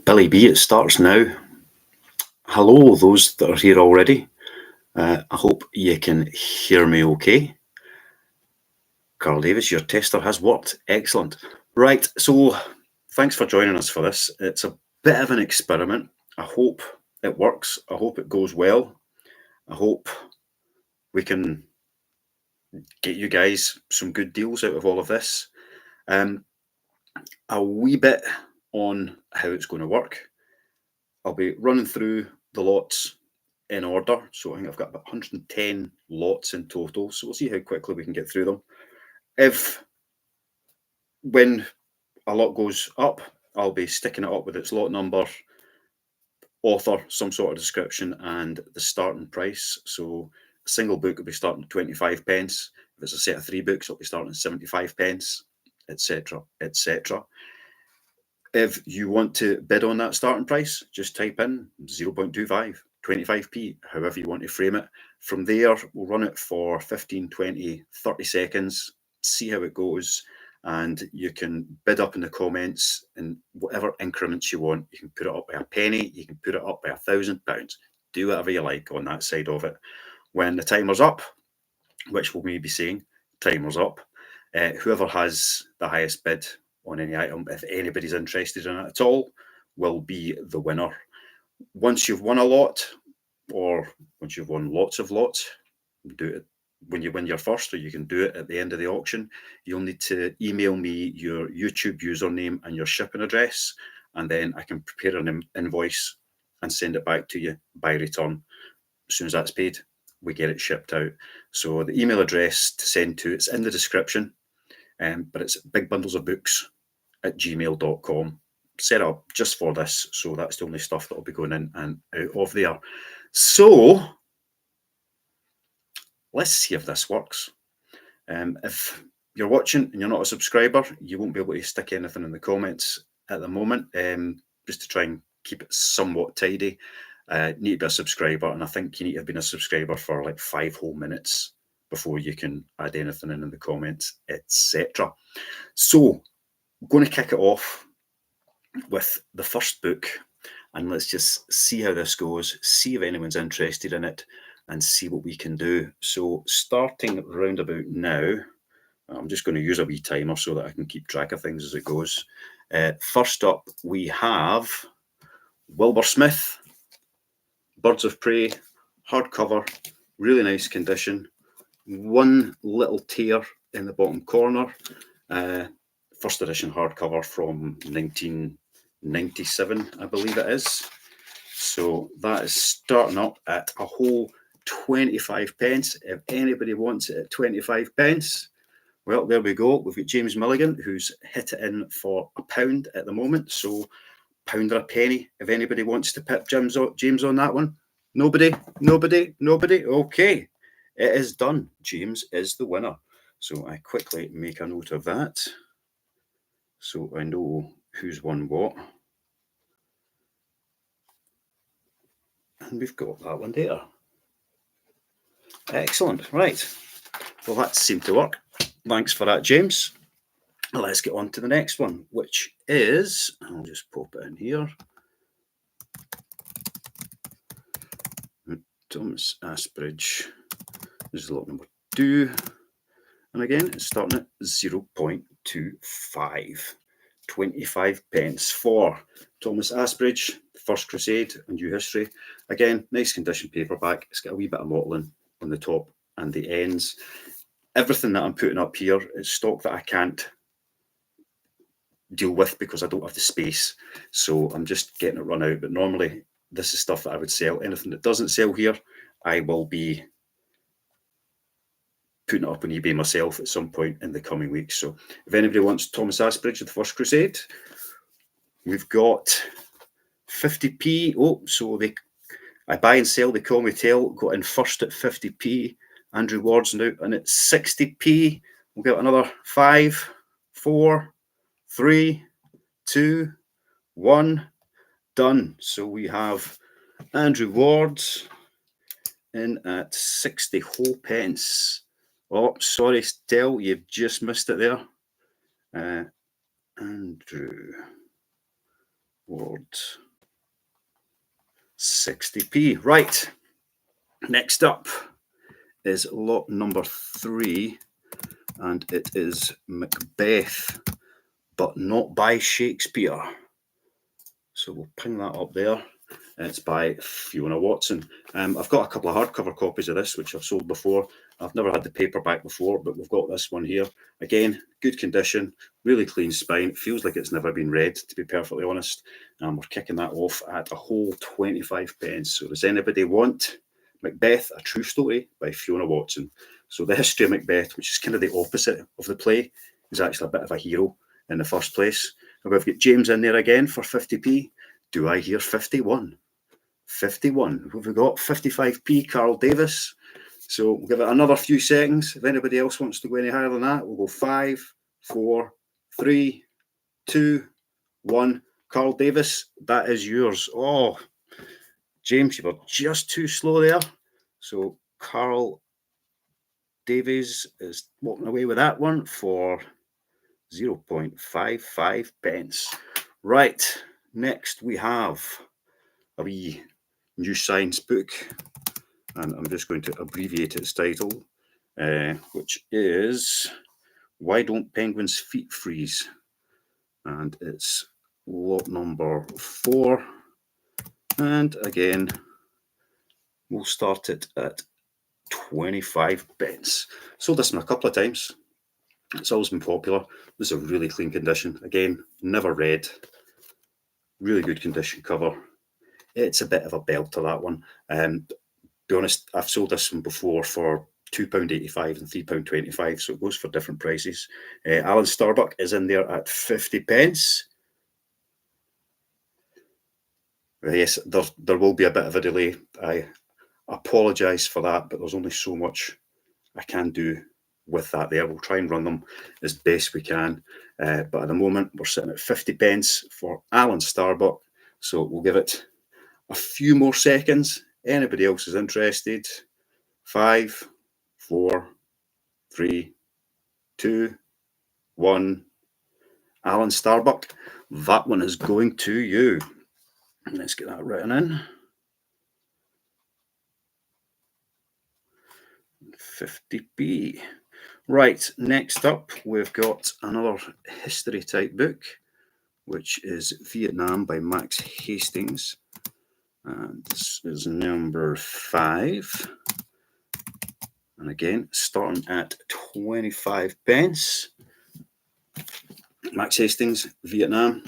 Billy B, it starts now. Hello, those that are here already. I hope you can hear me okay. Carl Davis, your tester has worked. Excellent. Right, so thanks for joining us for this. It's a bit of an experiment. I hope it works. I hope it goes well. I hope we can get you guys some good deals out of all of this. A wee bit on how it's going to work. I'll be running through the lots in order. So I think I've got about 110 lots in total. So we'll see how quickly we can get through them. When a lot goes up, I'll be sticking it up with its lot number, author, some sort of description, and the starting price. So a single book will be starting at 25 pence. If it's a set of 3 books, it'll be starting at 75 pence, etc., etc. If you want to bid on that starting price, just type in 0.25, 25p, however you want to frame it. From there, we'll run it for 15, 20, 30 seconds, see how it goes, and you can bid up in the comments in whatever increments you want. You can put it up by a penny, you can put it up by £1,000, do whatever you like on that side of it. When the timer's up, which we'll maybe saying, timer's up, whoever has the highest bid on any item, if anybody's interested in it at all, will be the winner. Once you've won a lot, or once you've won lots of lots, do it when you win your first, or you can do it at the end of the auction. You'll need to email me your YouTube username and your shipping address, and then I can prepare an invoice and send it back to you by return. As soon as that's paid, we get it shipped out. So the email address to send to, it's in the description, but it's bigbundlesofbooks@gmail.com. Set up just for this, so that's the only stuff that will be going in and out of there. So let's see if this works. If you're watching and you're not a subscriber, you won't be able to stick anything in the comments at the moment, just to try and keep it somewhat tidy. Need to be a subscriber, and I think you need to have been a subscriber for like 5 whole minutes before you can add anything in the comments, etc. So I'm going to kick it off with the first book, and let's just see how this goes, see if anyone's interested in it, and see what we can do. So starting round about now, I'm just going to use a wee timer so that I can keep track of things as it goes. First up, we have Wilbur Smith, Birds of Prey, hardcover, really nice condition. One little tear in the bottom corner. First edition hardcover from 1997, I believe it is. So that is starting up at a whole 25 pence. If anybody wants it at 25 pence, well, there we go. We've got James Milligan, who's hit it in for £1 at the moment. So £1 or a penny, if anybody wants to pip James on that one. Nobody. Okay, it is done. James is the winner. So I quickly make a note of that, so I know who's won what. And we've got that one there. Excellent. Right. Well, that seemed to work. Thanks for that, James. Let's get on to the next one, which is, I'll just pop it in here, Thomas Asbridge. This is lot number 2. And again, it's starting at 0.25. 25 pence for Thomas Asbridge, The First Crusade, A New History. Again, nice condition paperback. It's got a wee bit of mottling on the top and the ends. Everything that I'm putting up here is stock that I can't deal with because I don't have the space. So I'm just getting it run out. But normally, this is stuff that I would sell. Anything that doesn't sell here, I will be putting it up on eBay myself at some point in the coming weeks. So if anybody wants Thomas Asbridge of The First Crusade, we've got 50p. Oh, so I buy and sell, they call me tell. Got in first at 50p. Andrew Ward's now and at 60p. We'll get another 5, 4, 3, 2, 1. Done. So we have Andrew Ward's in at 60 whole pence. Oh, sorry, Stell, you've just missed it there. Andrew Words. 60p. Right. Next up is lot number 3, and it is Macbeth, but not by Shakespeare. So we'll ping that up there. It's by Fiona Watson. I've got a couple of hardcover copies of this, which I've sold before. I've never had the paperback before, but we've got this one here. Again, good condition, really clean spine. It feels like it's never been read, to be perfectly honest. And we're kicking that off at a whole 25p. So does anybody want Macbeth, A True Story by Fiona Watson? So the history of Macbeth, which is kind of the opposite of the play, is actually a bit of a hero in the first place. And we've got James in there again for 50p. Do I hear 51? 51. Have we got 55p, Carl Davis? So we'll give it another few seconds. If anybody else wants to go any higher than that, we'll go 5, 4, 3, 2, 1. Carl Davis, that is yours. Oh, James, you were just too slow there. So Carl Davies is walking away with that one for 0.55p. Right, next we have a wee new science book, and I'm just going to abbreviate its title, which is Why Don't Penguins' Feet Freeze? And it's lot number 4. And again, we'll start it at 25p. Sold this one a couple of times. It's always been popular. This is a really clean condition. Again, never read. Really good condition cover. It's a bit of a belter, that one. Be honest, I've sold this one before for £2.85 and £3.25, so it goes for different prices. Alan Starbuck is in there at 50p. Yes, there will be a bit of a delay. I apologise for that, but there's only so much I can do with that there. We'll try and run them as best we can. But at the moment, we're sitting at 50p for Alan Starbuck. So we'll give it a few more seconds. Anybody else is interested? 5, 4, 3, 2, 1. Alan Starbuck, that one is going to you. Let's get that written in. 50p. Right, next up, we've got another history type book, which is Vietnam by Max Hastings. And this is number 5. And again, starting at 25p. Max Hastings, Vietnam.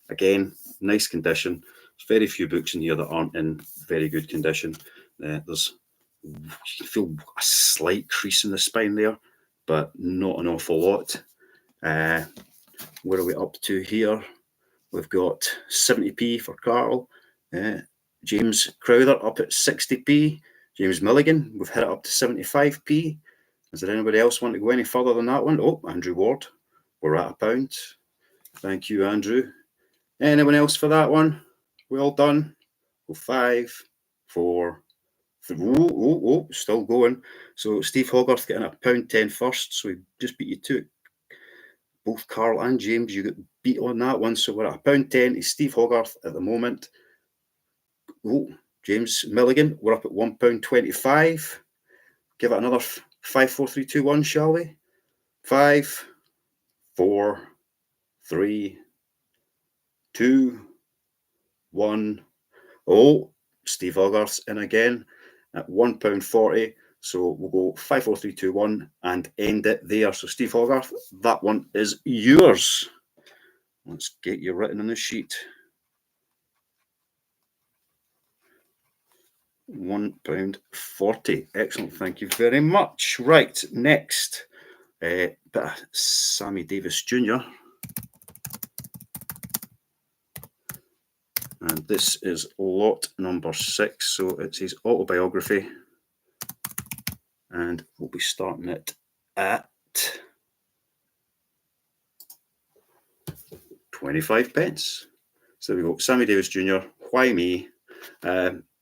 Again, nice condition. There's very few books in here that aren't in very good condition. You can feel a slight crease in the spine there, but not an awful lot. Where are we up to here? We've got 70p for Carl. James Crowther up at 60p. James Milligan, we've hit it up to 75p. Is there anybody else want to go any further than that one? Oh, Andrew Ward, we're at £1. Thank you, Andrew. Anyone else for that one? Well done. Go 5, 4, 3. Still going. So Steve Hogarth getting a £1.10 first. So we just beat you to it. Both Carl and James, you got beat on that one. So we're at £1.10 to Steve Hogarth at the moment. Oh, James Milligan, we're up at £1.25. Give it another 5, 4, 3, 2, 1, shall we? 5, 4, 3, 2, 1. Oh, Steve Hogarth's in again at £1.40. So we'll go 5, 4, 3, 2, 1 and end it there. So Steve Hogarth, that one is yours. Let's get you written on the sheet. £1.40. Excellent. Thank you very much. Right, next, bit of Sammy Davis Jr. And this is lot number 6. So it's his autobiography. And we'll be starting it at 25p. So there we go. Sammy Davis Jr. Why Me?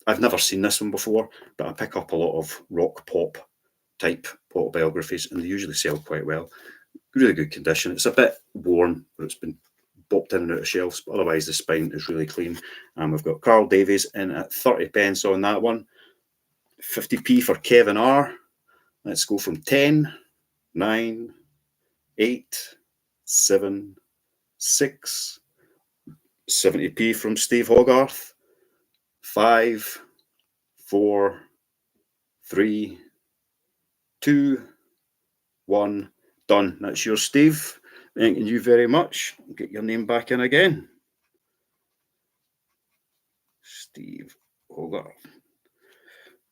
I've never seen this one before, but I pick up a lot of rock pop type autobiographies, and they usually sell quite well. Really good condition. It's a bit worn, but it's been bopped in and out of shelves, but otherwise the spine is really clean. And we've got Carl Davies in at 30 pence on that one. 50p for Kevin R. Let's go from 10, 9, 8, 7, 6. 70p from Steve Hogarth. 5, 4, 3, 2, 1. Done. That's yours, Steve. Thank you very much. Get your name back in again. Steve Hogarth.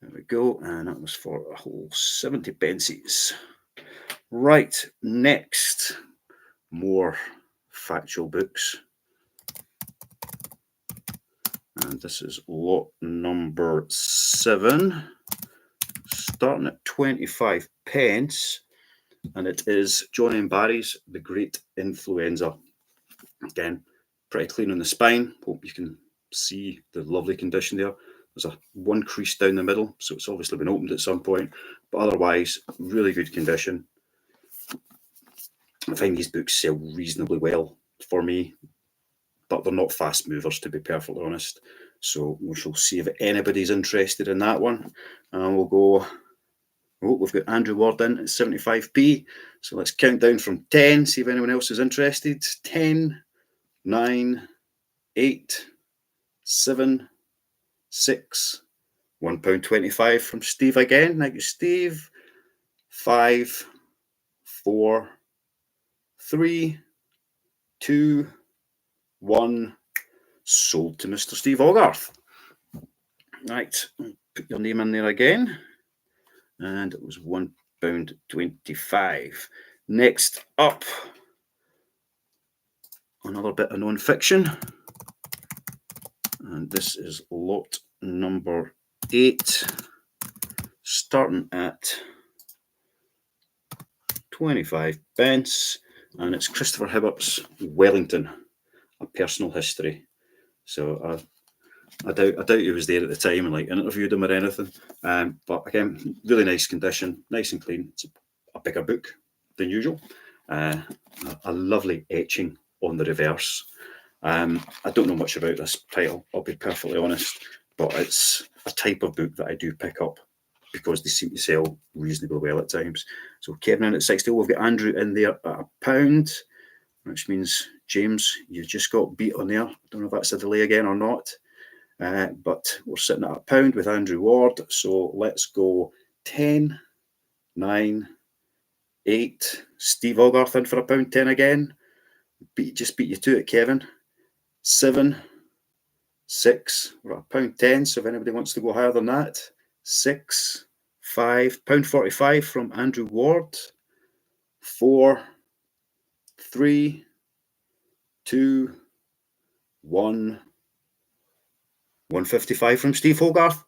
There we go. And that was for a whole 70 pences. Right. Next, more factual books. And this is lot number 7, starting at 25 pence. And it is Johnny and Barry's The Great Influenza. Again, pretty clean on the spine. Hope you can see the lovely condition there. There's one crease down the middle, so it's obviously been opened at some point, but otherwise, really good condition. I find these books sell reasonably well for me, but they're not fast movers, to be perfectly honest. So we shall see if anybody's interested in that one. And we'll go. Oh, we've got Andrew Ward in at 75p. So let's count down from 10, see if anyone else is interested. 10, 9, 8, 7, 6, £1.25 from Steve again. Thank you, Steve. 5, 4, 3, 2, 1. Sold to Mr. Steve Hogarth. Right, put your name in there again. And it was £1.25. Next up, another bit of non-fiction. And this is lot number 8, starting at 25 pence. And it's Christopher Hibbert's Wellington, A Personal History. So I doubt he was there at the time and like interviewed him or anything. But again, really nice condition, nice and clean. It's a bigger book than usual. A lovely etching on the reverse. I don't know much about this title, I'll be perfectly honest, but it's a type of book that I do pick up because they seem to sell reasonably well at times. So Kevin in at 60. We've got Andrew in there at £1, which means James, you just got beat on there. I don't know if that's a delay again or not. But we're sitting at £1 with Andrew Ward. So let's go 10, 9, 8. Steve Hogarth in for £1.10 again. Just beat you to it, Kevin. 7, 6. We're at £1.10. So if anybody wants to go higher than that, 6, 5. £1.45 from Andrew Ward. 4, 3, 2, 1. £1.55 from Steve Hogarth.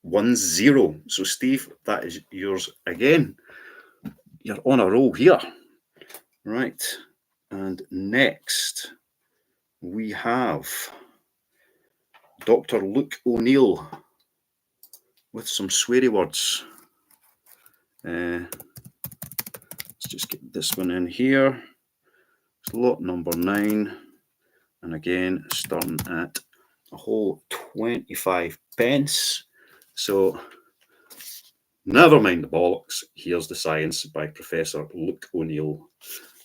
1-0. So Steve, that is yours again. You're on a roll here. Right. And next we have Dr. Luke O'Neill with some sweary words. Let's just get this one in here. It's lot number 9. And again, starting at a whole 25 pence. So never mind the bollocks. Here's the Science by Professor Luke O'Neill.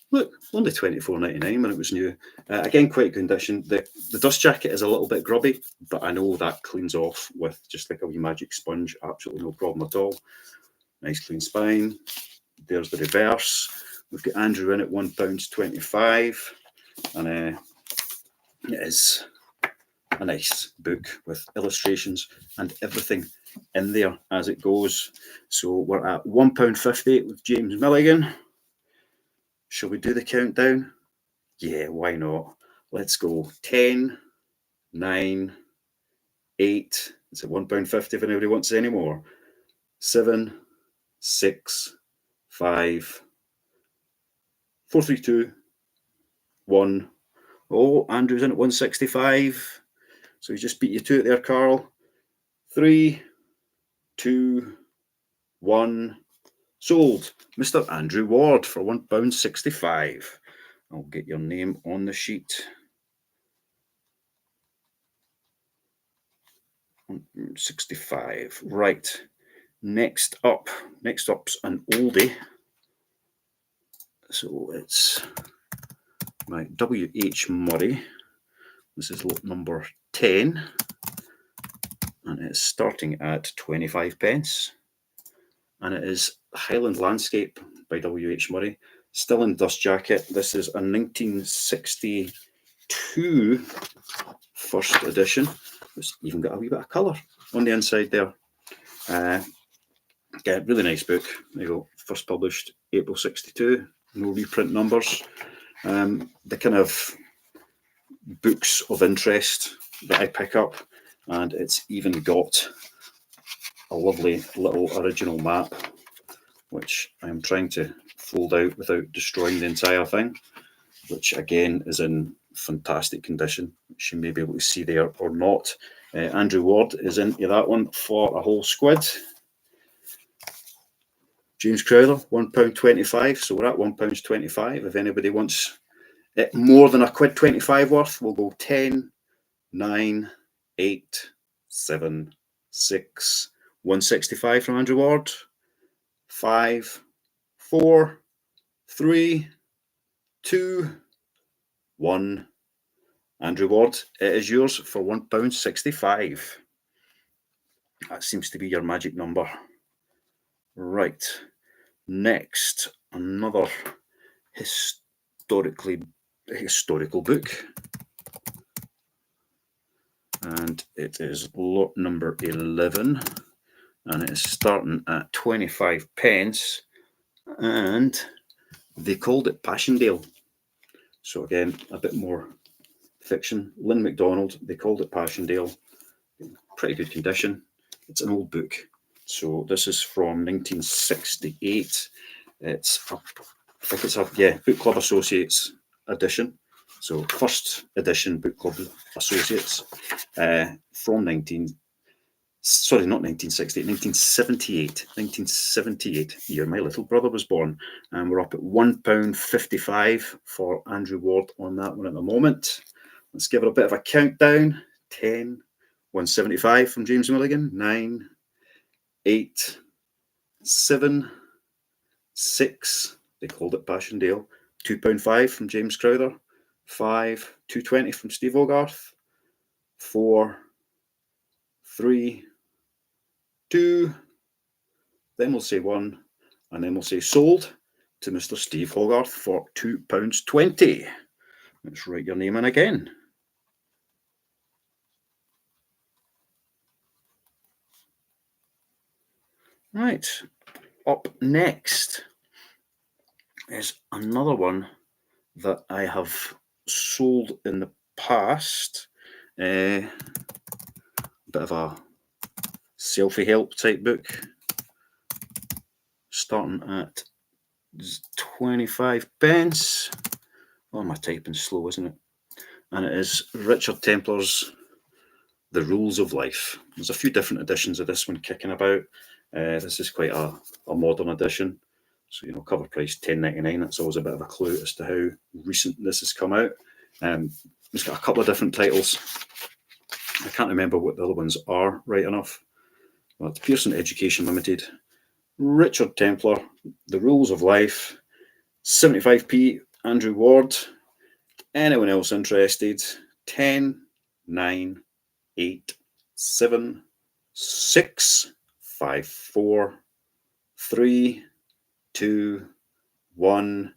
Look, only £24.99 when it was new. Again, quite condition. The dust jacket is a little bit grubby, but I know that cleans off with just like a wee magic sponge. Absolutely no problem at all. Nice clean spine. There's the reverse. We've got Andrew in at £1.25. And it is a nice book with illustrations and everything in there as it goes. So we're at £1.50 with James Milligan. Shall we do the countdown? Yeah, why not? Let's go. 10, 9, 8. It's at £1.50 if anybody wants any more. 7, 6, 5, 4, 3, 2, 1. Oh, Andrew's in at 165. So he just beat you to it there, Carl. 3, 2, 1. Sold. Mr. Andrew Ward for £1.65. I'll get your name on the sheet. 65. Right. Next up's an oldie. So it's my W.H. Murray. This is lot number 10. And it's starting at 25 pence. And it is Highland Landscape by W.H. Murray. Still in dust jacket. This is a 1962 first edition. It's even got a wee bit of colour on the inside there. Yeah, really nice book. There you go. First published April 62. No reprint numbers. The kind of books of interest that I pick up, and it's even got a lovely little original map, which I'm trying to fold out without destroying the entire thing, which again is in fantastic condition, which you may be able to see there or not. Andrew Ward is into that one for a whole squid. James Crowther, £1.25. So we're at £1.25. If anybody wants it more than a £1.25 worth, we'll go 10, 9, 8, 7, 6, 165 from Andrew Ward. 5, 4, 3, 2, 1. Andrew Ward, it is yours for £1.65. That seems to be your magic number. Right. Next, another historical book. And it is lot number 11. And it is starting at 25 pence. And they called it Passchendaele. So again, a bit more fiction. Lynn MacDonald, they called it Passchendaele. Pretty good condition. It's an old book. So this is from 1968. It's I think it's a Book Club Associates edition. So first edition Book Club Associates from 1978 year my little brother was born, and we're up at £1.55 for Andrew Ward on that one at the moment. Let's give it a bit of a countdown. 10, 175 from James Milligan, 9, 8, 7, 6, they called it Passchendaele, £2.5 from James Crowther, 5, 220 from Steve Hogarth, 4, 3, 2, then we'll say 1, and then we'll say sold to Mr. Steve Hogarth for £2.20. Let's write your name in again. Right, up next is another one that I have sold in the past. A bit of a selfie-help type book, starting at 25 pence. Oh, my typing's slow, isn't it? And it is Richard Templar's The Rules of Life. There's a few different editions of this one kicking about. This is quite a modern edition. So, cover price £10.99. That's always a bit of a clue as to how recent this has come out. It's got a couple of different titles. I can't remember what the other ones are right enough. But Pearson Education Limited, Richard Templar, The Rules of Life, 75p, Andrew Ward. Anyone else interested? 10, 9, 8, 7, 6, 5, 4, 3, 2, 1.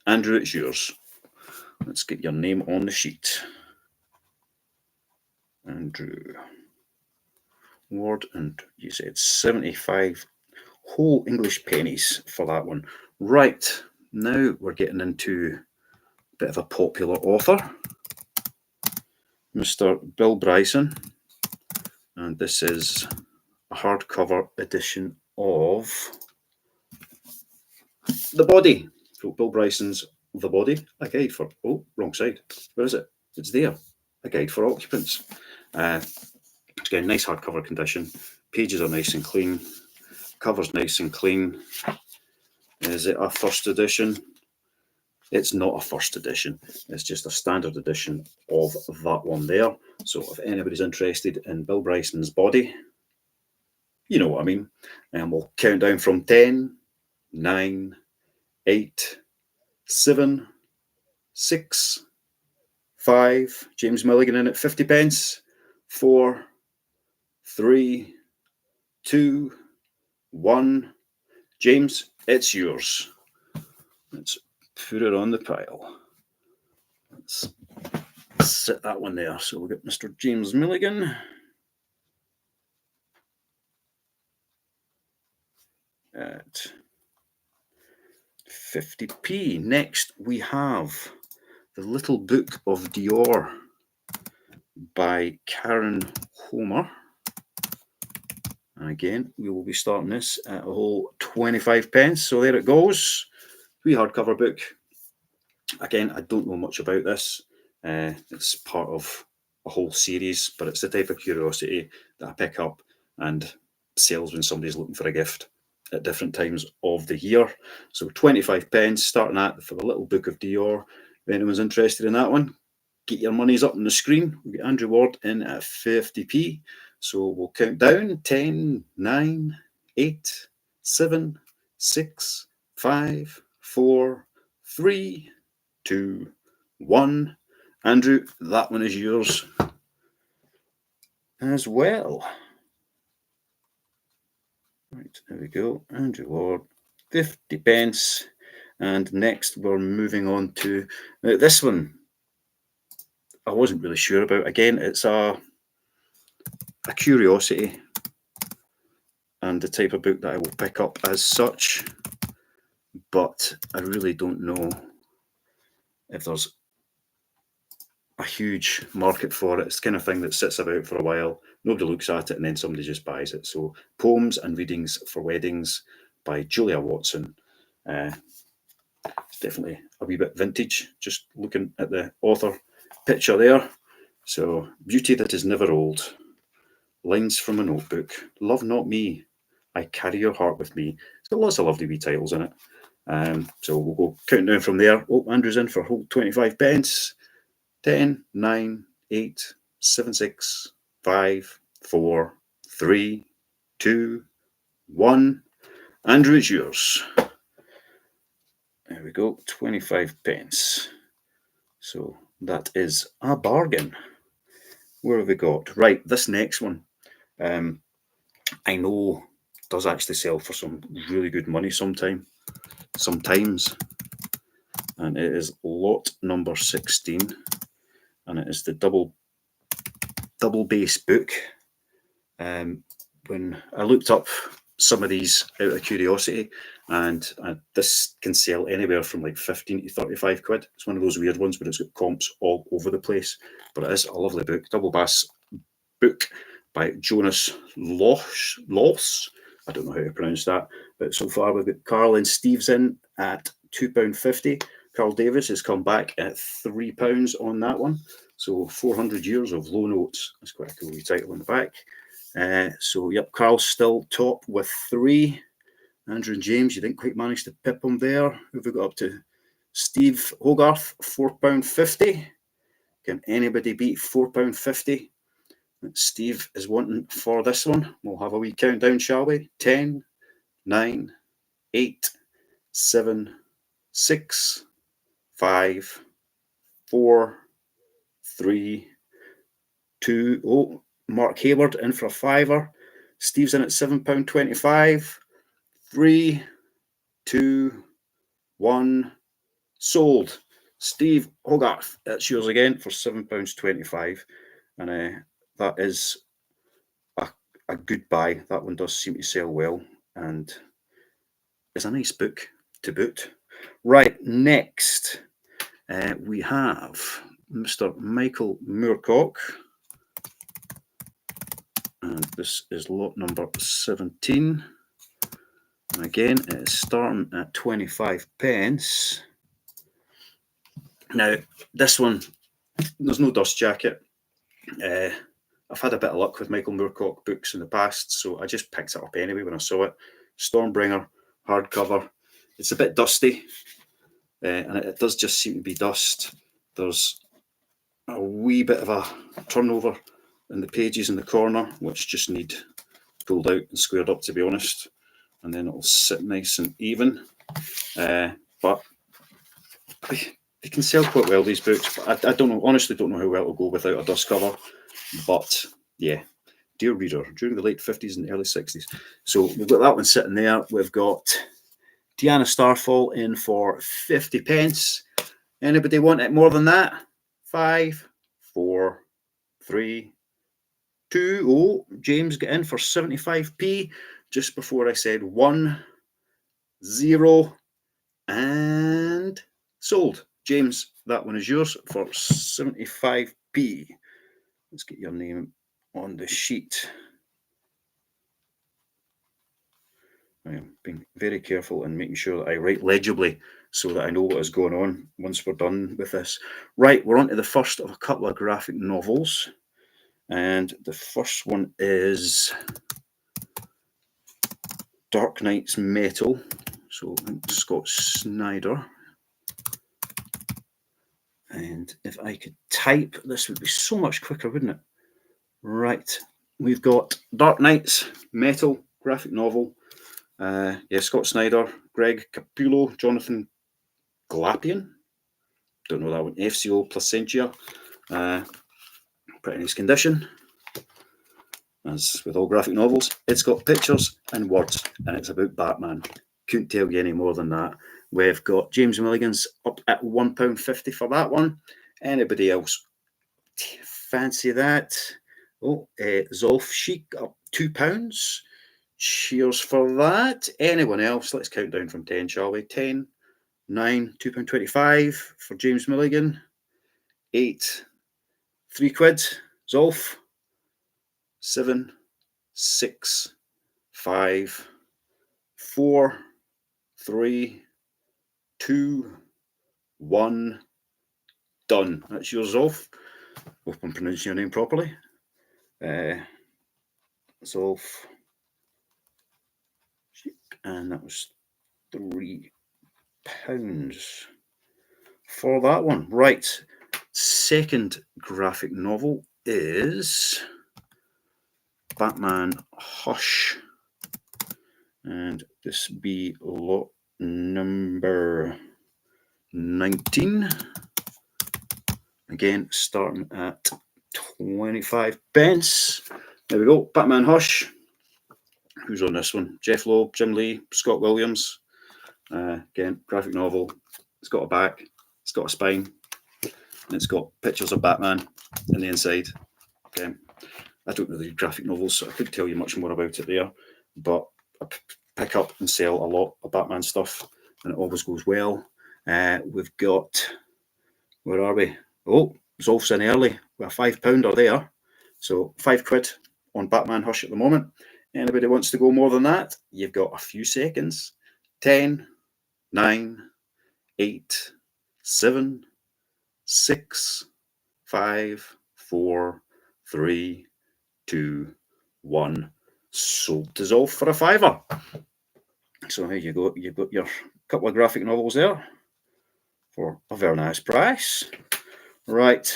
Andrew, it's yours. Let's get your name on the sheet. Andrew Ward, and you said 75 whole English pennies for that one. Right, now we're getting into a bit of a popular author, Mr. Bill Bryson, and this is a hardcover edition of The Body. So Bill Bryson's The Body, a guide for, oh, wrong side. Where is it? It's there. A guide for occupants. Again, nice hardcover condition. Pages are nice and clean. Cover's nice and clean. Is it a first edition? It's not a first edition. It's just a standard edition of that one there. So if anybody's interested in Bill Bryson's body, you know what I mean. And we'll count down from 10, 9, 8, 7, 6, 5. James Milligan in at 50 pence. 4, 3, 2, 1. James, it's yours. Let's put it on the pile. Let's set that one there. So we'll get Mr. James Milligan. At 50p. Next, we have The Little Book of Dior by Karen Homer. And again, we will be starting this at a whole 25 pence. So there it goes. Wee hardcover book. Again, I don't know much about this. It's part of a whole series, but it's the type of curiosity that I pick up and sells when somebody's looking for a gift at different times of the year. So 25 pence starting at for The Little Book of Dior. If anyone's interested in that one, get your monies up on the screen. We'll get Andrew Ward in at 50p. So we'll count down 10, 9, 8, 7, 6, 5, 4, 3, 2, 1. Andrew, that one is yours as well. Right, there we go. Andrew Ward, 50 pence. And next we're moving on to this one. I wasn't really sure about. Again, it's a curiosity and the type of book that I will pick up as such, but I really don't know if there's a huge market for it. It's the kind of thing that sits about for a while, nobody looks at it, and then somebody just buys it. So Poems and Readings for Weddings by Julia Watson. It's definitely a wee bit vintage, just looking at the author picture there. So, beauty that is never old. Lines from a notebook. Love not me. I carry your heart with me. It's got lots of lovely wee titles in it. So we'll go counting down from there. Oh, Andrew's in for a whole 25 pence. 10, 9, 8, 7, 6, 5, 4, 3, 2, 1. Andrew, it's yours. There we go, 25 pence. So that is a bargain. Where have we got? Right, this next one, I know does actually sell for some really good money sometimes. And it is lot number 16. And it is the double base book. When I looked up some of these out of curiosity, and this can sell anywhere from like 15 to 35 quid. It's one of those weird ones, but it's got comps all over the place. But it is a lovely book, double bass book by Jonas Loss. I don't know how to pronounce that, but so far we've got Carl and Steve's in at £2.50. Carl Davis has come back at £3 on that one. So 400 years of low notes. That's quite a cool title on the back. So yep, Carl's still top with 3. Andrew and James, you didn't quite manage to pip them there. Who've we got up to? Steve Hogarth, £4.50. Can anybody beat £4.50? Steve is wanting for this one. We'll have a wee countdown, shall we? 10, 9, 8, 7, 6, 5, 4, 3, 2. Oh, Mark Hayward in for a fiver. Steve's in at £7.25. 3, 2, 1. Sold. Steve Hogarth, that's yours again for £7.25. And that is a good buy. That one does seem to sell well. And it's a nice book to boot. Right, next we have Mr. Michael Moorcock. And this is lot number 17. And again, it's starting at 25 pence. Now, this one, there's no dust jacket. I've had a bit of luck with Michael Moorcock books in the past, so I just picked it up anyway when I saw it. Stormbringer, hardcover. It's a bit dusty, and it does just seem to be dust. There's a wee bit of a turnover in the pages in the corner, which just need pulled out and squared up, to be honest, and then it'll sit nice and even. But they can sell quite well, these books, but I don't know, honestly don't know how well it'll go without a dust cover. But yeah, dear reader, during the late 50s and early 60s. So we've got that one sitting there. We've got Diana Starfall in for 50 pence. Anybody want it more than that? 5, 4, 3, 2. Oh, James got in for 75p just before I said 1, 0, and sold. James, that one is yours for 75p. Let's get your name on the sheet. I am being very careful and making sure that I write legibly so that I know what is going on once we're done with this. Right, we're on to the first of a couple of graphic novels. And the first one is Dark Knight's Metal. So Scott Snyder. And if I could type, this would be so much quicker, wouldn't it? Right, we've got Dark Knight's Metal graphic novel. Yeah, Scott Snyder, Greg Capullo, Jonathan Glapian. Don't know that one. FCO Placentia. Pretty nice condition. As with all graphic novels, it's got pictures and words, and it's about Batman. Couldn't tell you any more than that. We've got James Milligan's up at £1.50 for that one. Anybody else fancy that? Oh, Zolf Chic up £2. Cheers for that. Anyone else? Let's count down from 10, shall we? 10, 9, £2.25 for James Milligan. 8, £3. Zolf. 7, 6, 5, 4, 3, 2, 1. Done. That's yours off. Hope I'm pronouncing your name properly. Zolf. And that was £3 for that one. Right. Second graphic novel is Batman Hush. And this be lot number 19. Again, starting at 25 pence. There we go. Batman Hush. Who's on this one? Jeff Loeb, Jim Lee, Scott Williams. Again, graphic novel. It's got a back. It's got a spine. And it's got pictures of Batman in the inside. Okay. I don't really read graphic novels, so I couldn't tell you much more about it there. But I pick up and sell a lot of Batman stuff, and it always goes well. We've got, where are we? Oh, Zolf's in early with a £5 there. So £5 on Batman Hush at the moment. Anybody wants to go more than that? You've got a few seconds. 10, 9, 8, 7, 6, 5, 4, 3, 2, 1. Sold to Zolf for a £5. So here you go. You've got your couple of graphic novels there for a very nice price. Right.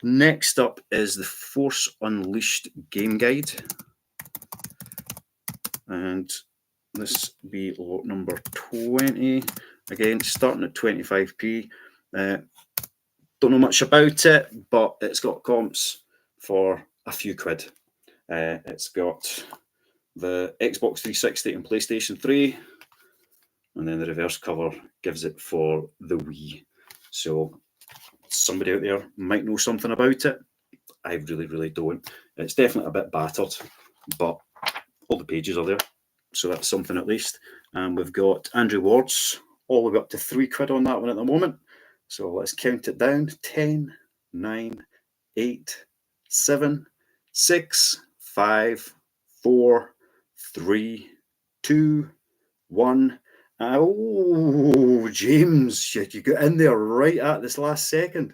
Next up is the Force Unleashed game guide. And this be lot number 20. Again, starting at 25p. Don't know much about it, but it's got comps for a few quid. It's got the Xbox 360 and PlayStation 3, and then the reverse cover gives it for the Wii. So somebody out there might know something about it. I really don't. It's definitely a bit battered, but all the pages are there, so that's something at least. And we've got Andrew Ward's all the way up to £3 on that one at the moment. So let's count it down. 10, 9, 8, 7, 6, 5, 4, 3, 2, 1. Oh, James, you got in there right at this last second.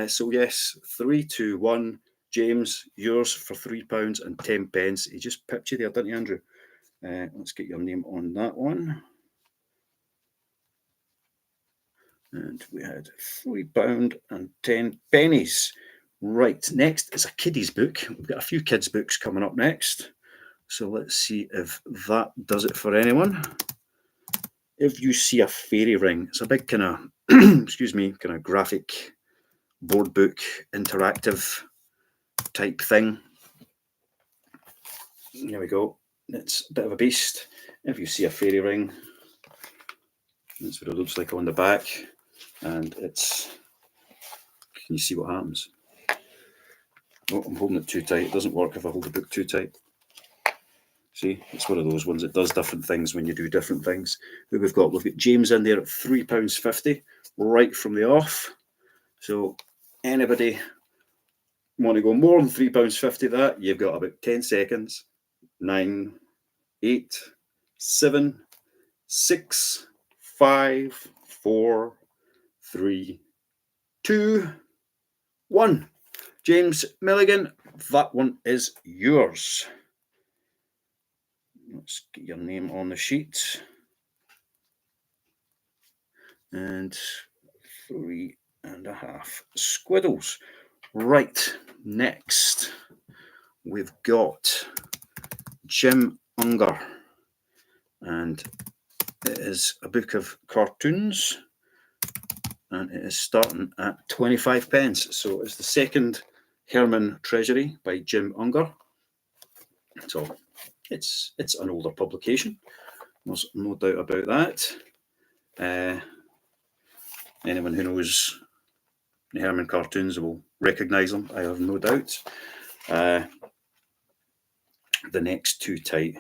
So yes, 3, 2, 1. James, yours for £3 and 10 pence. He just pipped you there, didn't he, Andrew? Let's get your name on that one. And we had £3.10. Right, next is a kiddies book. We've got a few kids' books coming up next. So let's see if that does it for anyone. If you see a fairy ring, it's a big kind of, excuse me, kind of graphic board book, interactive type thing. Here we go. It's a bit of a beast. If you see a fairy ring, that's what it looks like on the back. And it's, can you see what happens? Oh, I'm holding it too tight. It doesn't work if I hold the book too tight. See, it's one of those ones. It does different things when you do different things. Who we've got? We've got James in there at £3.50 right from the off. So anybody want to go more than £3.50 that, you've got about 10 seconds. 9, 8, 7, 6, 5, 4, 3, 2, 1. James Milligan, that one is yours. Let's get your name on the sheet. And 3.5 squiddles. Right, next we've got Jim Unger, and it is a book of cartoons, and it is starting at 25p. So it's the second Herman Treasury by Jim Unger. So it's an older publication. There's no doubt about that. Anyone who knows the Herman cartoons will recognise them, I have no doubt. The next too tight.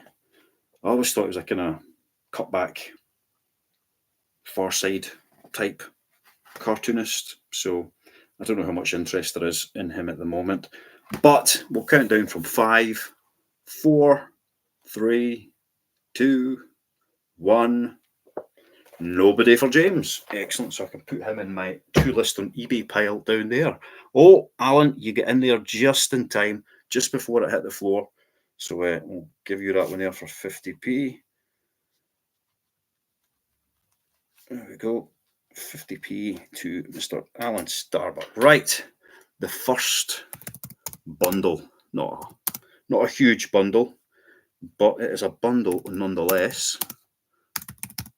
I always thought it was a kind of cut back, Far Side type cartoonist. So I don't know how much interest there is in him at the moment. But we'll count down from 5, 4, 3, 2, 1. Nobody for James. Excellent. So I can put him in my to list on eBay pile down there. Oh, Alan, you get in there just in time, just before it hit the floor. So we'll give you that one there for 50p. There we go. 50p to Mr. Alan Starbuck. Right. The first bundle. Not a huge bundle, but it is a bundle nonetheless.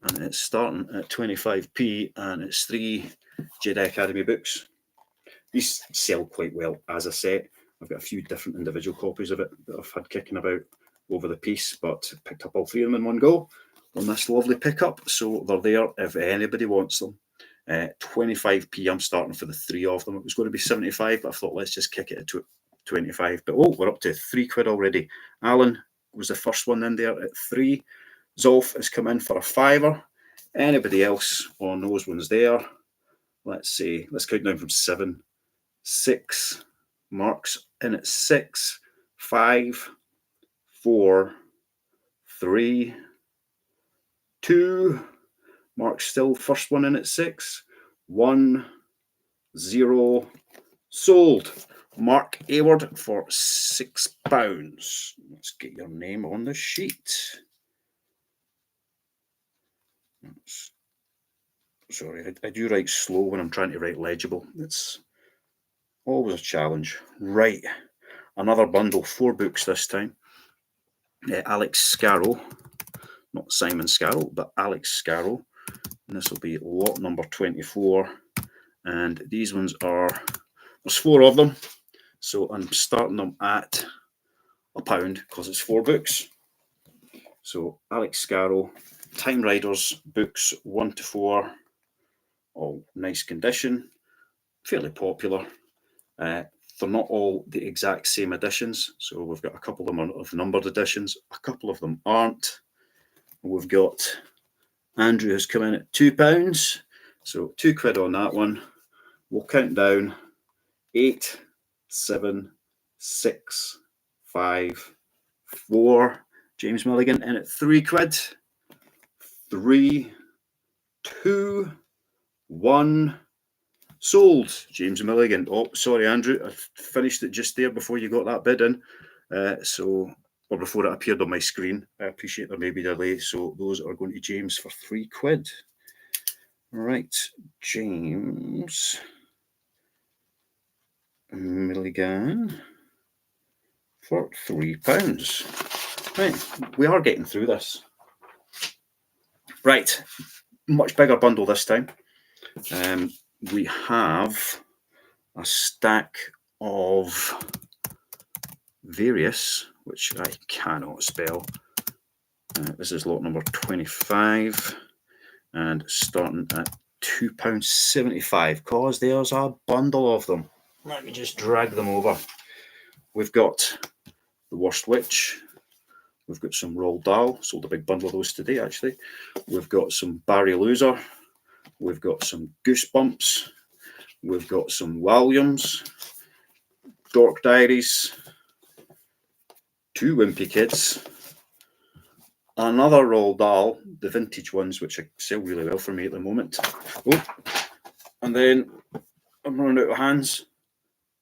And it's starting at 25p, and it's 3 Jedi Academy books. These sell quite well as a set. I've got a few different individual copies of it that I've had kicking about over the piece, but picked up all 3 of them in one go on this lovely pickup. So they're there if anybody wants them. 25p, I'm starting for the 3 of them. It was going to be 75, but I thought let's just kick it at 25. But oh, we're up to £3 already. Alan was the first one in there at 3. Zolf has come in for a £5. Anybody else on those ones there? Let's see. Let's count down from 7. 6. Mark's in at 6. 5, 4, 3, 2. Mark's still first one in at 6. 1, 0. Sold. Mark Ayward for £6. Let's get your name on the sheet. Sorry, I do write slow when I'm trying to write legible. It's always a challenge. Right, another bundle, 4 books this time. Alex Scarrow, not Simon Scarrow, but Alex Scarrow. And this will be lot number 24. And these ones are, there's 4 of them. So I'm starting them at £1 because it's 4 books. So Alex Scarrow, Time Riders books 1 to 4. All nice condition, fairly popular. They're not all the exact same editions, so we've got a couple of them of numbered editions, a couple of them aren't. We've got Andrew has come in at £2, so £2 on that one. We'll count down 8, 7, 6, 5, 4. James Milligan in at £3. 3, 2, 1. Sold. James Milligan. Oh, sorry, Andrew. I finished it just there before you got that bid in. Or before it appeared on my screen. I appreciate there may be a delay. So those are going to James for £3. Right, James Milligan for £3. Right, we are getting through this. Right, much bigger bundle this time. We have a stack of various, which I cannot spell. This is lot number 25 and starting at £2.75 because there's a bundle of them. Let me just drag them over. We've got the Worst Witch. We've got some Roald Dahl. Sold a big bundle of those today, actually. We've got some Barry Loser. We've got some Goosebumps. We've got some Williams. Dork Diaries. 2 Wimpy Kids. Another Roald Dahl, the vintage ones, which sell really well for me at the moment. Oh, and then I'm running out of hands.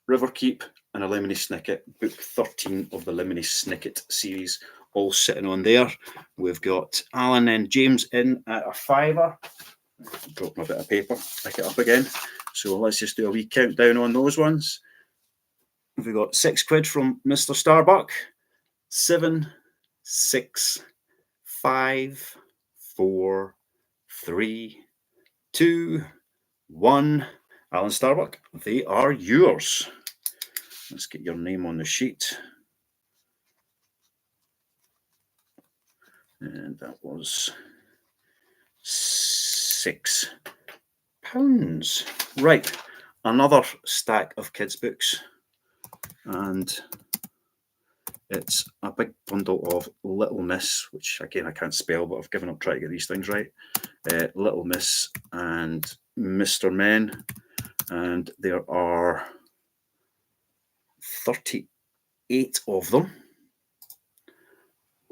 River Keep and a Lemony Snicket, book 13 of the Lemony Snicket series, all sitting on there. We've got Alan and James in at a £5. Drop my bit of paper, pick it up again. So let's just do a wee countdown on those ones. We've got £6 from Mr. Starbuck. 7, 6, 5, 4, 3, 2, 1. Alan Starbuck, they are yours. Let's get your name on the sheet. And that was £6. Right, another stack of kids' books. And it's a big bundle of Little Miss, which again I can't spell, but I've given up trying to get these things right. Little Miss and Mr. Men. And there are 38 of them.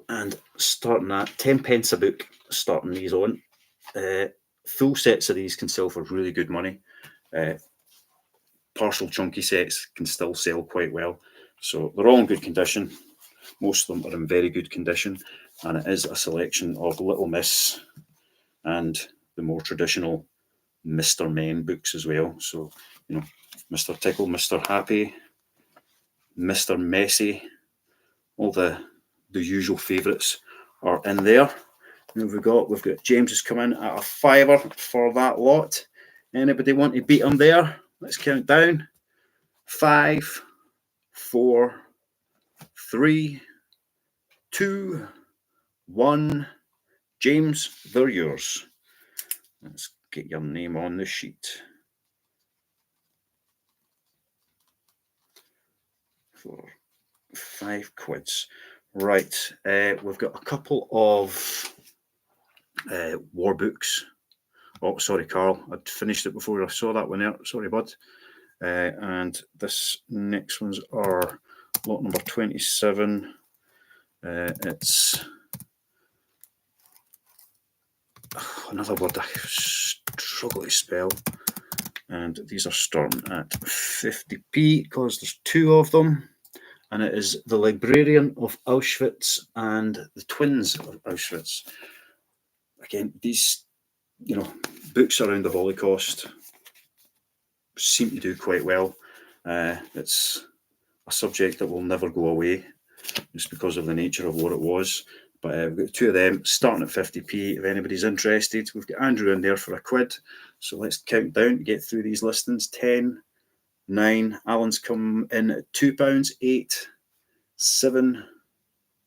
And starting at 10p a book, starting these on. Full sets of these can sell for really good money. Partial chunky sets can still sell quite well. So they're all in good condition. Most of them are in very good condition. And it is a selection of Little Miss and the more traditional Mr. Men books as well. So, you know, Mr. Tickle, Mr. Happy, Mr. Messy, all the usual favourites are in there. And we've got James has come in at a £5 for that lot. Anybody want to beat him there? Let's count down. 5, 4, 3, 2, 1. James, they're yours. Let's get your name on the sheet. For £5. Right, we've got a couple of war books. Oh, sorry, Carl. I'd finished it before I saw that one there. Sorry, bud. And this next ones are lot number 27. It's another word I struggle to spell. And these are starting at 50p because there's 2 of them. And it is The Librarian of Auschwitz and The Twins of Auschwitz. Again, these, books around the Holocaust seem to do quite well. It's a subject that will never go away just because of the nature of what it was. But we've got 2 of them starting at 50p if anybody's interested. We've got Andrew in there for £1. So let's count down to get through these listings. 10, 9. Alan's come in at £2. 8, 7,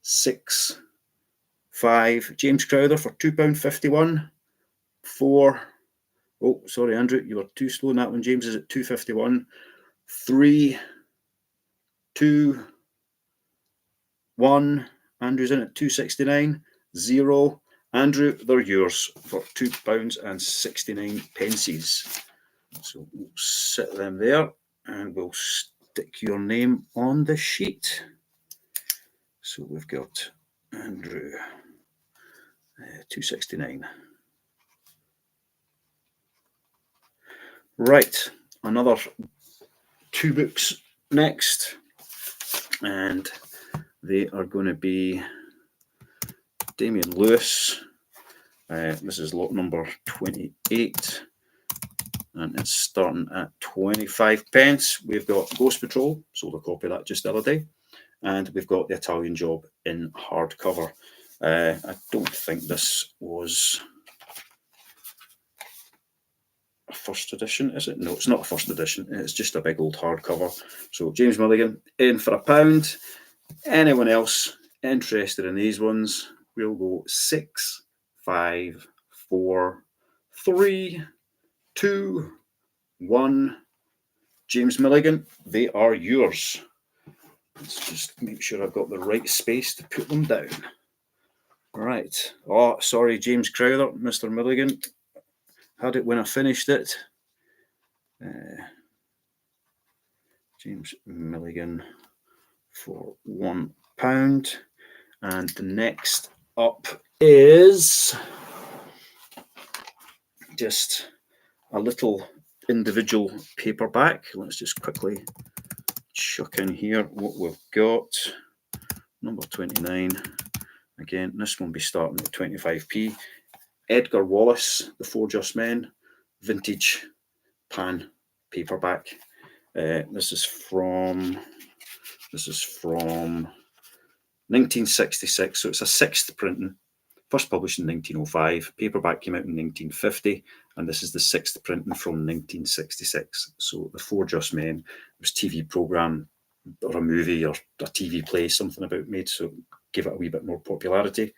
6, 5. James Crowther for £2.51. 4. Oh, sorry, Andrew, you were too slow on that one. James is at £2.51. 3, 2, 1. Andrew's in at £2.69. 0. Andrew, they're yours for £2.69. So we'll sit them there and we'll stick your name on the sheet. So we've got Andrew, £2.69. Right, another 2 books next, and they are going to be Damian Lewis This is lot number 28, and it's starting at 25 pence. We've got Ghost Patrol, sold a copy of that just the other day, and we've got The Italian Job in hardcover. I don't think this was a first edition, is it? No, it's not a first edition. It's just a big old hardcover. So James Milligan in for £1. Anyone else interested in these ones? We'll go 6, 5, 4, 3, 2, 1. James Milligan, they are yours. Let's just make sure I've got the right space to put them down. Right. Oh, sorry, James Crowther, Mr. Milligan. Had it when I finished it. James Milligan for £1. And the next up is just a little individual paperback. Let's just quickly chuck in here what we've got. Number 29. Again, this one will be starting at 25p. Edgar Wallace, The Four Just Men, vintage pan paperback. This is from 1966, so it's a sixth printing. First published in 1905. Paperback came out in 1950, and this is the sixth printing from 1966. So The Four Just Men was TV program or a movie or a TV play, something about made, so gave it a wee bit more popularity.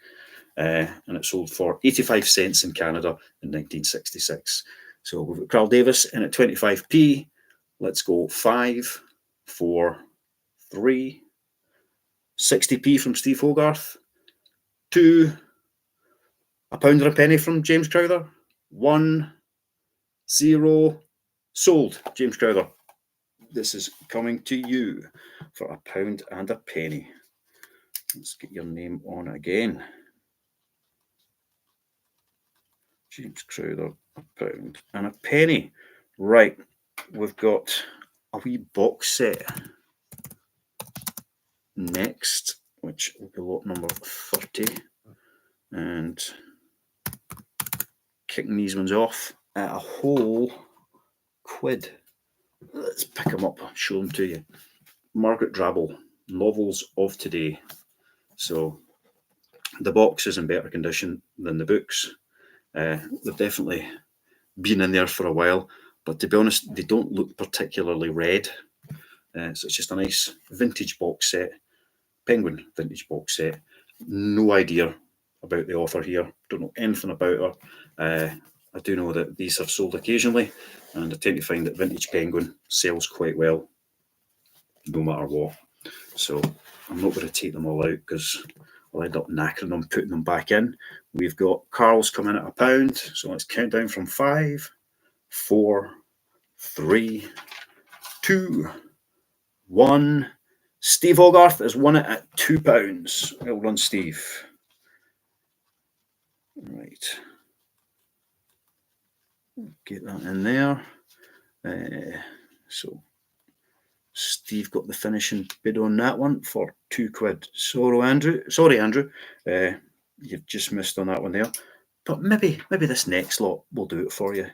And it sold for 85 cents in Canada in 1966. So we've got Carl Davis in at 25p. Let's go 5, 4, 3, 60p from Steve Hogarth, 2, £1 or a penny from James Crowther, 1, 0, sold. James Crowther, this is coming to you for £1 and a penny. Let's get your name on again. James Crowther, £1 and a penny. Right, we've got a wee box set next, which will be lot number 30. And kicking these ones off at a whole £1. Let's pick them up, show them to you. Margaret Drabble, Novels of Today. So the box is in better condition than the books. They've definitely been in there for a while, but to be honest, they don't look particularly red. So it's just a nice vintage box set, Penguin vintage box set. No idea about the author here, don't know anything about her. I do know that these have sold occasionally, and I tend to find that vintage Penguin sells quite well, no matter what. So I'm not going to take them all out because I'll end up knackering them, putting them back in. We've got Carl's coming at £1, so let's count down from 5, 4, 3, 2, 1. Steve Hogarth has won it at £2. Well done, Steve. Right. Get that in there. So Steve got the finishing bid on that one for £2. Sorry, Andrew. You've just missed on that one there. But maybe this next lot will do it for you,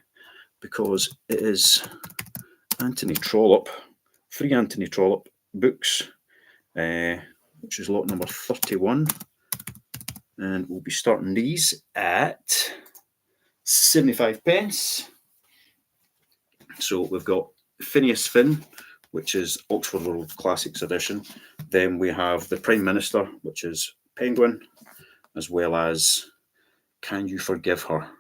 because it is Anthony Trollope, 3 Anthony Trollope books, which is lot number 31. And we'll be starting these at 75 pence. So we've got Phineas Finn, which is Oxford World Classics edition. Then we have The Prime Minister, which is Penguin, as well as Can You Forgive Her?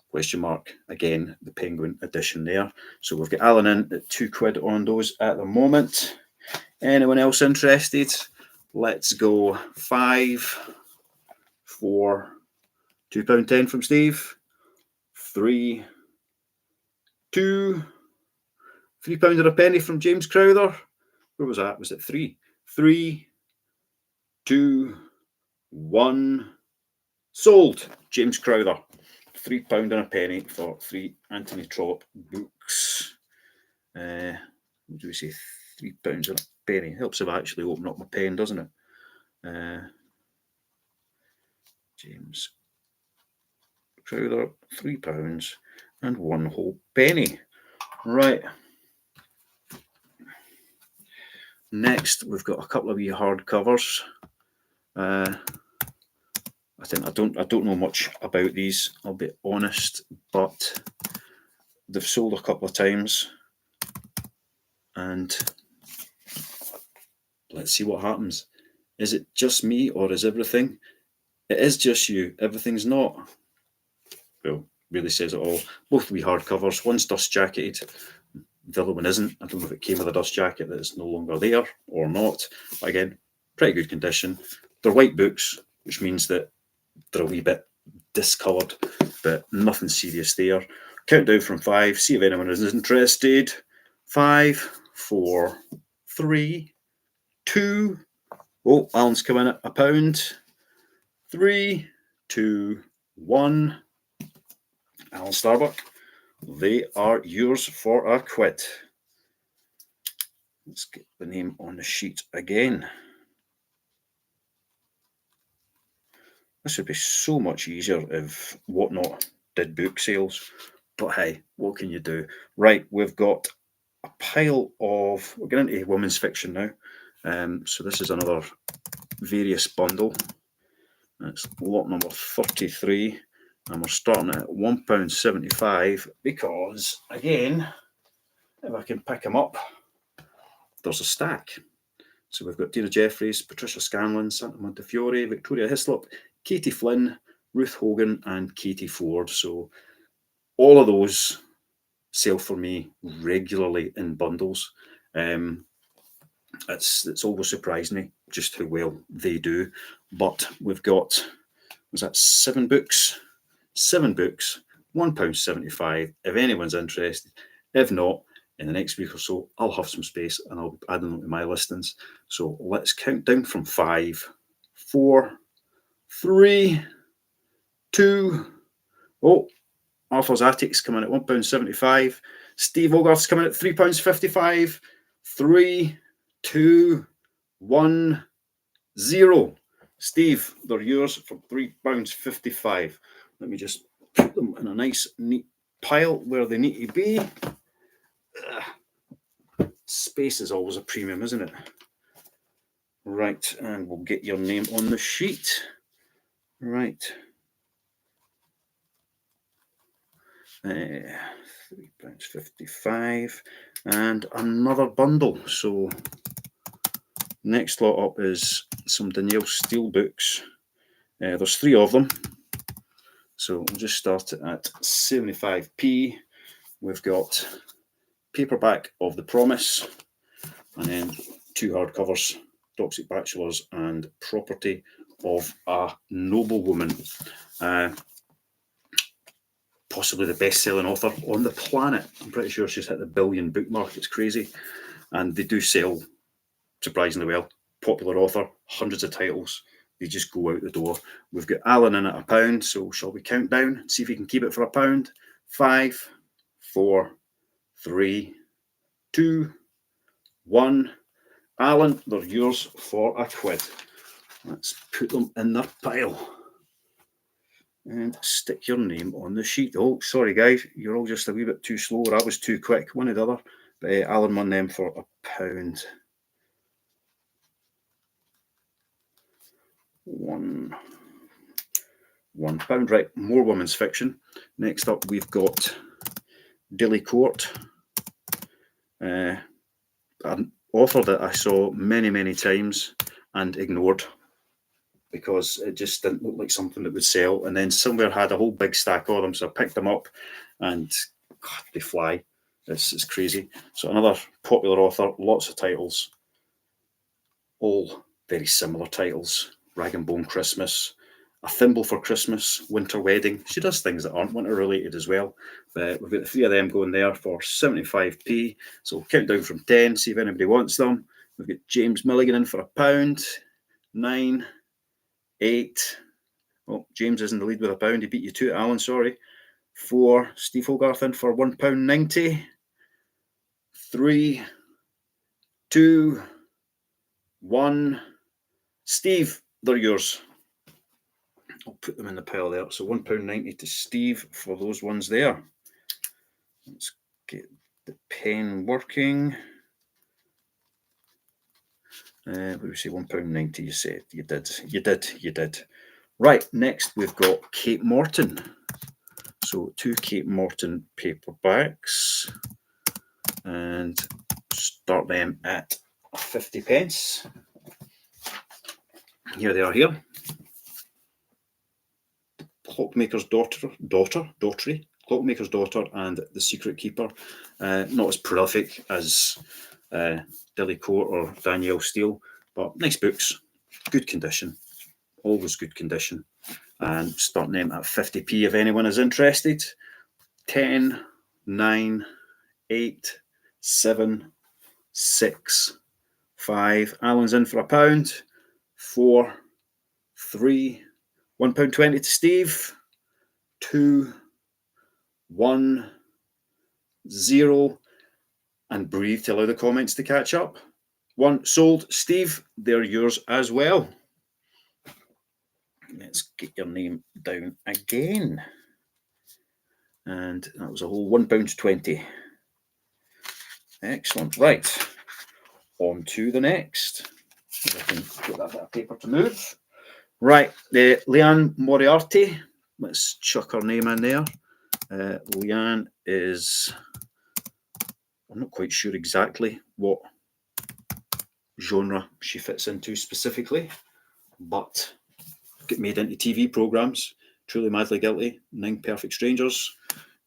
Question mark. Again, the Penguin edition there. So we've got Alan in at £2 on those at the moment. Anyone else interested? Let's go 5, 4, £2.10 from Steve, 3, 2, £3 or a penny from James Crowther. Where was that? Was it 3? 3, 2, 1. Sold. James Crowther. £3 and a penny for 3 Anthony Trollope books. What do we say? £3 and a penny. Helps if I actually open up my pen, doesn't it? James Crowther, £3 and 1 whole penny. Right. Next, we've got a couple of wee hard covers. I don't know much about these, I'll be honest, but they've sold a couple of times, and let's see what happens. Is it just me, or is everything? It is just you. Everything's not. Well, really says it all. Both wee hard covers. One's dust jacketed. The other one isn't. I don't know if it came with a dust jacket that is no longer there or not. But again, pretty good condition. They're white books, which means that they're a wee bit discoloured, but nothing serious there. Count down from 5. See if anyone is interested. 5, 4, 3, 2. Oh, Alan's come in at £1. 3, 2, 1. Alan Starbuck. They are yours for a quid. Let's get the name on the sheet again. This would be so much easier if Whatnot did book sales. But hey, what can you do? Right, we've got a pile of... We're getting into women's fiction now. So this is another various bundle. It's lot number 33. And we're starting at £1.75 because, again, if I can pick them up, there's a stack. So we've got Dina Jeffries, Patricia Scanlon, Santa Montefiore, Victoria Hislop, Katie Flynn, Ruth Hogan, and Katie Ford. So all of those sell for me regularly in bundles. It's always surprised me just how well they do. But we've got, was that 7 books? 7 books, £1.75. If anyone's interested, if not, in the next week or so, I'll have some space and I'll be adding them to my listings. So let's count down from 5, 4, 3, 2. Oh, Arthur's Attic's coming at £1.75. Steve Hogarth's coming at £3.55. 3, 2, 1, 0. Steve, they're yours for £3.55. Let me just put them in a nice, neat pile where they need to be. Space is always a premium, isn't it? Right, and we'll get your name on the sheet. Right. £3.55 and another bundle. So next lot up is some Danielle Steele books. There's 3 of them. So we'll just start it at 75p. We've got paperback of The Promise, and then 2 hardcovers, Toxic Bachelors and Property of a Noblewoman. Possibly the best-selling author on the planet. I'm pretty sure she's hit the billion book mark. It's crazy. And they do sell surprisingly well. Popular author, hundreds of titles. They just go out the door. We've got Alan in at £1, so shall we count down? See if we can keep it for £1. 5, 4, 3, 2, 1. Alan, they're yours for a quid. Let's put them in their pile. And stick your name on the sheet. Oh, sorry guys, you're all just a wee bit too slow, or I was too quick, one or the other. But Alan won them for £1. £1. Right, more women's fiction. Next up, we've got Dilly Court, an author that I saw many, many times and ignored because it just didn't look like something that would sell. And then somewhere had a whole big stack of them, so I picked them up, and God, they fly. It's crazy. So another popular author, lots of titles, all very similar titles. Rag and Bone Christmas, A Thimble for Christmas, Winter Wedding. She does things that aren't winter related as well. But we've got the 3 of them going there for 75p. So we'll count down from 10, see if anybody wants them. We've got James Milligan in for £1. 9, 8. Oh, James is in the lead with £1. He beat you to it, Alan, sorry. 4, Steve Hogarth in for £1.90. 3, 2, 1. Steve, they're yours. I'll put them in the pile there. So £1.90 to Steve for those ones there. Let's get the pen working. What do we say? £1.90. You said you did. Right, next we've got Cape Morton. So 2 Cape Morton paperbacks, and start them at 50p. Here they are here. Clockmaker's Daughtry, Clockmaker's Daughter, and The Secret Keeper. Not as prolific as Dilly Court or Danielle Steele, but nice books, good condition, always good condition. And starting them at 50p if anyone is interested. 10, 9, 8, 7, 6, 5. Alan's in for £1. 4, 3, £1.20 to Steve. 2, 1, 0, and breathe to allow the comments to catch up. 1 sold. Steve, they're yours as well. Let's get your name down again. And that was a whole £1.20. Excellent. Right. On to the next. If I can get that bit of paper to move. Right. Leanne Moriarty. Let's chuck her name in there. Leanne is, I'm not quite sure exactly what genre she fits into specifically, but get made into TV programmes. Truly Madly Guilty, 9 Perfect Strangers,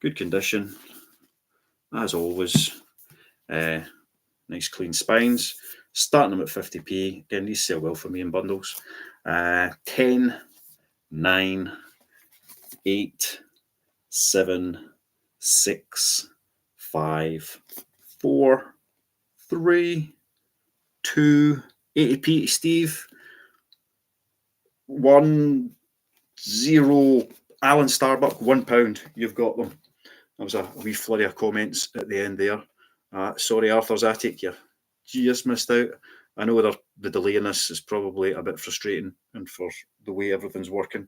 good condition, as always. Nice clean spines. Starting them at 50p. Again, these sell well for me in bundles. 10, 9, 8, 7, 6, 5, 4, 3, 2, 80p to Steve. 1, 0, Alan Starbuck, £1. You've got them. There was a wee flurry of comments at the end there. Sorry, Arthur's Attic, you just missed out. I know the delay in this is probably a bit frustrating and for the way everything's working,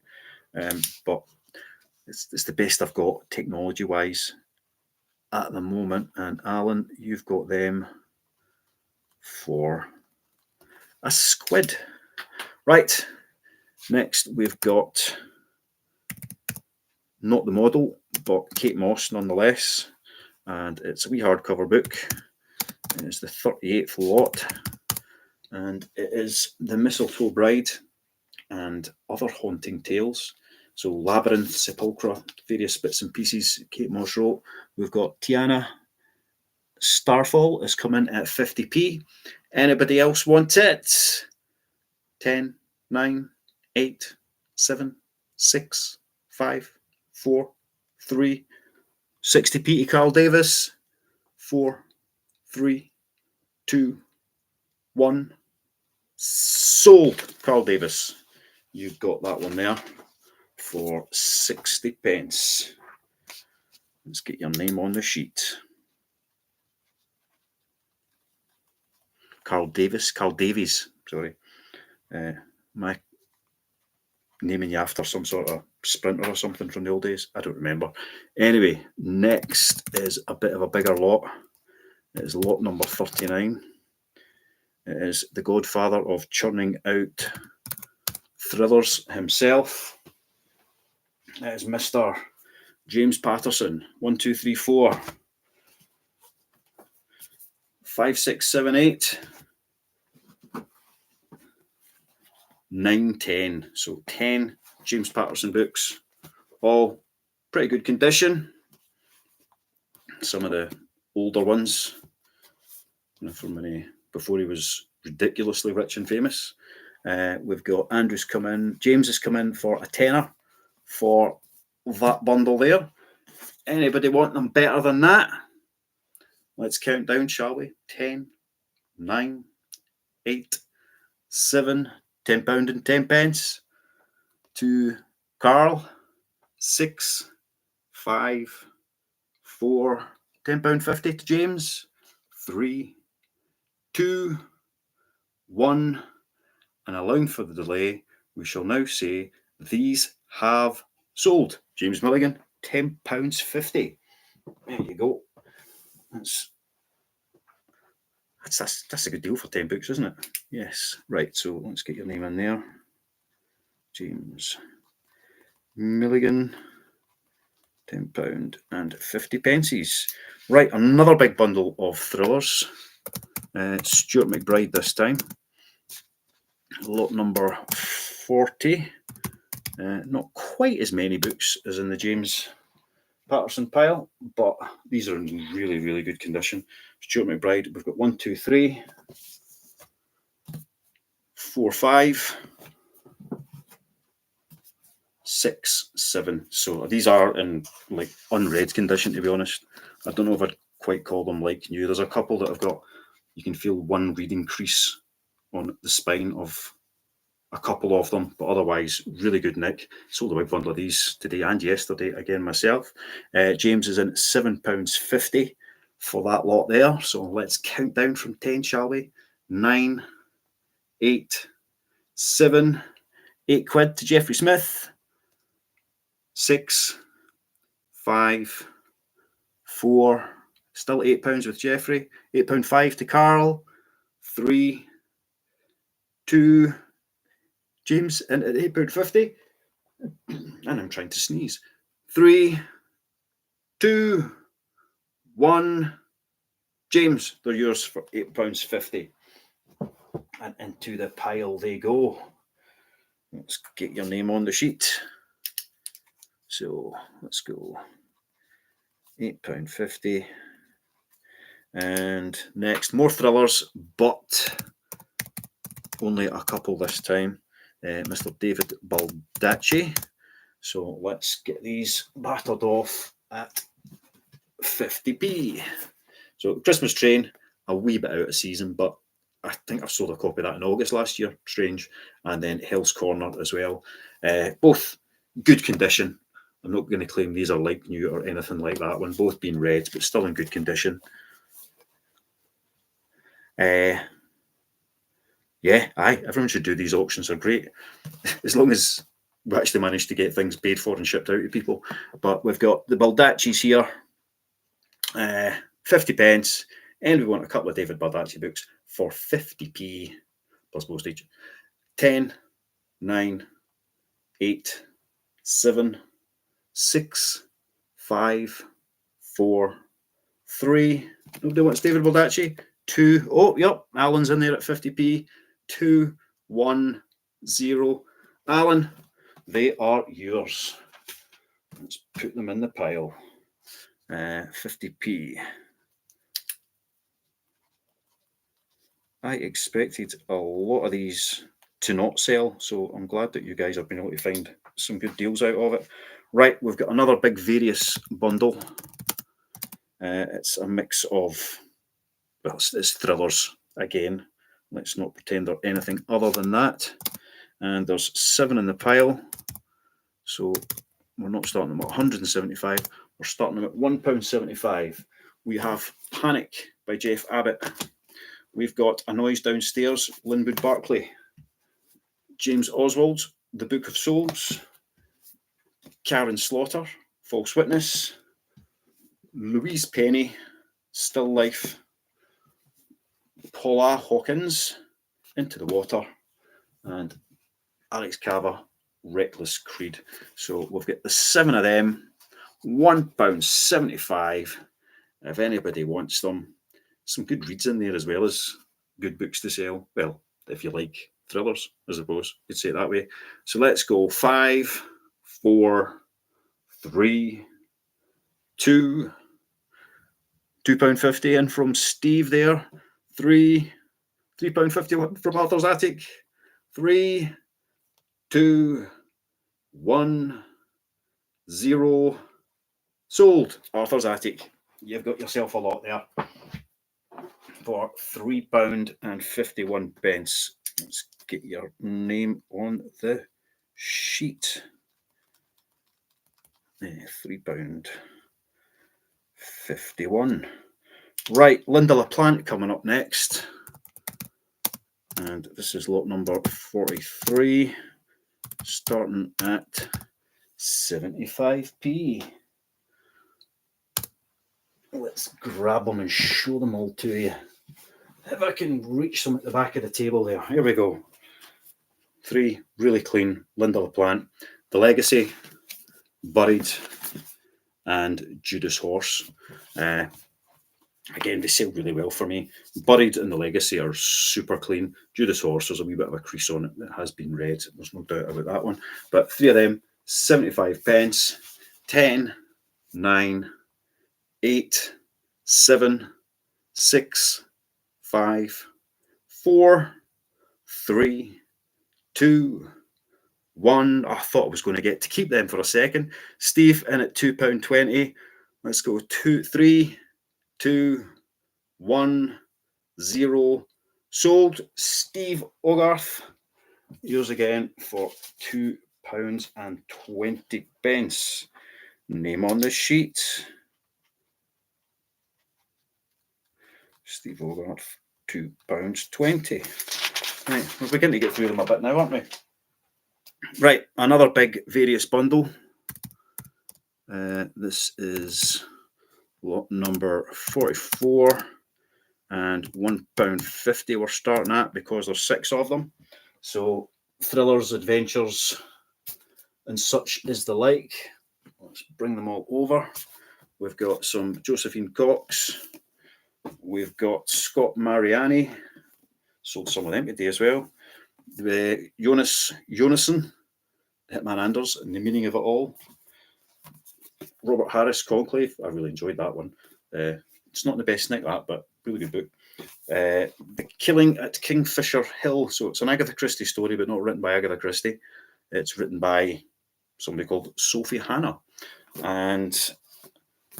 but it's the best I've got technology-wise at the moment. And Alan, you've got them for a £1. Right, next we've got not the model, but Kate Moss nonetheless, and it's a wee hardcover book. It's the 38th lot, and it is The Mistletoe Bride and Other Haunting Tales. So Labyrinth, Sepulchra, various bits and pieces Kate Moss wrote. We've got Tiana Starfall is coming at 50p. Anybody else want it? 10, 9, 8, 7, 6, 5, 4, 3, 60p to Carl Davis. 4, 3, 2, 1. Sold. Carl Davis. You've got that one there for 60p. Let's get your name on the sheet. Carl Davies, sorry. My naming you after some sort of sprinter or something from the old days. I don't remember. Anyway, next is a bit of a bigger lot. It is lot number 39. It is the godfather of churning out thrillers himself. It is Mr. James Patterson. 1, 2, 3, 4. 5, 6, 7, 8. 9, 10. So 10 James Patterson books. All pretty good condition. Some of the older ones, from when before he was ridiculously rich and famous. We've got Andrew's come in. James has come in for a £10 for that bundle there. Anybody want them better than that? Let's count down, shall we? 10, 9, 8, 7, £10 and 10p to Carl. 6, 5, 4, £10.50 to James. 3, 2, 1, and allowing for the delay, we shall now say These have sold. James Milligan, £10.50. There you go. That's a good deal for 10 books, isn't it? Yes. Right, so let's get your name in there. James Milligan, £10.50. Right, another big bundle of thrillers. Stuart McBride this time. Lot number 40. Not quite as many books as in the James Patterson pile, but these are in really, really good condition. Stuart McBride, we've got 1, 2, 3, 4, 5, 6, 7. So these are in like unread condition, to be honest. I don't know if I'd quite call them like new. There's a couple that have got, you can feel one reading crease on the spine of a couple of them, but otherwise really good nick. Sold a big bundle of these today and yesterday again myself. James is in £7.50 for that lot there. So let's count down from 10, shall we? 9, 8, 7, 8 quid to Jeffrey Smith. 6, 5, 4, still £8 with Jeffrey. £8.5 to Carl. 3, 2, James in at £8.50. And I'm trying to sneeze. 3, 2, 1. James, they're yours for £8.50. And into the pile they go. Let's get your name on the sheet. So let's go. £8.50. And next, more thrillers, but only a couple this time. Mr. David Baldacci. So let's get these battered off at 50p. So Christmas Train, a wee bit out of season, but I think I've sold a copy of that in August last year, strange. And then Hill's Corner as well. Both good condition. I'm not going to claim these are like new or anything like that one. Both being read, but still in good condition. Yeah, everyone should do these auctions. They're great. As long as we actually manage to get things paid for and shipped out to people. But we've got the Baldacci's here, 50p, and we want a couple of David Baldacci books for 50p plus postage. 10, 9, 8, 7, 6, 5, 4, 3. Nobody wants David Baldacci. 2. Oh, yep, Alan's in there at 50p. 2, 1, 0. Alan, they are yours. Let's put them in the pile. 50p. I expected a lot of these to not sell, so I'm glad that you guys have been able to find some good deals out of it. Right, we've got another big various bundle. It's a mix of, well, it's thrillers again. Let's not pretend they're anything other than that. And there's 7 in the pile. So we're not starting them at 175. We're starting them at £1.75. We have Panic by Jeff Abbott. We've got A Noise Downstairs, Linwood Barclay. James Oswald's The Book of Souls. Karen Slaughter, False Witness. Louise Penny, Still Life. Paula Hawkins, Into the Water. And Alex Cava, Reckless Creed. So we've got the 7 of them, £1.75. If anybody wants them, some good reads in there as well as good books to sell. Well, if you like thrillers, I suppose you'd say it that way. So let's go 5, 4, 3, 2, £2.50 in from Steve there. 3, £3.50 from Arthur's Attic. 3, 2, 1, 0. Sold. Arthur's Attic. You've got yourself a lot there for £3.51. Let's get your name on the sheet. £3.51. Right, Linda LaPlante coming up next. And this is lot number 43. starting at 75p. Let's grab them and show them all to you. If I can reach them at the back of the table there. Here we go. 3 really clean Linda LaPlante. The Legacy, Buried, and Judas Horse. Again, they sell really well for me. Buried and the Legacy are super clean. Judas Horse, there's a wee bit of a crease on it that has been read. There's no doubt about that one. But 3 of them, 75 pence. 10, 9, 8, 7, 6, 5, 4, 3, 2, 1. I thought I was going to get to keep them for a second. Steve in at £2.20. Let's go 3, 2, 1, 0. Sold. Steve Hogarth. Yours again for £2.20. Name on the sheet. Steve Hogarth, £2.20. Right, we're beginning to get through them a bit now, aren't we? Right, another big various bundle. This is lot number 44 and £1.50 we're starting at because there's 6 of them. So thrillers, adventures, and such is the like. Let's bring them all over. We've got some Josephine Cox. We've got Scott Mariani. Sold some of them today as well. Jonasson, Hitman Anders, and the meaning of it all. Robert Harris, Conclave. I really enjoyed that one. It's not the best night that, but really good book. The Killing at Kingfisher Hill. So it's an Agatha Christie story, but not written by Agatha Christie. It's written by somebody called Sophie Hannah. And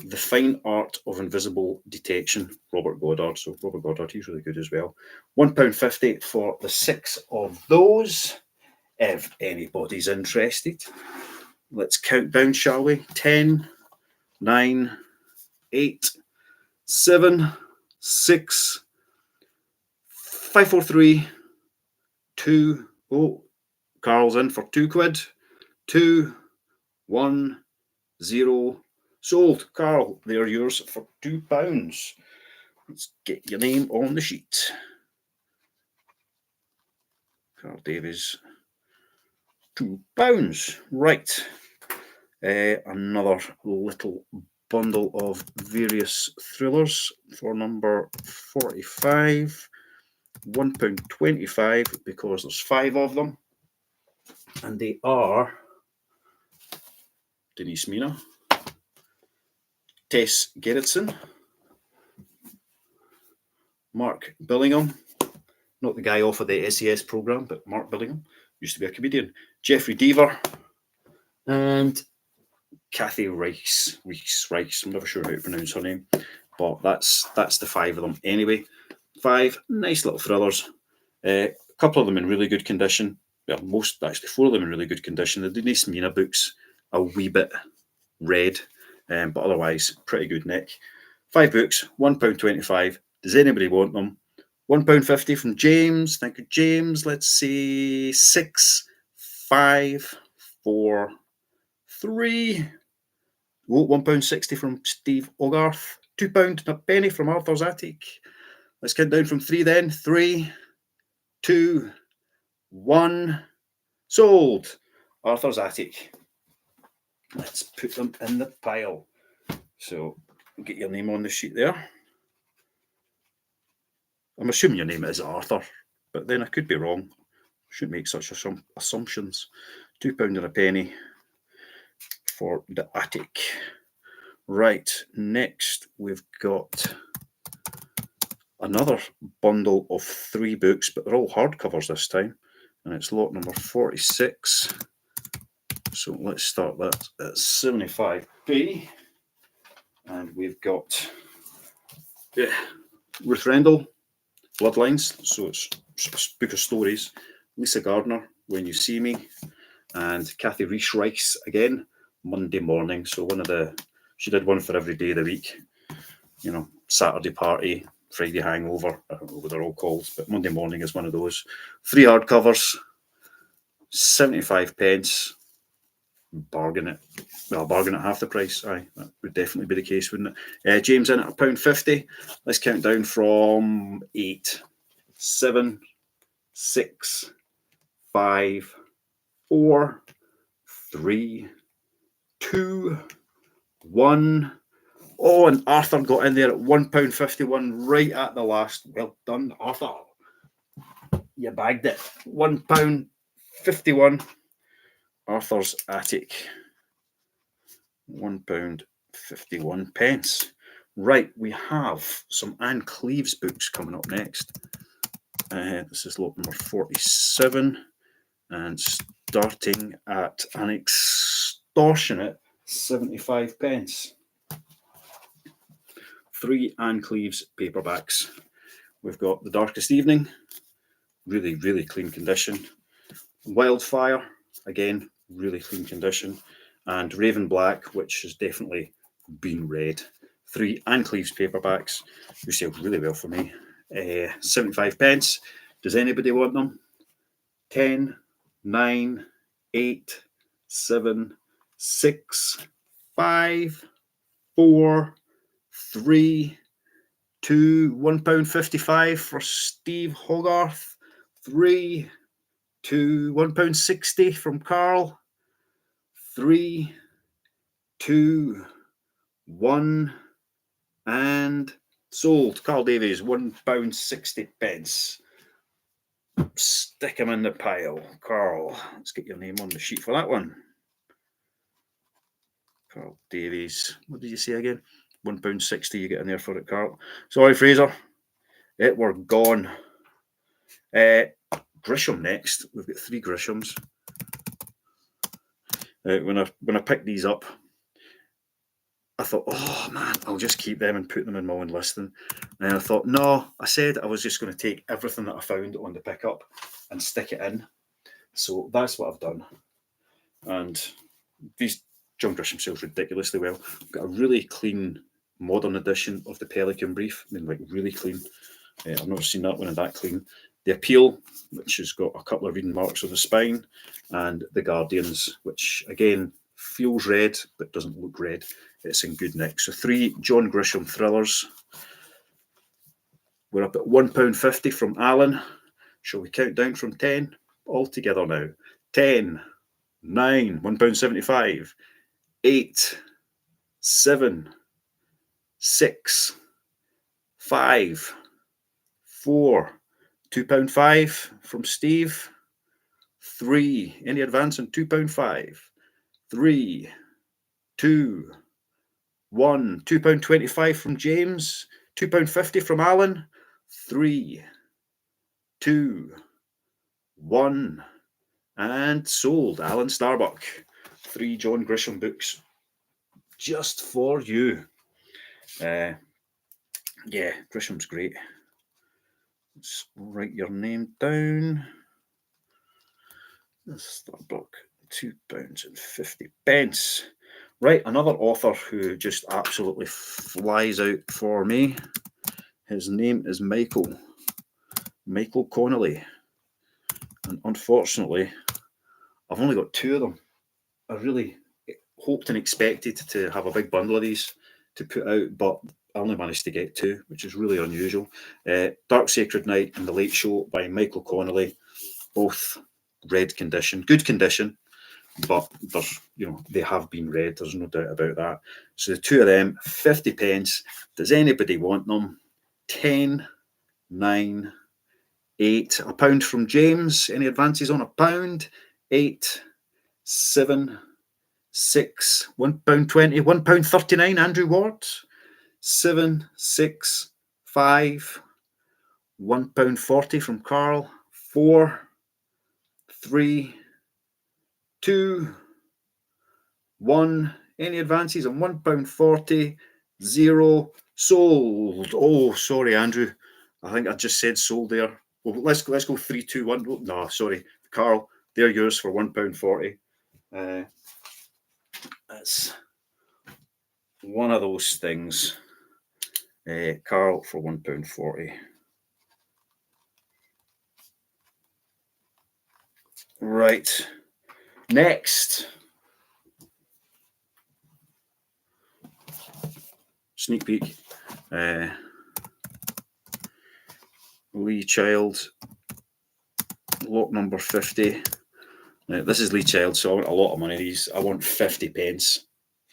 The Fine Art of Invisible Detection, Robert Goddard. So Robert Goddard, he's really good as well. £1.50 for the 6 of those, if anybody's interested. Let's count down, shall we? 10, 9, 8, 7, 6, 5, 4, 3, 2. Oh, Carl's in for £2. 2, 1, 0. Sold. Carl, they're yours for £2. Let's get your name on the sheet. Carl Davies, £2. Right. Another little bundle of various thrillers for number 45. £1.25 because there's 5 of them. And they are Denise Mina, Tess Gerritsen, Mark Billingham, not the guy off of the SES programme, but Mark Billingham, used to be a comedian, Jeffrey Deaver, and Kathy Rice. I'm never sure how to pronounce her name, but that's the 5 of them anyway. 5 nice little thrillers. A couple of them in really good condition. Well, 4 of them in really good condition. The Denise Mina books, a wee bit red, but otherwise pretty good nick. 5 books, £1.25. Does anybody want them? £1.50 from James. Thank you, James. Let's see. 6, 5, 4, 3. Oh, £1.60 from Steve Hogarth. £2 and a penny from Arthur's Attic. Let's count down from 3 then. 3, 2, 1. Sold. Arthur's Attic. Let's put them in the pile. So get your name on the sheet there. I'm assuming your name is Arthur, but then I could be wrong. Shouldn't make such assumptions. £2 and a penny for the Attic. Right, next we've got another bundle of 3 books, but they're all hardcovers this time, and it's lot number 46. So let's start that at 75p. And we've got Ruth Rendell, Bloodlines, so it's a book of stories. Lisa Gardner, When You See Me, and Kathy Rice again, Monday Morning. So she did one for every day of the week. You know, Saturday Party, Friday Hangover, I don't know what they're all called, but Monday Morning is one of those. 3 hardcovers, 75 pence. Bargain it. Well, bargain at half the price. Aye, that would definitely be the case, wouldn't it? James in at £1.50. Let's count down from 8, 7, 6, 5, 4, 3, 2, 1. Oh, and Arthur got in there at £1.51 right at the last. Well done, Arthur. You bagged it. £1.51. Arthur's attic. £1.51. Right, we have some Anne Cleeves books coming up next. This is lot number 47, and starting at an extortionate 75 pence. 3 Anne Cleeves paperbacks. We've got The Darkest Evening, really, really clean condition. Wildfire, again, really clean condition. And Raven Black, which has definitely been read. 3 Anne Cleeves paperbacks, who sell really well for me. 75 pence. Does anybody want them? 10, 9, 8, 7, 6, 5, 4, 3, 2, £1.55 for Steve Hogarth. 3, 2, £1.60 from Carl. 3, 2, 1, and sold. Carl Davies, £1.60. Stick him in the pile. Carl, let's get your name on the sheet for that one. Carl Davies. What did you say again? £1.60 you get in there for it, Carl. Sorry, Fraser. It were gone. Grisham next. We've got 3 Grishams. When I picked these up, I thought, oh man, I'll just keep them and put them in my own listing. And then I thought, no, I said I was just going to take everything that I found on the pickup and stick it in. So that's what I've done. And these John Grisham sells ridiculously well. I've got a really clean modern edition of the Pelican Brief. I mean, like really clean. I've never seen that one in that clean. The Appeal, which has got a couple of reading marks on the spine, and The Guardians, which again feels red but doesn't look red. It's in good nick. So 3 John Grisham thrillers. We're up at £1.50 from Alan. Shall we count down from 10? All together now. 10, 9, £1.75, 8, 7, 6, 5, 4, £2.5 from Steve. 3, any advance on £2.5? 3, 2, 1, £2.25 from James. £2.50 from Alan. 3, 2, 1, and sold. Alan Starbuck. 3 John Grisham books just for you. Yeah, Grisham's great. Let's write your name down. Starbuck, £2.50. Right, another author who just absolutely flies out for me. His name is Michael Connolly. And unfortunately, I've only got 2 of them. I really hoped and expected to have a big bundle of these to put out, but I only managed to get 2, which is really unusual. Dark Sacred Night and The Late Show by Michael Connolly, both red condition, good condition, but they have been read. There's no doubt about that. So the 2 of them, 50 pence. Does anybody want them? 10, 9, 8, £1 from James. Any advances on £1? 8, 7, 6, £1.20, £1.39, Andrew Ward. 7, 6, 5, £1.40 from Carl. 4, 3, 2, 1. Any advances on £1.40? 0. Sold. Oh, sorry, Andrew. I think I just said sold there. Well, let's go 3, 2, 1. Oh, no, sorry, Carl. They're yours for £1.40. That's one of those things. Carl for £1.40. Right. Next. Sneak peek. Lee Child. Lot number 50. Now, this is Lee Child, so I want a lot of money. These I want 50 pence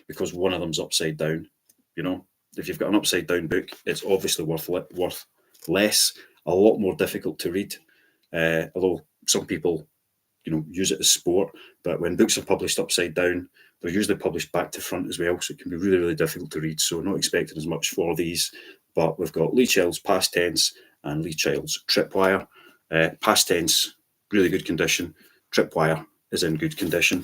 because one of them's upside down. You know, if you've got an upside down book, it's obviously worth less. A lot more difficult to read. Although some people, use it as sport. But when books are published upside down, they're usually published back to front as well, so it can be really, really difficult to read. So not expecting as much for these. But we've got Lee Child's Past Tense and Lee Child's Tripwire. Past Tense, really good condition. Tripwire is in good condition.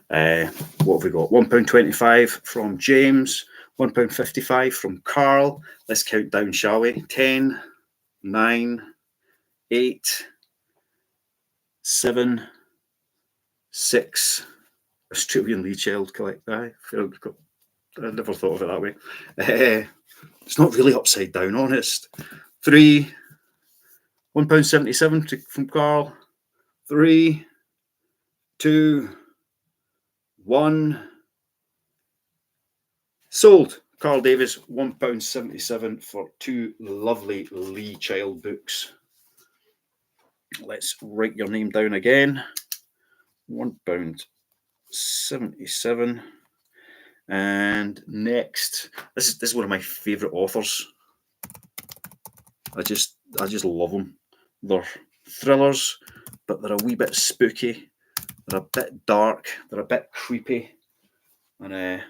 What have we got? £1.25 from James, £1.55 from Carl. Let's count down, shall we? 10, 9, 8, 7, 6. Australian Lee Child collect. I never thought of it that way. It's not really upside down, honest. 3, £1.77 from Carl. 3, 2, 1. Sold. Carl Davis, £1.77 for 2 lovely Lee Child books. Let's write your name down again. £1.77. And next, this is one of my favourite authors. I just love them. They're thrillers, but they're a wee bit spooky. They're a bit dark. They're a bit creepy, and a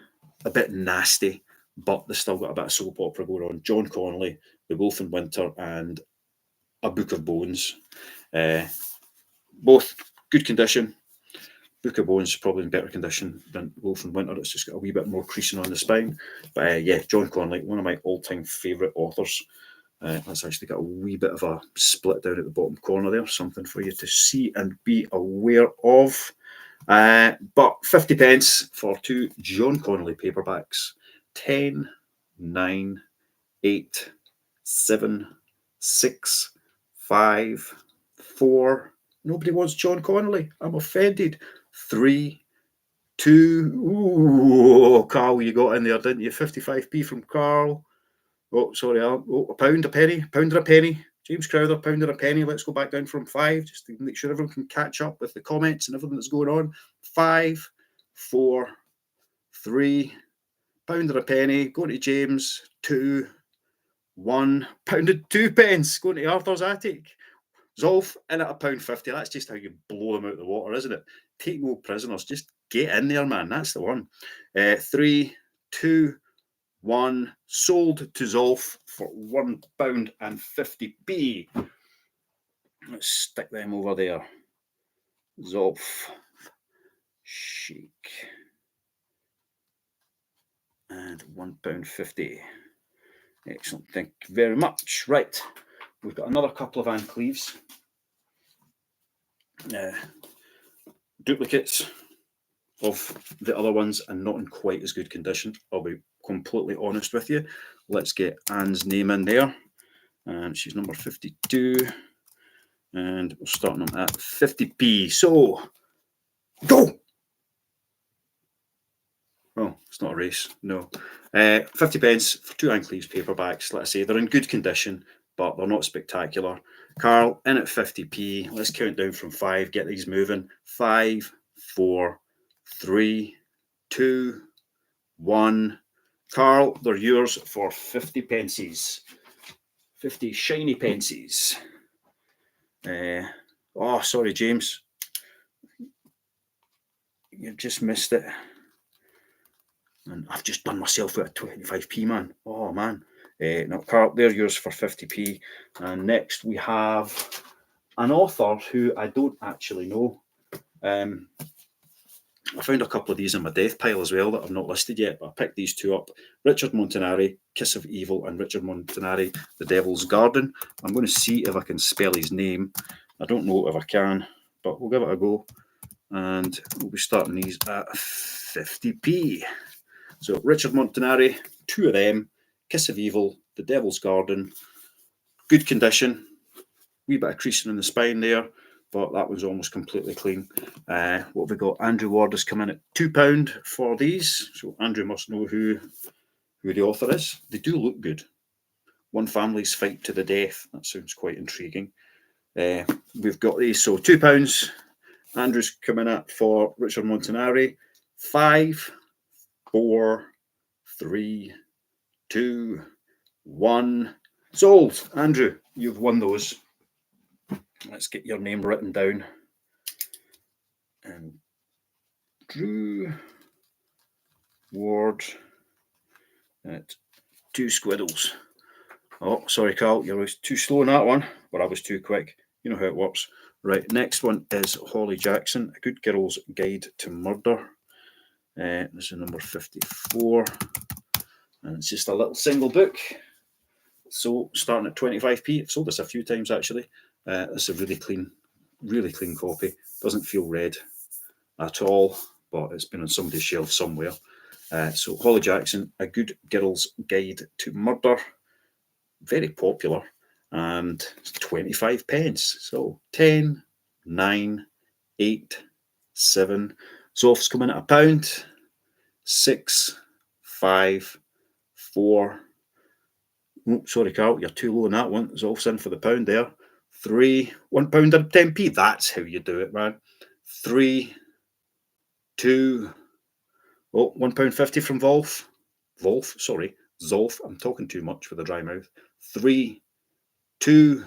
bit nasty. But they've still got a bit of soap opera going on. John Connolly, The Wolf in Winter, and A Book of Bones. Both good condition. Book of Bones is probably in better condition than Wolf in Winter. It's just got a wee bit more creasing on the spine. But yeah, John Connolly, one of my all-time favourite authors. That's actually got a wee bit of a split down at the bottom corner there. Something for you to see and be aware of. But 50 pence for 2 John Connolly paperbacks. 10, 9, 8, 7, 6, 5, 4. Nobody wants John Connolly. I'm offended. 3, 2. Ooh, Carl, you got in there, didn't you? 55p from Carl. Oh, sorry, Alan. Oh, a pound, a penny, pound and a penny. James Crowther, pound and a penny. Let's go back down from 5, just to make sure everyone can catch up with the comments and everything that's going on. 5, 4, 3, pound and a penny. Going to James. 2, 1, pound and 2 pence. Going to Arthur's Attic. Zolf in at £1.50. That's just how you blow them out of the water, isn't it? Take no prisoners. Just get in there, man. That's the one. 3, 2, 1. Sold to Zolf for £1.50. Let's stick them over there. Zolf. Chic. And £1.50. Excellent. Thank you very much. Right. We've got another couple of Anne Cleves. Duplicates of the other ones and not in quite as good condition. I'll be completely honest with you. Let's get Anne's name in there. And she's number 52. And we're starting them at 50p. So, go! Oh, it's not a race. No. 50 pence for 2 Anne Cleves paperbacks. Let's say they're in good condition, but they're not spectacular. Carl, in at 50p. Let's count down from 5. Get these moving. 5, 4, 3, 2, 1. Carl, they're yours for 50 pences. 50 shiny pences. Oh, sorry, James. You've just missed it. And I've just done myself with a 25p, man. Oh, man. No, Carl, they're yours for 50p. And next we have an author who I don't actually know. I found a couple of these in my death pile as well that I've not listed yet, but I picked these 2 up. Richard Montanari, Kiss of Evil, and Richard Montanari, The Devil's Garden. I'm going to see if I can spell his name. I don't know if I can, but we'll give it a go. And we'll be starting these at 50p. So Richard Montanari, 2 of them. Kiss of Evil, The Devil's Garden. Good condition. Wee bit of creasing in the spine there. but that one's almost completely clean. What have we got? Andrew Ward has come in at £2 for these. So Andrew must know who the author is. They do look good. One Family's Fight to the Death. That sounds quite intriguing. We've got these. So £2. Andrew's coming at for Richard Montanari. 5, 4, 3, 2, 1. Sold. Andrew, you've won those. Let's get your name written down. And Drew Ward at 2 squiddles. Oh, sorry, Carl, you were too slow on that one, but I was too quick. You know how it works. Right, next one is Holly Jackson, A Good Girl's Guide to Murder. This is number 54, and it's just a little single book. So starting at 25p. I've sold this a few times actually. It's a really clean copy. Doesn't feel red at all, but it's been on somebody's shelf somewhere. So Holly Jackson, A Good Girl's Guide to Murder. Very popular, and it's 25 pence. So 10, 9, 8, 7. Zoph's coming at £1. 6, 5, 4. Oh, sorry, Carl, you're too low on that one. Zoph's in for the pound there. 3, £1 and 10p. That's how you do it, man. 3, 2. Oh, £1.50 from Zolf. I'm talking too much with a dry mouth. 3, 2,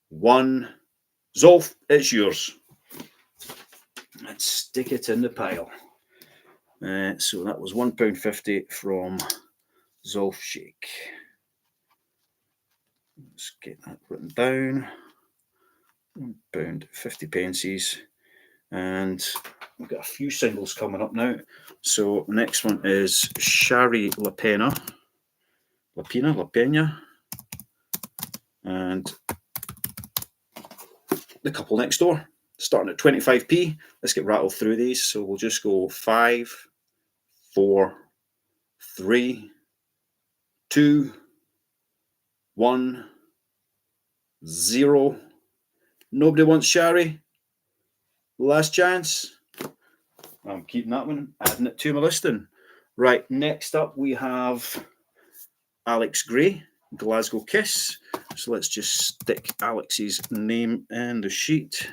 1. Zolf, it's yours. Let's stick it in the pile. So that was £1.50 from Zolf Shake. Let's get that written down. £1, 50 pences. And we've got a few singles coming up now. So the next one is Shari Lapena. And The Couple Next Door, starting at 25p. Let's get rattled through these. So we'll just go 5, 4, 3, 2, 1, 0. Nobody wants Shari. Last chance. I'm keeping that one, adding it to my listing. Right, next up we have Alex Gray, Glasgow Kiss. So let's just stick Alex's name in the sheet.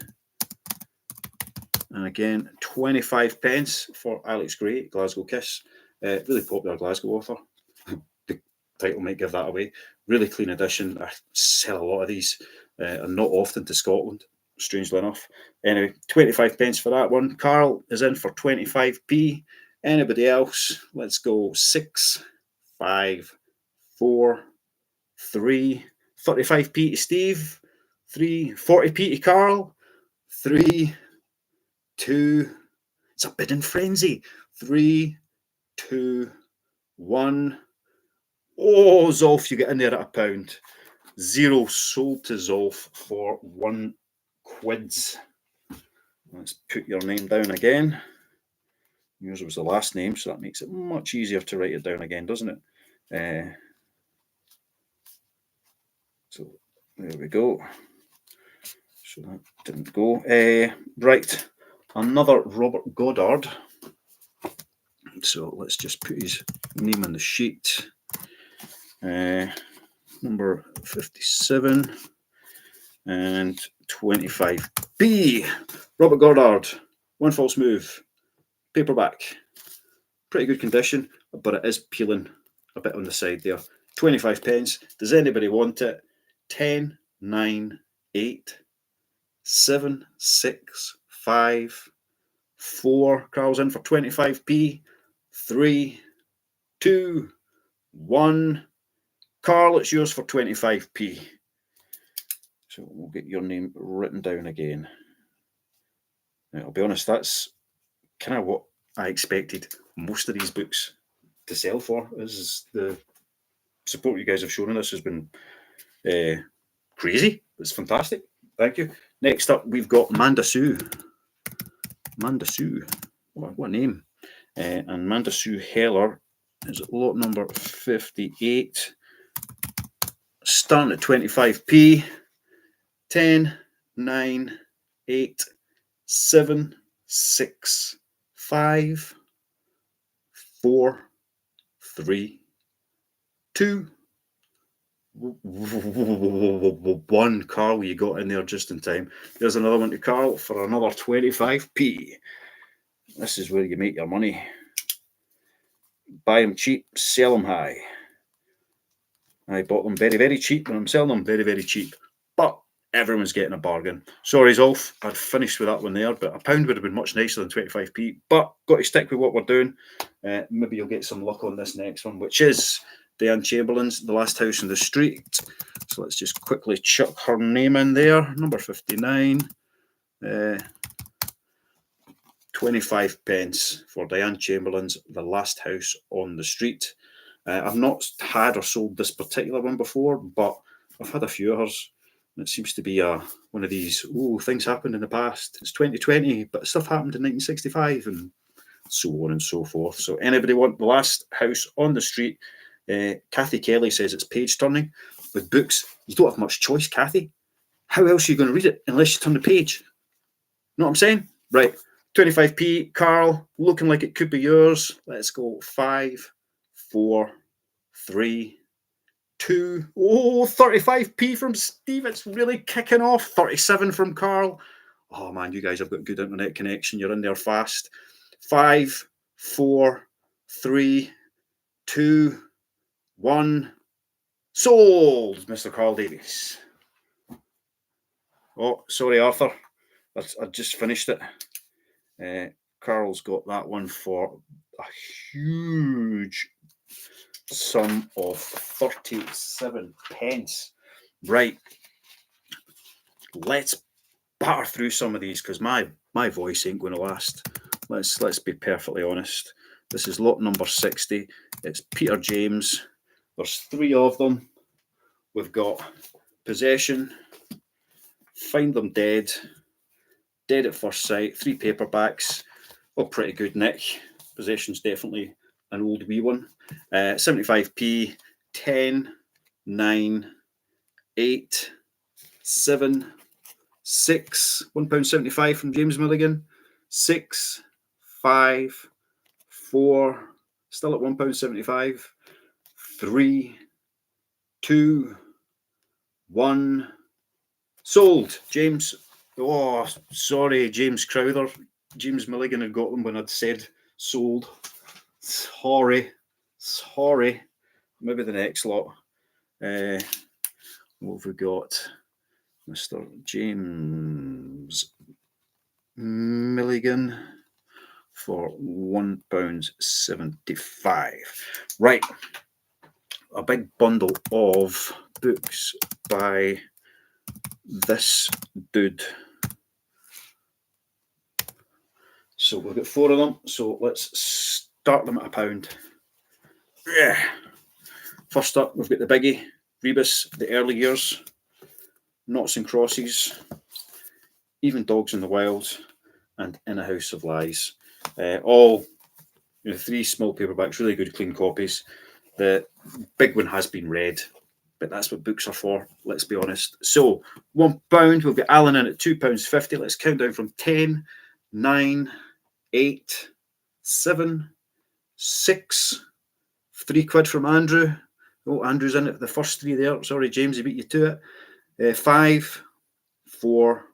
And again, 25 pence for Alex Gray, Glasgow Kiss. Really popular Glasgow author. The title might give that away. Really clean edition. I sell a lot of these, and not often to Scotland, strangely enough. Anyway, 25 pence for that one. Carl is in for 25p. Anybody else? Let's go 6, 5, 4, 3, 35p to Steve. 3, 40p to Carl. 3, 2. It's a bidding frenzy. 3, 2, 1. Oh, Zolf, you get in there at £1. 0 sold to Zolf for £1. Let's put your name down again. Yours was the last name, so that makes it much easier to write it down again, doesn't it? So there we go. So that didn't go. Right, another Robert Goddard. So let's just put his name on the sheet. Number 57 and 25B. Robert Goddard, One False Move, paperback. Pretty good condition, but it is peeling a bit on the side there. 25 pence. Does anybody want it? 10, 9, 8, 7, 6, 5, 4. Carl's in for 25p. 3, 2, 1. Carl, it's yours for 25p. So we'll get your name written down again. Now, I'll be honest, that's kind of what I expected most of these books to sell for. Is the support you guys have shown in this has been crazy. It's fantastic. Thank you. Next up, we've got Manda Sue. Manda Sue. What a name. And Manda Sue Heller is lot number 58. Starting at 25p. 10, 9, 8, 7, 6, 5, 4, 3, 2, 1. Carl, you got in there just in time. There's another one to Carl for another 25p. This is where you make your money. Buy them cheap, sell them high. I bought them very, very cheap, and I'm selling them very, very cheap. But everyone's getting a bargain. Sorry, Zolf, I'd finished with that one there, but a pound would have been much nicer than 25p. But got to stick with what we're doing. Maybe you'll get some luck on this next one, which is Diane Chamberlain's The Last House in the Street. So let's just quickly chuck her name in there. Number 59. 25 pence for Diane Chamberlain's The Last House on the Street. I've not had or sold this particular one before, but I've had a few of hers. And it seems to be one of these, things happened in the past. It's 2020, but stuff happened in 1965 and so on and so forth. So anybody want The Last House on the Street? Kathy Kelly says it's page turning. With books, you don't have much choice, Kathy. How else are you going to read it unless you turn the page? Know what I'm saying? Right. 25p, Carl, looking like it could be yours. Let's go 5, 4, 3, 2. 35p from Steve. It's really kicking off. 37 from Carl. Oh man, you guys have got good internet connection. You're in there fast. 5, 4, 3, 2, 1. Sold, Mr. Carl Davies. Oh, sorry, Arthur. I just finished it. Carl's got that one for a huge sum of 37 pence. Right. Let's batter through some of these because my voice ain't going to last. Let's be perfectly honest. This is lot number 60. It's Peter James. There's 3 of them. We've got Possession, Find Them Dead, Dead at First Sight, 3 paperbacks. All pretty good, Nick. Possession's definitely an old wee one. 75p, 10, 9, 8, 7, 6, £1.75 from James Milligan, 6, 5, 4, still at £1.75, 3, 2, 1. Sold, James. Oh, sorry, James Crowther. James Milligan had got them when I'd said sold. Sorry. Maybe the next lot. What have we got? Mr. James Milligan for £1.75. Right. A big bundle of books by this dude. So we've got 4 of them. So let's start them at £1. Yeah. First up, we've got the biggie, Rebus, The Early Years, Noughts and Crosses, Even Dogs in the Wild, and In a House of Lies. All 3 small paperbacks, really good, clean copies. The big one has been read, but that's what books are for, let's be honest. So, £1, we've got Alan in at £2.50. Let's count down from 10, 9, 8, 7, 6, £3 from Andrew. Oh, Andrew's in it, the first 3 there. Sorry, James, he beat you to it. 5, 4,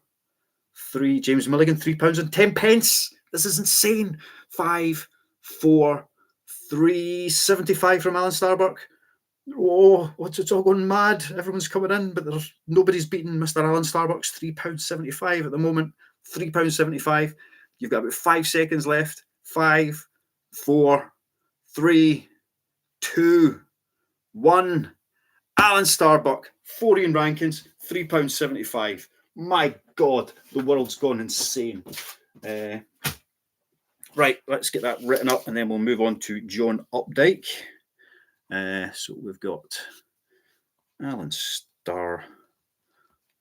3. James Milligan, £3.10. This is insane. 5, 4, 3, 75 from Alan Starbuck. Oh, it's all going mad. Everyone's coming in, but nobody's beating Mr. Alan Starbuck's £3.75 at the moment. £3.75. You've got about 5 seconds left. 5, 4, 3, 2, 1. Alan Starbuck, 4 Ian Rankins, £3.75. My God, the world's gone insane. Right, let's get that written up and then we'll move on to John Updike. So we've got Alan Starbuck,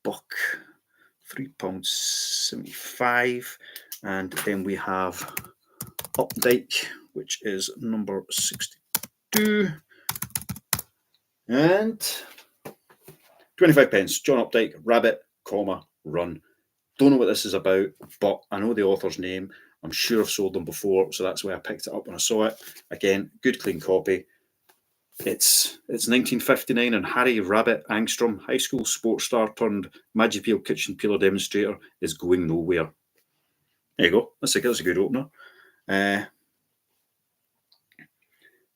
£3.75. And then we have Updike, which is number 62. And 25 pence. John Updike, Rabbit, Run. Don't know what this is about, but I know the author's name. I'm sure I've sold them before, so that's why I picked it up when I saw it. Again, good clean copy. It's 1959, and Harry Rabbit Angstrom, high school sports star turned Magipeel kitchen peeler demonstrator, is going nowhere. There you go. That's a good opener.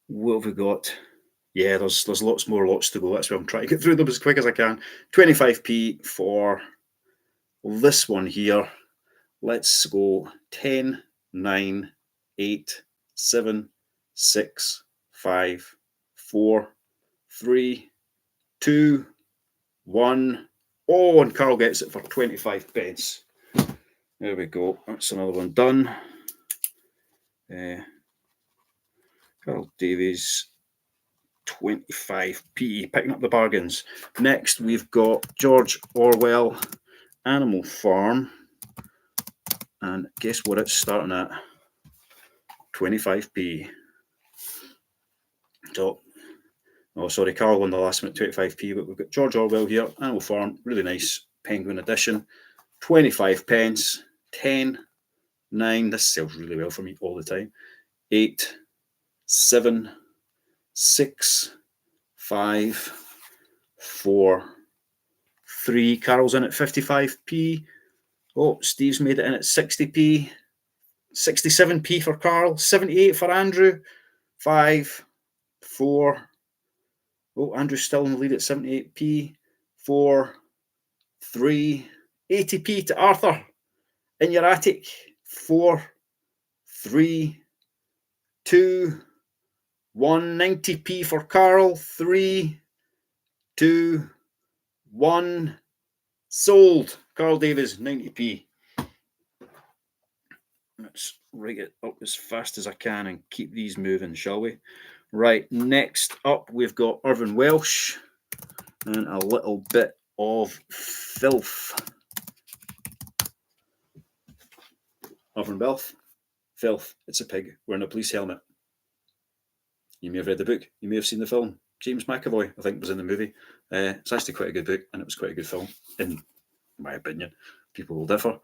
What have we got? Yeah, there's lots to go. That's why I'm trying to get through them as quick as I can. 25p for this one here. Let's go 10, 9, 8, 7, 6, 5, 4, 3, 2, 1. Oh, and Carl gets it for 25 pence. There we go. That's another one done. Carl Davies, 25p, picking up the bargains. Next, we've got George Orwell, Animal Farm. And guess what it's starting at? 25p. So, oh, sorry, Carl won the last minute 25p, but we've got George Orwell here, Animal Farm, really nice Penguin edition. 25 pence, 10, 9, this sells really well for me all the time. 8, 7, 6, 5, 4, 3. Carol's in at 55p. Oh, Steve's made it in at 60p. 67p for Carl. 78 for Andrew. 5, 4. Oh, Andrew's still in the lead at 78p. 4, 3. 80p to Arthur. In your attic. 4, 3, 2, 1. 90p for Carl. 3, 2, 1. Sold. Carl Davies, 90p. Let's rig it up as fast as I can and keep these moving, shall we? Right, next up we've got Irvin Welsh and a little bit of filth. Irvin Welsh, filth, it's a pig wearing a police helmet. You may have read the book, you may have seen the film. James McAvoy, I think, was in the movie. It's actually quite a good book, and it was quite a good film, in my opinion. People will differ.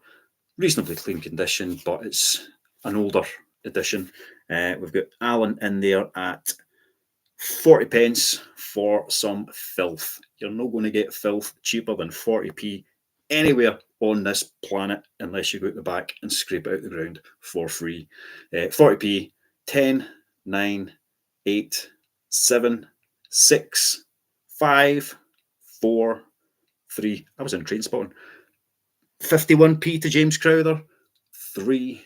Reasonably clean condition, but it's an older edition. We've got Alan in there at 40 pence for some filth. You're not going to get filth cheaper than 40p anywhere on this planet unless you go out the back and scrape it out the ground for free. 40p, 10, 9, 8, 7, 6, 5, 4, 3. I was in Trainspotting. 51p to James Crowther. 3.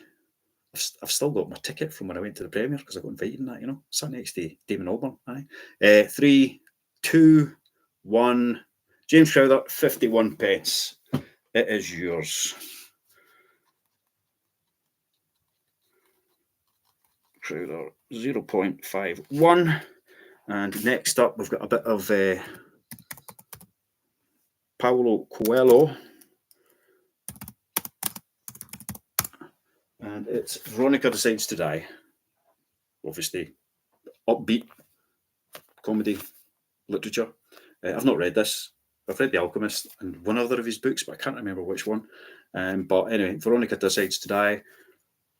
I've still got my ticket from when I went to the premiere because I got invited in that, you know. Sat next to Damon Albarn. 3, 2, 1. James Crowther, 51 pence. It is yours. Crowther, 0.51. And next up, we've got a bit of Paulo Coelho. And it's Veronica Decides to Die. Obviously, upbeat comedy literature. I've not read this. I've read The Alchemist and one other of his books, but I can't remember which one. But anyway, Veronica Decides to Die.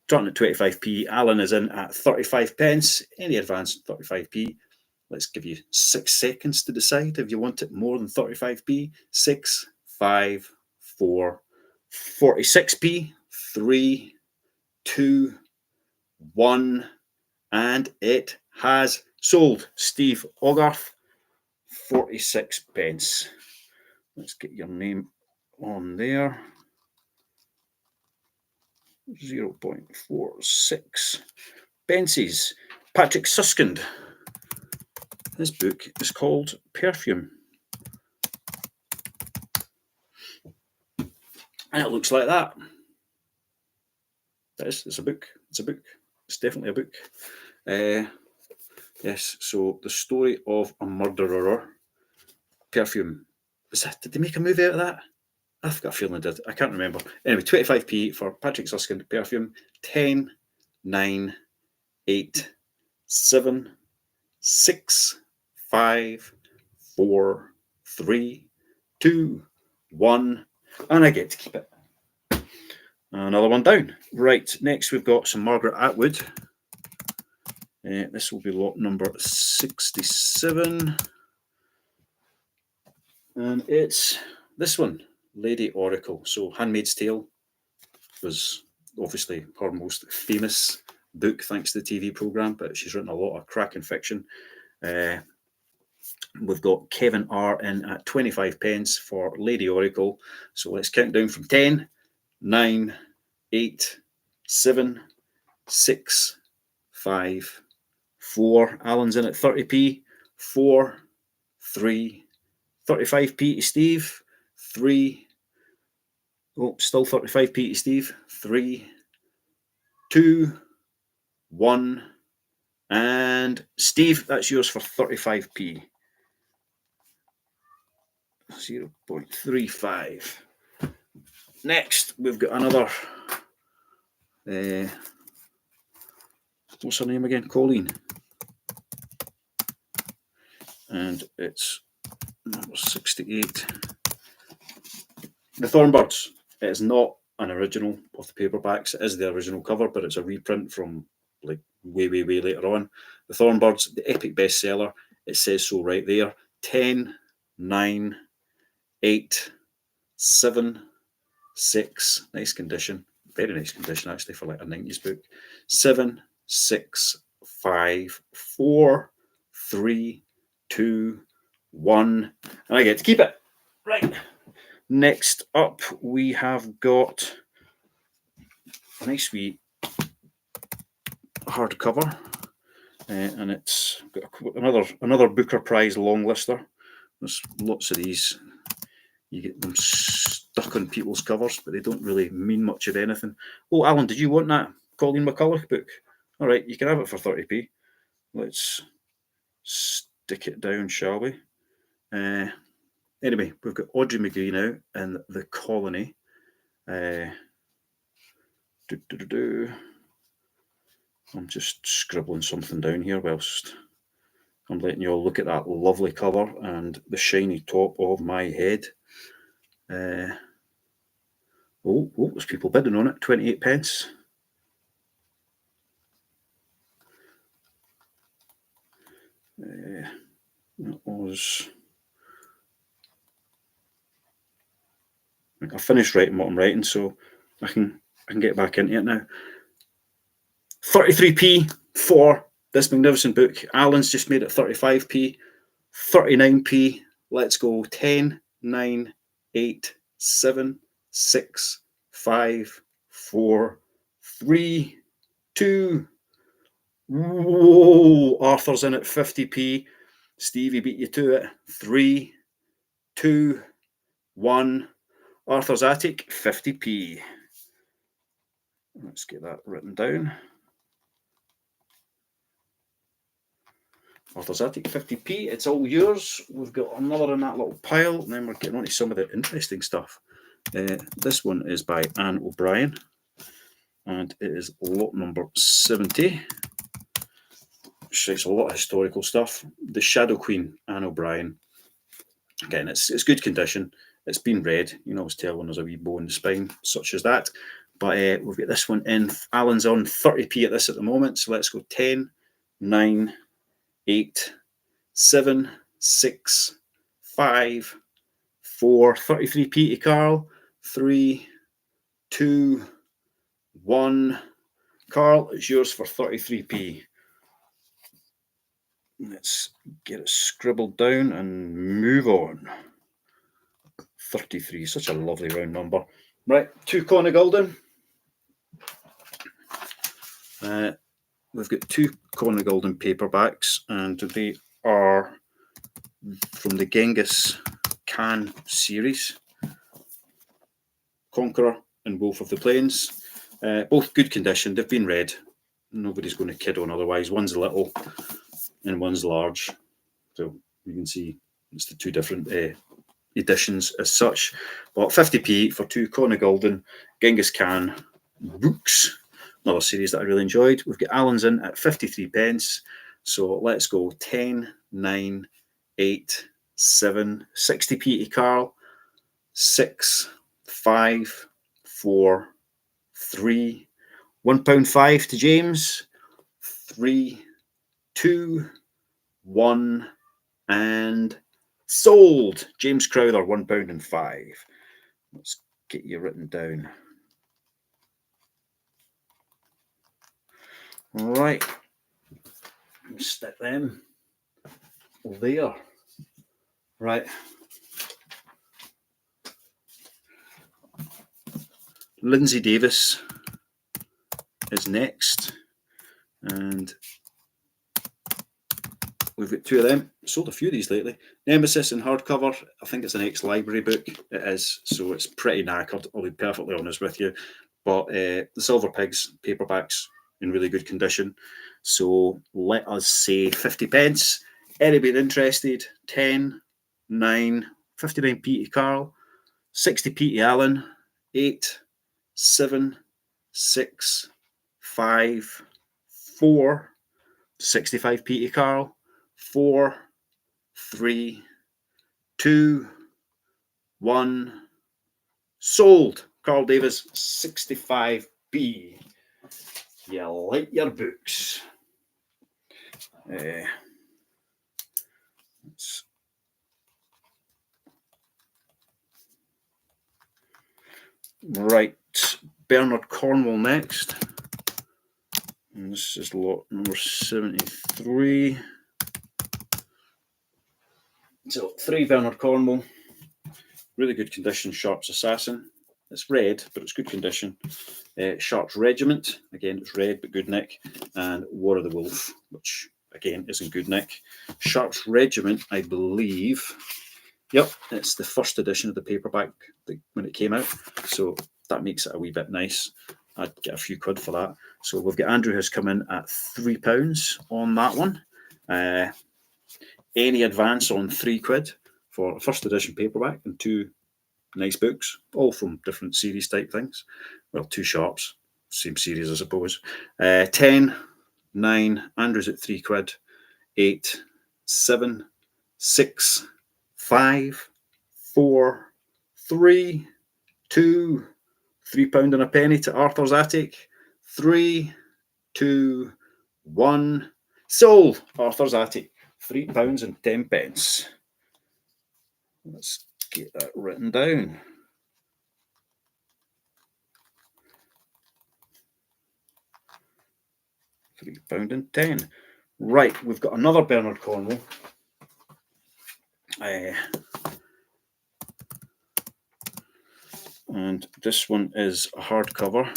Starting at 25p. Alan is in at 35 pence. Any advance, 35p. Let's give you 6 seconds to decide if you want it more than 35p. 6, 5, 4, 46p. 3, 2, 1, and it has sold. Steve Hogarth, 46 pence. Let's get your name on there. 0.46 pences. Patrick Suskind. His book is called Perfume. And it looks like that. It's a book. It's a book. It's definitely a book. Yes, so the story of a murderer. Perfume. Did they make a movie out of that? I've got a feeling they did. I can't remember. Anyway, 25p for Patrick Suskind, Perfume. 10, 9, 8, 7, 6, 5, 4, 3, 2, 1. And I get to keep it. Another one down. Right, next we've got some Margaret Atwood. This will be lot number 67. And it's this one, Lady Oracle. So Handmaid's Tale was obviously her most famous book thanks to the TV programme, but she's written a lot of cracking fiction. We've got Kevin R in at 25 pence for Lady Oracle. So let's count down from 10, 9, 8, 7, 6, 5, 4. Alan's in at 30p. 4, 3, 35p to Steve. 3. Oh, still 35p to Steve. 3, 2, 1. And Steve, that's yours for 35p. 0.35. Next, we've got another. What's her name again? Colleen. And it's number 68. The Thornbirds. It is not an original of the paperbacks. It is the original cover, but it's a reprint from like way later on. The Thornbirds, the epic bestseller. It says so right there. 10, 9, 8, 7, 6. Nice condition. Very nice condition, actually, for like a 90s book. 7, 6, 5, 4, 3, 2, 1. And I get to keep it. Right. Next up, we have got a nice wee hardcover. And it's got another Booker Prize long lister. There's lots of these. You get them stuck on people's covers, but they don't really mean much of anything. Oh, Alan, did you want that Colleen McCulloch book? All right, you can have it for 30p. Let's stick it down, shall we? Anyway, we've got Audrey McGee now in The Colony. I'm just scribbling something down here whilst I'm letting you all look at that lovely cover and the shiny top of my head. There's people bidding on it. 28 pence. That was. I finished writing what I'm writing, so I can get back into it now. 33p for this magnificent book. Alan's just made it 35p. 39p. Let's go. 10, 9, 8, 7, 6, 5, 4, 3, 2. Whoa! Arthur's in at 50p. Stevie beat you to it. 3, 2, 1. Arthur's Attic, 50p. Let's get that written down. Arthur's Attic, 50p. It's all yours. We've got another in that little pile, and then we're getting on to some of the interesting stuff. This one is by Anne O'Brien, and it is lot number 70. It's a lot of historical stuff. The Shadow Queen, Anne O'Brien. Again, it's good condition. It's been read. You can always tell when there's a wee bow in the spine, such as that. But we've got this one in. Alan's on 30p at this at the moment. So let's go 10, 9, 8, 7, 6, 5, 4, 33p to Carl. 3, 2, 1. Carl, it's yours for 33p. Let's get it scribbled down and move on. 33, such a lovely round number. Right, 2 Connor Golden. We've got 2 Connor Golden paperbacks, and they are from the Genghis Khan series. Conqueror and Wolf of the Plains. Both good condition. They've been read. Nobody's going to kid on otherwise. One's little and one's large. So you can see it's the 2 different editions as such. But 50p for 2 Connor Golden Genghis Khan books. Another series that I really enjoyed. We've got Alan's in at 53 pence. So let's go 10, 9, 8, 7, 60p to Carl. 6, 5, 4, 3, £1.5 to James, 3, 2, 1, and sold. James Crowther, £1.05. Let's get you written down. Right, stick them there. Right. Lindsay Davis is next, and we've got two of them. Sold a few of these lately. Nemesis in hardcover. I think it's an ex-library book. It is, so it's pretty knackered, I'll be perfectly honest with you. But the Silver Pigs paperbacks in really good condition. So let us say 50 pence. Anybody interested? 10, 9, 59p to Carl, 60p to Alan, 8, 7, 6, 5, 4, 65p to Carl, 4, 3, 2, 1, sold. Carl Davis, 65p. You like your books. Right, Bernard Cornwell next. And this is lot number 73. So 3 Bernard Cornwell. Really good condition, Sharp's Assassin. It's red, but it's good condition. Sharp's Regiment, again, it's red, but good nick. And War of the Wolf, which, again, is in good nick. Sharp's Regiment, I believe, yep, it's the first edition of the paperback when it came out. So that makes it a wee bit nice. I'd get a few quid for that. So we've got Andrew has come in at £3 on that one. Any advance on £3 for a first edition paperback and 2 nice books, all from different series type things. Well, 2 Sharps, same series, I suppose. 10, 9, Andrew's at £3. 8, 7, 6, 5, 4, 3, 2, £3 and a penny to Arthur's Attic. 3, 2, 1, sold. Arthur's Attic, £3 and 10 pence. Let's get that written down. £3 and 10. Right, we've got another Bernard Cornwell. And this one is a hardcover.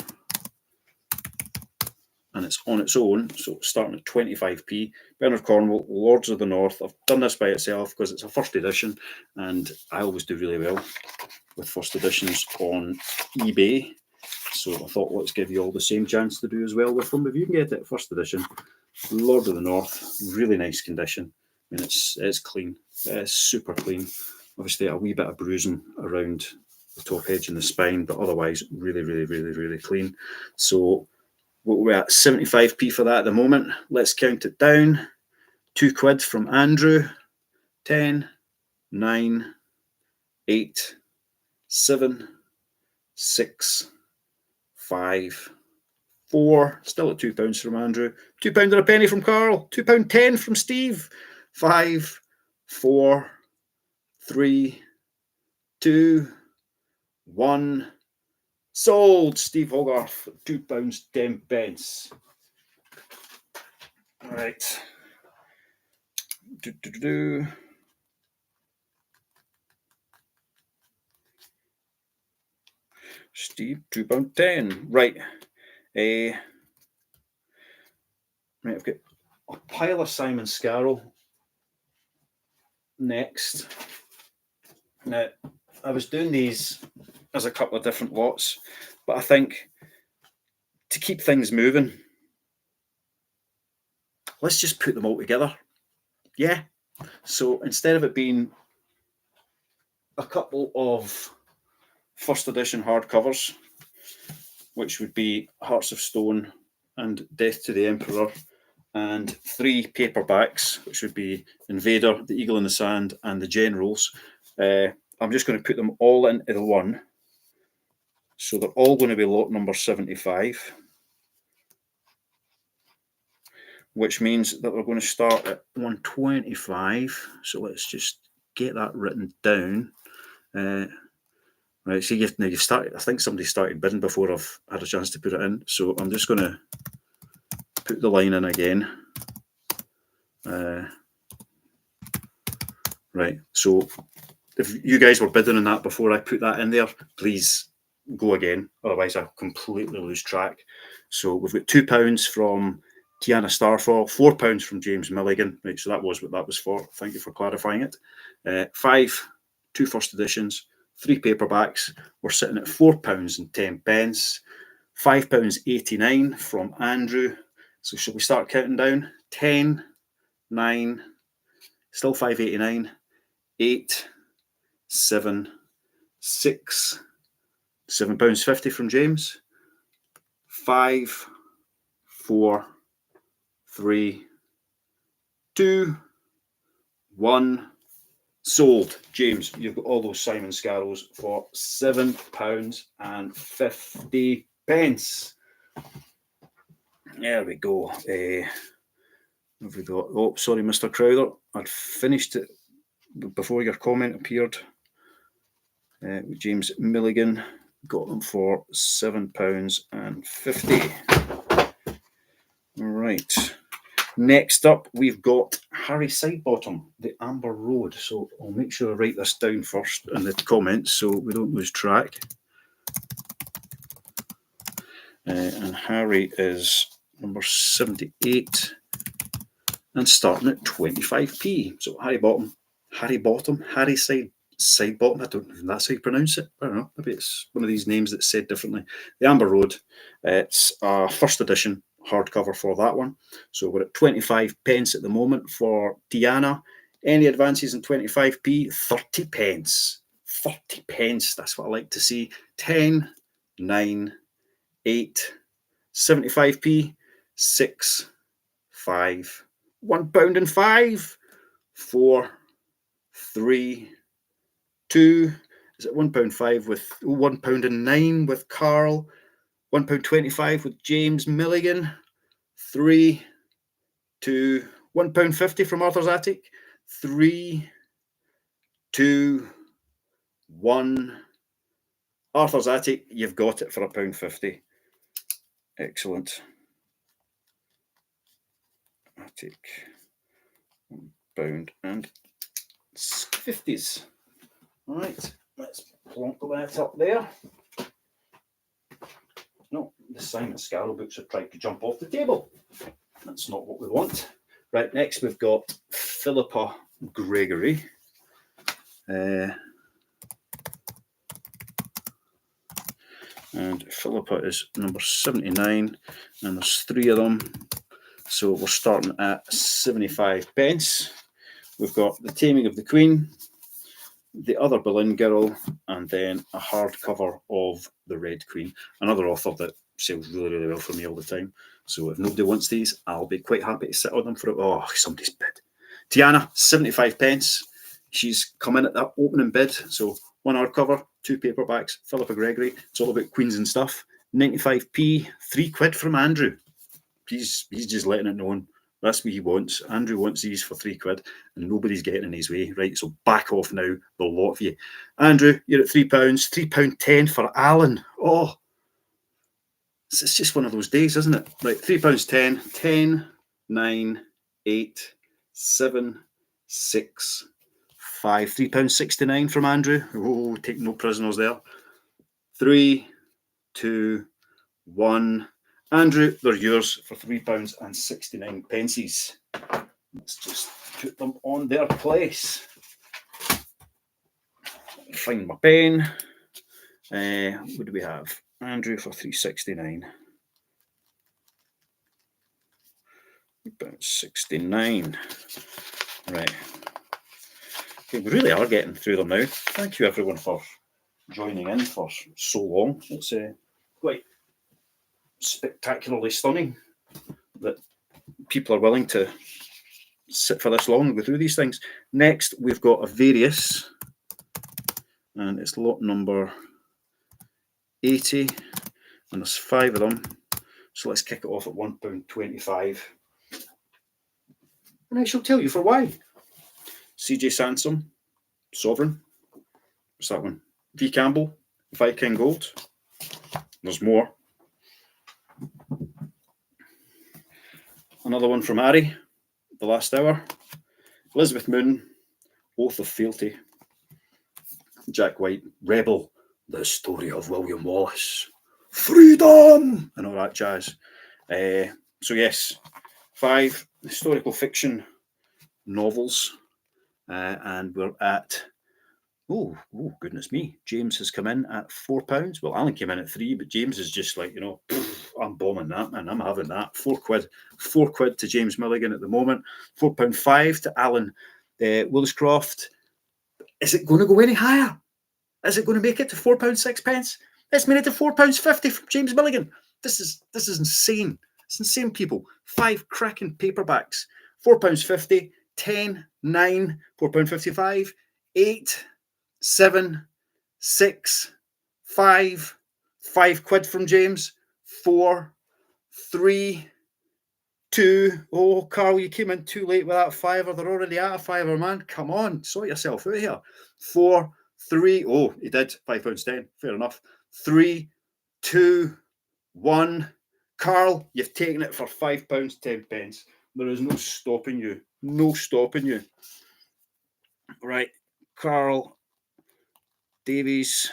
And it's on its own, so it's starting at 25p. Bernard Cornwell, Lords of the North. I've done this by itself because it's a first edition, and I always do really well with first editions on eBay. So I thought, let's give you all the same chance to do as well with them. If you can get it first edition, Lord of the North, really nice condition. I mean, it's clean, it's super clean. Obviously, a wee bit of bruising around the top edge and the spine, but otherwise, really, really, really, really clean. So we're at 75p for that at the moment. Let's count it down. £2 from Andrew. 10, 9, 8, 7, 6, 5, 4. Still at £2 from Andrew. £2 and a penny from Carl. £2.10 from Steve. 5, 4, 3, 2, 1. Sold. Steve Hogarth, £2 10 pence. All right. Steve, £2.10. Right. Right, I've got a pile of Simon Scarroll next. Now, I was doing these as a couple of different lots, but I think to keep things moving, let's just put them all together. Yeah. So instead of it being a couple of first edition hardcovers, which would be Hearts of Stone and Death to the Emperor, and 3 paperbacks, which would be Invader, The Eagle in the Sand, and The Generals, I'm just going to put them all into the one. So they're all going to be lot number 75, which means that we're going to start at 125. So let's just get that written down. Right, so you've started. I think somebody started bidding before I've had a chance to put it in. So I'm just going to put the line in again. Right, so if you guys were bidding on that before I put that in there, please go again. Otherwise, I'll completely lose track. So we've got £2 from Tiana Starfall, £4 from James Milligan. Right, so that was what that was for. Thank you for clarifying it. 5, 2 first editions, 3 paperbacks. We're sitting at £4.10. £5.89 from Andrew. So shall we start counting down? 10, 9, still £5.89, 8, 7, 6, £7.50 from James. 5, 4, 3, 2, 1. Sold. James, you've got all those Simon Scarrolls for £7.50. There we go. Have we got? Oh, sorry, Mr. Crowther. I'd finished it before your comment appeared. James Milligan got them for £7.50. Right. Next up, we've got Harry Sidebottom, the Amber Road. So I'll make sure I write this down first in the comments so we don't lose track. And Harry is number 78 and starting at 25p. So Harry Bottom, Harry Sidebottom. I don't know if that's how you pronounce it. I don't know. Maybe it's one of these names that's said differently. The Amber Road. It's a first edition hardcover for that one. So we're at 25p at the moment for Diana. Any advances in 25p? 30p. 30p. That's what I like to see. 10, 9, 8, 75p, 6, 5, £1.05, 4, 3, 2. Is it £1.05 with £1.09 with Carl? £1.25 with James Milligan. 3, 2, £1.50 from Arthur's Attic. 3, 2, 1. Arthur's Attic, you've got it for £1.50. Excellent. Attic, £1.50. All right, let's plonk that up there. No, the Simon Scarroll books have tried to jump off the table. That's not what we want. Right, next we've got Philippa Gregory. And Philippa is number 79, and there's 3 of them. So we're starting at 75p. We've got The Taming of the Queen, The Other Boleyn Girl, and then a hardcover of The Red Queen, another author that sells really, really well for me all the time. So if nobody wants these, I'll be quite happy to sit on them for it. Oh, somebody's bid. Tiana, 75p. She's come in at that opening bid. So 1 hardcover, 2 paperbacks, Philippa Gregory. It's all about queens and stuff. 95p, £3 from Andrew. He's just letting it known. That's what he wants. Andrew wants these for £3 and nobody's getting in his way. Right, so back off now, the lot of you. Andrew, you're at £3, £3.10 for Alan. Oh, it's just one of those days, isn't it? Right, £3.10, 10, 9, 8, 7, 6, 5, £3.69 from Andrew. Oh, take no prisoners there. 3, 2, 1. Andrew, they're yours for £3.69. Let's just put them on their place. Find my pen. What do we have? Andrew for £3.69. £3.69. Right. Okay, we really are getting through them now. Thank you everyone for joining in for so long. It's quite spectacularly stunning that people are willing to sit for this long and go through these things. Next, we've got a various, and it's lot number £1.80, and there's 5 of them. So let's kick it off at £1.25. And I shall tell you for why. CJ Sansom, Sovereign. What's that one? V Campbell, Viking Gold. There's more. Another one from Ari, The Last Hour. Elizabeth Moon, Oath of Fealty. Jack White, Rebel, The Story of William Wallace. Freedom! And all that jazz. So yes, 5 historical fiction novels. And we're at, oh, goodness me. James has come in at £4. Well, Alan came in at 3, but James is just like, I'm bombing that, man. I'm having that. £4. £4 to James Milligan at the moment. £4.5 to Alan Williscroft. Is it going to go any higher? Is it going to make it to £4, 6p? It's made it to £4.50 from James Milligan. This is insane. It's insane, people. 5 cracking paperbacks. £4.50, 10, 9, £4.55, 8, 7, 6, 5, £5 from James, 4, 3, 2. Oh, Carl, you came in too late with that £5. They're already at a £5, man. Come on, sort yourself out here. 4, 3. Oh, he did. £5.10. Fair enough. 3, 2, 1. Carl, you've taken it for £5, 10p. There is no stopping you. No stopping you. Right, Carl Davies.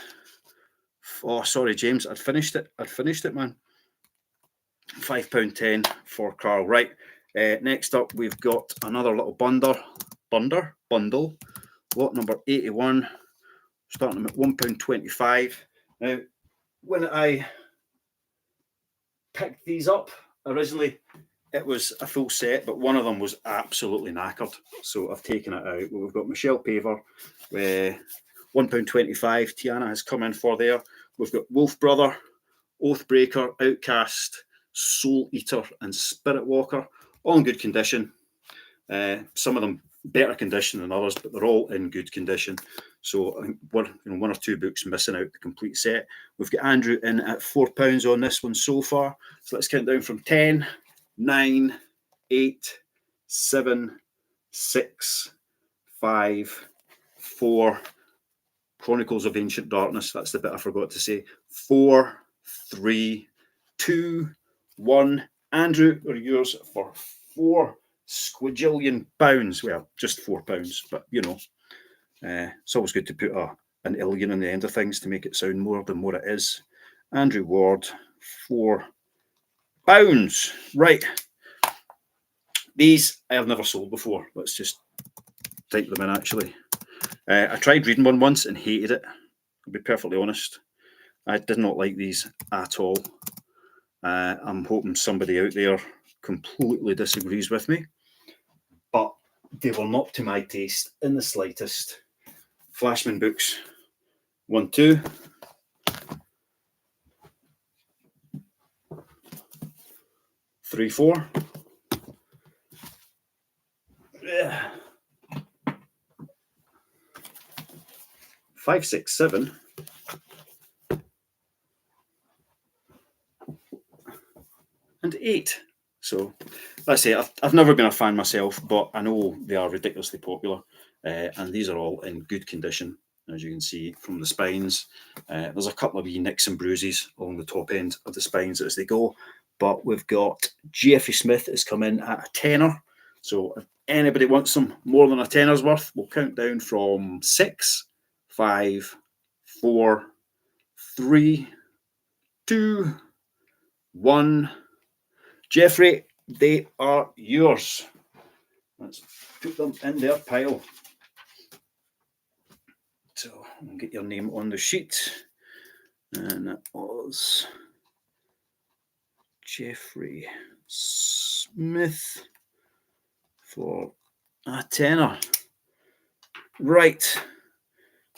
Oh, sorry, James. I'd finished it, man. £5.10 for Carl. Right. Next up, we've got another little bundle. Lot number 81. Starting at £1.25. Now, when I picked these up originally, it was a full set, but one of them was absolutely knackered, so I've taken it out. We've got Michelle Paver, £1.25. Tiana has come in for there. We've got Wolf Brother, Oathbreaker, Outcast, Soul Eater, and Spirit Walker, all in good condition. Some of them better condition than others, but they're all in good condition. So I think one or two books missing out the complete set. We've got Andrew in at £4 on this one so far. So let's count down from 10, 9, 8, 7, 6, 5, 4. Chronicles of Ancient Darkness. That's the bit I forgot to say. 4, 3, 2, 1. Andrew, are yours for £4 squadrillion. Well, just £4, but it's always good to put an illion on the end of things to make it sound more than what it is. Andrew Ward, £4. Right. These I have never sold before. Let's just type them in, actually. I tried reading one once and hated it. I'll be perfectly honest. I did not like these at all. I'm hoping somebody out there completely disagrees with me, but they were not to my taste in the slightest. Flashman books 1, 2. Three, 4. Yeah. 5, 6, 7. And 8. So let's say I've never been a fan myself, but I know they are ridiculously popular. And these are all in good condition, as you can see from the spines. There's a couple of wee nicks and bruises along the top end of the spines as they go. But we've got Jeffrey Smith has come in at a £10. So if anybody wants some more than a £10's worth, we'll count down from 6, 5, 4, 3, 2, 1. Jeffrey, they are yours. Let's put them in their pile. So I'll get your name on the sheet. And that was Jeffrey Smith for a £10. Right.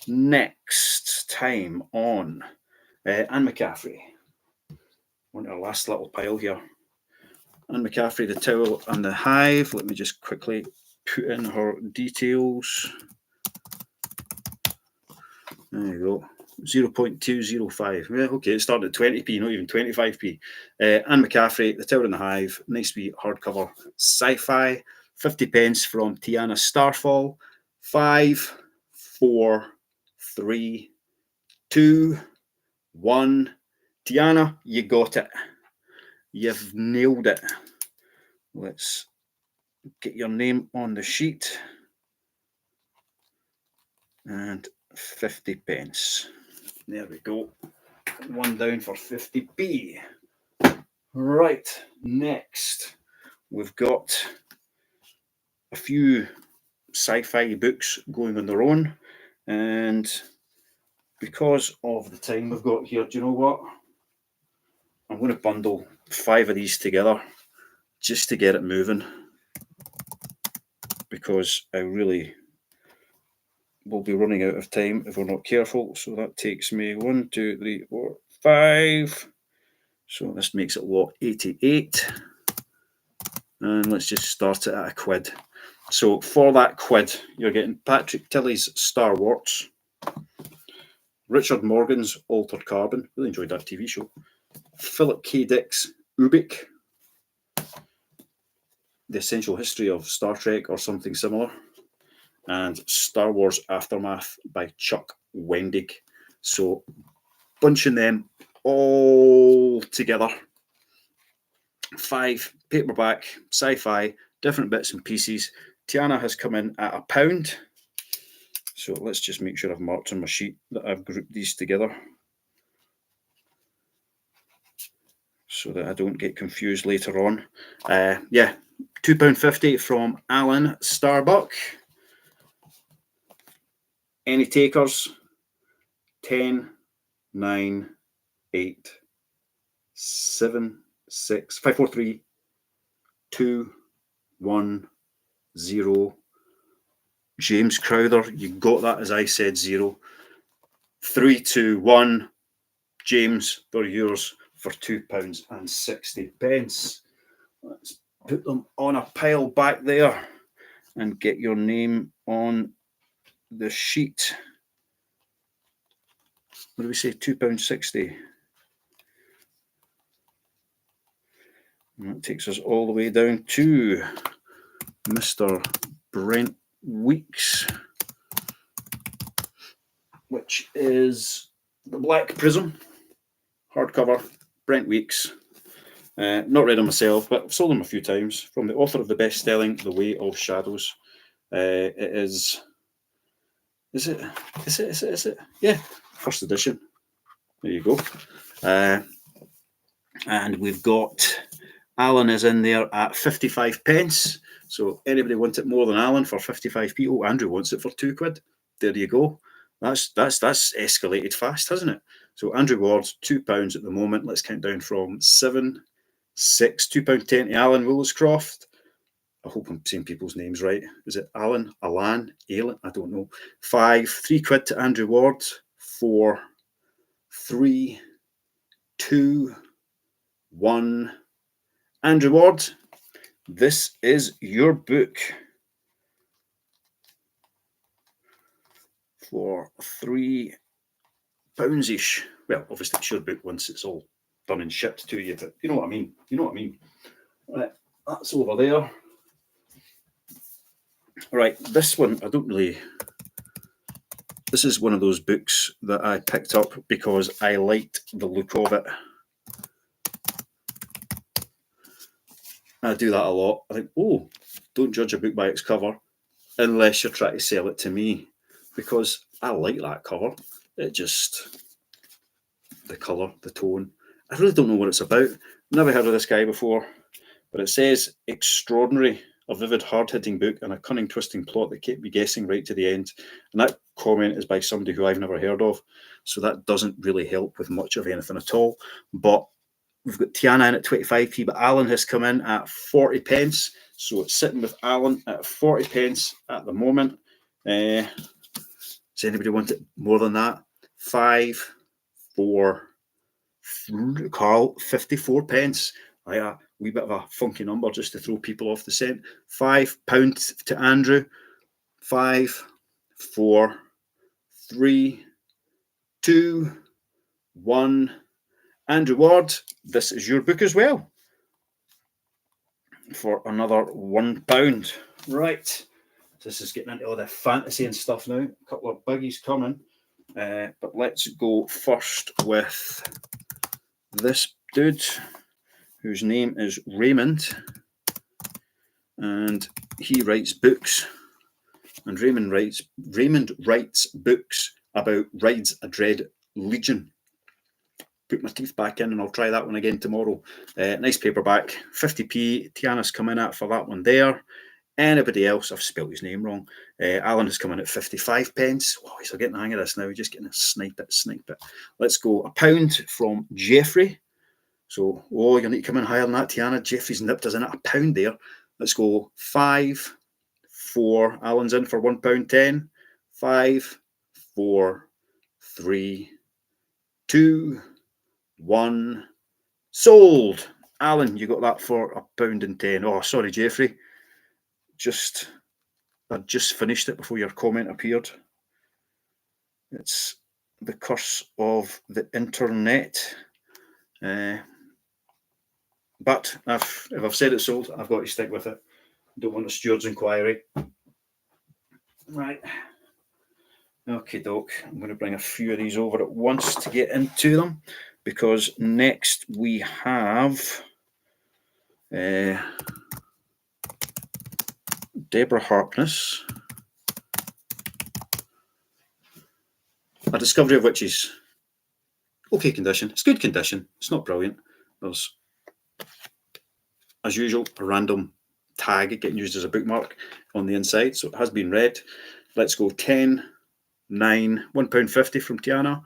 Next time on Anne McCaffrey. On our last little pile here. Anne McCaffrey, The Towel and the Hive. Let me just quickly put in her details. There you go. 0.205. Yeah, okay, it started at 20p, not even 25p. Anne McCaffrey, The Tower and the Hive, nice wee hardcover sci-fi. 50 pence from Tiana Starfall. 5, 4, 3, 2, 1. Tiana, you got it. You've nailed it. Let's get your name on the sheet. And 50 pence. There we go. One down for 50p. Right, next we've got a few sci-fi books going on their own, and because of the time we've got here, do you know what? I'm going to bundle 5 of these together just to get it moving, because I really will be running out of time if we're not careful. So that takes me 1, 2, 3, 4, 5. So this makes it lot 88. And let's just start it at £1. So for that £1, you're getting Patrick Tilley's Star Wars, Richard Morgan's Altered Carbon, really enjoyed that TV show, Philip K. Dick's Ubik, The Essential History of Star Trek or something similar, and Star Wars Aftermath by Chuck Wendig. So bunching them all together. 5 paperback, sci-fi, different bits and pieces. Tiana has come in at £1. So let's just make sure I've marked on my sheet that I've grouped these together so that I don't get confused later on. Yeah, £2.50 from Alan Starbuck. Any takers? 10, 9, 8, 7, 6, 5, 4, 3, 2, 1, 0. James Crowther, you got that as I said 0. 3, 2, 1. James, they're yours for £2.60. Let's put them on a pile back there and get your name on the sheet. What do we say? £2.60. And that takes us all the way down to Mr. Brent Weeks, which is the Black Prism hardcover. Brent Weeks. Not read them myself, but I've sold them a few times. From the author of the best-selling The Way of Shadows. It is. Is it? Yeah, first edition. There you go. And we've got Alan is in there at 55 pence. So anybody want it more than Alan for 55p? Oh, Andrew wants it for £2. There you go. That's escalated fast, hasn't it? So Andrew Ward's £2 at the moment. Let's count down from 7, 6, £2.10 to Alan Woolscroft. I hope I'm saying people's names right. Is it Alan, Alan, Alan? I don't know. 5, £3 to Andrew Ward. 4, 3, 2, 1. Andrew Ward, this is your book for £3-ish. Well, obviously it's your book once it's all done and shipped to you, but you know what I mean. You know what I mean. Right, that's over there. Right, this one, I don't really... This is one of those books that I picked up because I liked the look of it. I do that a lot. I think, oh, don't judge a book by its cover unless you're trying to sell it to me, because I like that cover. It just, the colour, the tone. I really don't know what it's about. Never heard of this guy before, but it says extraordinary, a vivid, hard-hitting book and a cunning, twisting plot that kept me guessing right to the end. And that comment is by somebody who I've never heard of, so that doesn't really help with much of anything at all. But we've got Tiana in at 25p, but Alan has come in at 40 pence. So it's sitting with Alan at 40 pence at the moment. Does anybody want it more than that? 5, 4, Carl, 54 pence. A wee bit of a funky number just to throw people off the scent. £5 to Andrew. 5, 4, 3, 2, 1. Andrew Ward, this is your book as well for another £1. Right, this is getting into all the fantasy and stuff now. A couple of buggies coming, but let's go first with this dude whose name is Raymond, and he writes books. And Raymond writes books about Rides a Dread Legion. Put my teeth back in and I'll try that one again tomorrow. Nice paperback, 50p. Tiana's come in at for that one there. Anybody else? I've spelled his name wrong. Alan has come in at 55 pence. Oh, he's getting the hang of this now. We're just getting to snipe it. Let's go £1 from Jeffrey. So, you need to come in higher than that, Tiana. Jeffrey's nipped us in at £1 there. Let's go 5, 4. Alan's in for £1.10. 5, 4, 3, 2, 1. Sold. Alan, you got that for £1.10. Oh, sorry, Jeffrey. I just finished it before your comment appeared. It's the curse of the internet. But if I've said it's sold, I've got to stick with it. Don't want a steward's inquiry. Right. Okay, doke. I'm going to bring a few of these over at once to get into them, because next we have Deborah Harkness, A Discovery of Witches. Okay condition. It's good condition. It's not brilliant. There's, as usual, a random tag getting used as a bookmark on the inside, so it has been read. Let's go 10, 9, £1.50 from Tiana.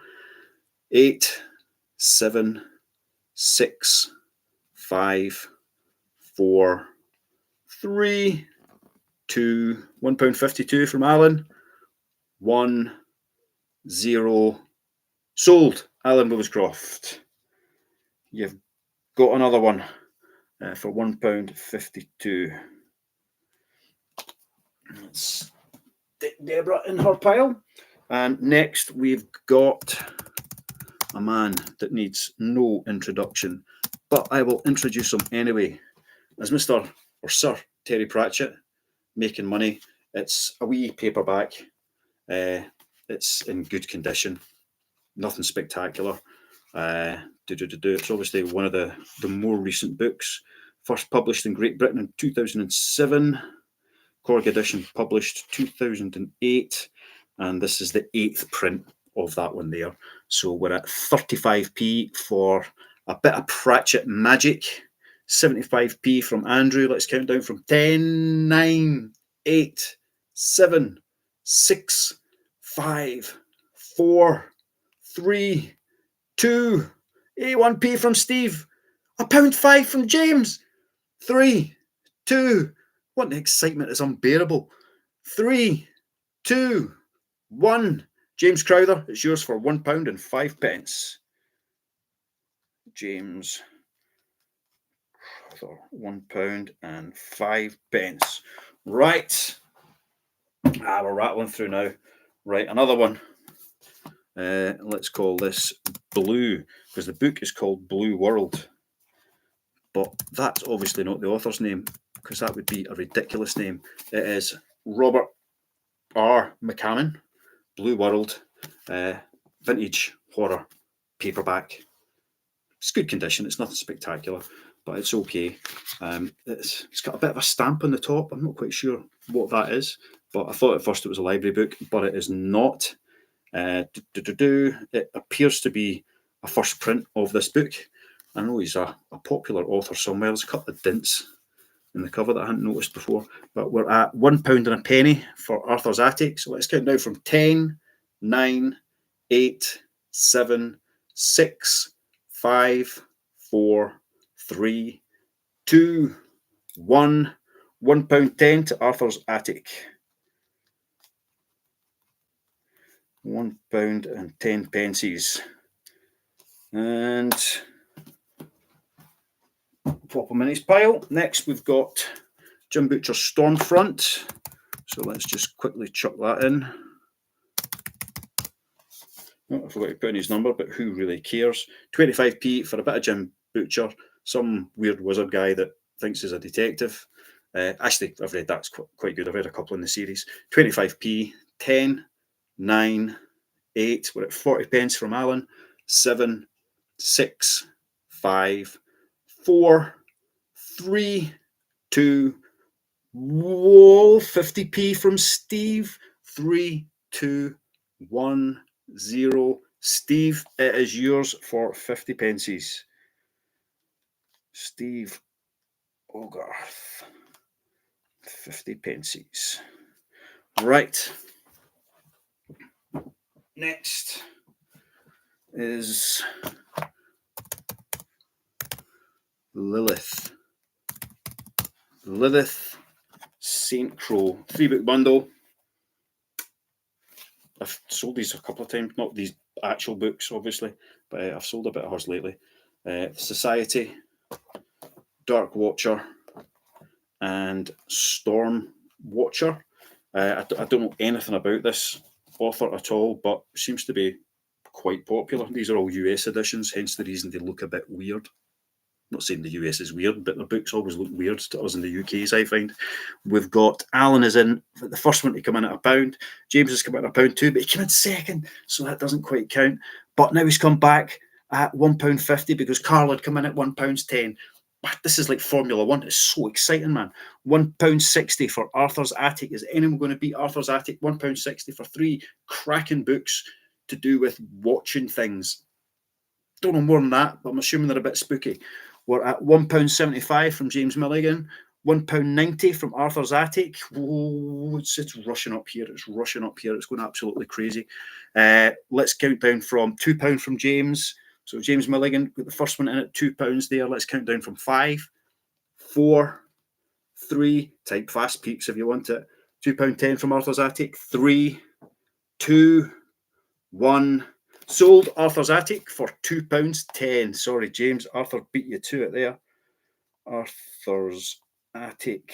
8, 7, 6, 5, 4, 3, 2, £1.52 from Alan. 1, 0. Sold. Alan Williscroft. You've got another one for £1.52. Let's stick Deborah in her pile. And next we've got a man that needs no introduction, but I will introduce him anyway, as Mr. or Sir Terry Pratchett, Making Money. It's a wee paperback. It's in good condition. Nothing spectacular. It's obviously one of the more recent books. First published in Great Britain in 2007. Korg edition published 2008. And this is the 8th print of that one there. So we're at 35p for a bit of Pratchett magic. 75p from Andrew. Let's count down from 10, 9, 8, 7, 6, 5, 4, 3, 2, 1p from Steve. £1.05 from James. 3, 2. What the excitement is unbearable. 3, 2, 1. James Crowther, it's yours for £1.05. James Crowther, £1.05. Right. We're rattling through now. Right, another one. Let's call this Blue, because the book is called Blue World. But that's obviously not the author's name, because that would be a ridiculous name. It is Robert R. McCammon. Blue World, vintage horror paperback. It's good condition. It's nothing spectacular, but it's okay. It's got a bit of a stamp on the top. I'm not quite sure what that is, but I thought at first it was a library book, but it is not. It appears to be a first print of this book. I know he's a popular author somewhere. There's a couple of dints in the cover that I hadn't noticed before, but we're at £1.01 for Arthur's Attic. So let's count down from 10, 9, 8, 7, 6, 5, 4, 3, 2, 1. £1.10 to Arthur's Attic. £1.10. And pop him in his pile. Next, we've got Jim Butcher's Stormfront. So let's just quickly chuck that in. Oh, I forgot to put in his number, but who really cares? 25p for a bit of Jim Butcher, some weird wizard guy that thinks he's a detective. Actually, I've read that's quite good. I've read a couple in the series. 25p, 10, 9, 8. We're at 40 pence from Alan. 7, 6, 5, 4, 3, 2, whoa, 50p from Steve. 3, 2, 1, 0. Steve, it is yours for 50 pences. Steve Hogarth, 50 pences. Right. Next is Lilith. Lilith St. Crow 3-book bundle. I've sold these a couple of times, not these actual books, obviously, but I've sold a bit of hers lately. Society, Dark Watcher, and Storm Watcher. I don't know anything about this author at all, but seems to be quite popular. These are all US editions, hence the reason they look a bit weird. Not saying the US is weird, but their books always look weird to us in the UK, as I find. We've got Alan is in the first one to come in at £1. James has come in at £2, but he came in second, so that doesn't quite count. But now he's come back at £1.50 because Carl had come in at £1.10. This is like Formula One. It's so exciting, man. £1.60 for Arthur's Attic. Is anyone going to beat Arthur's Attic? £1.60 for 3 cracking books to do with watching things. Don't know more than that, but I'm assuming they're a bit spooky. We're at £1.75 from James Milligan, £1.90 from Arthur's Attic. Oh, it's rushing up here. It's rushing up here. It's going absolutely crazy. Let's count down from £2 from James. So James Milligan got the first one in at £2 there. Let's count down from 5, 4, 3. Type fast, peeps, if you want it. £2.10 from Arthur's Attic. 3, 2, 1. Sold Arthur's Attic for £2.10. Sorry, James. Arthur beat you to it there. Arthur's Attic,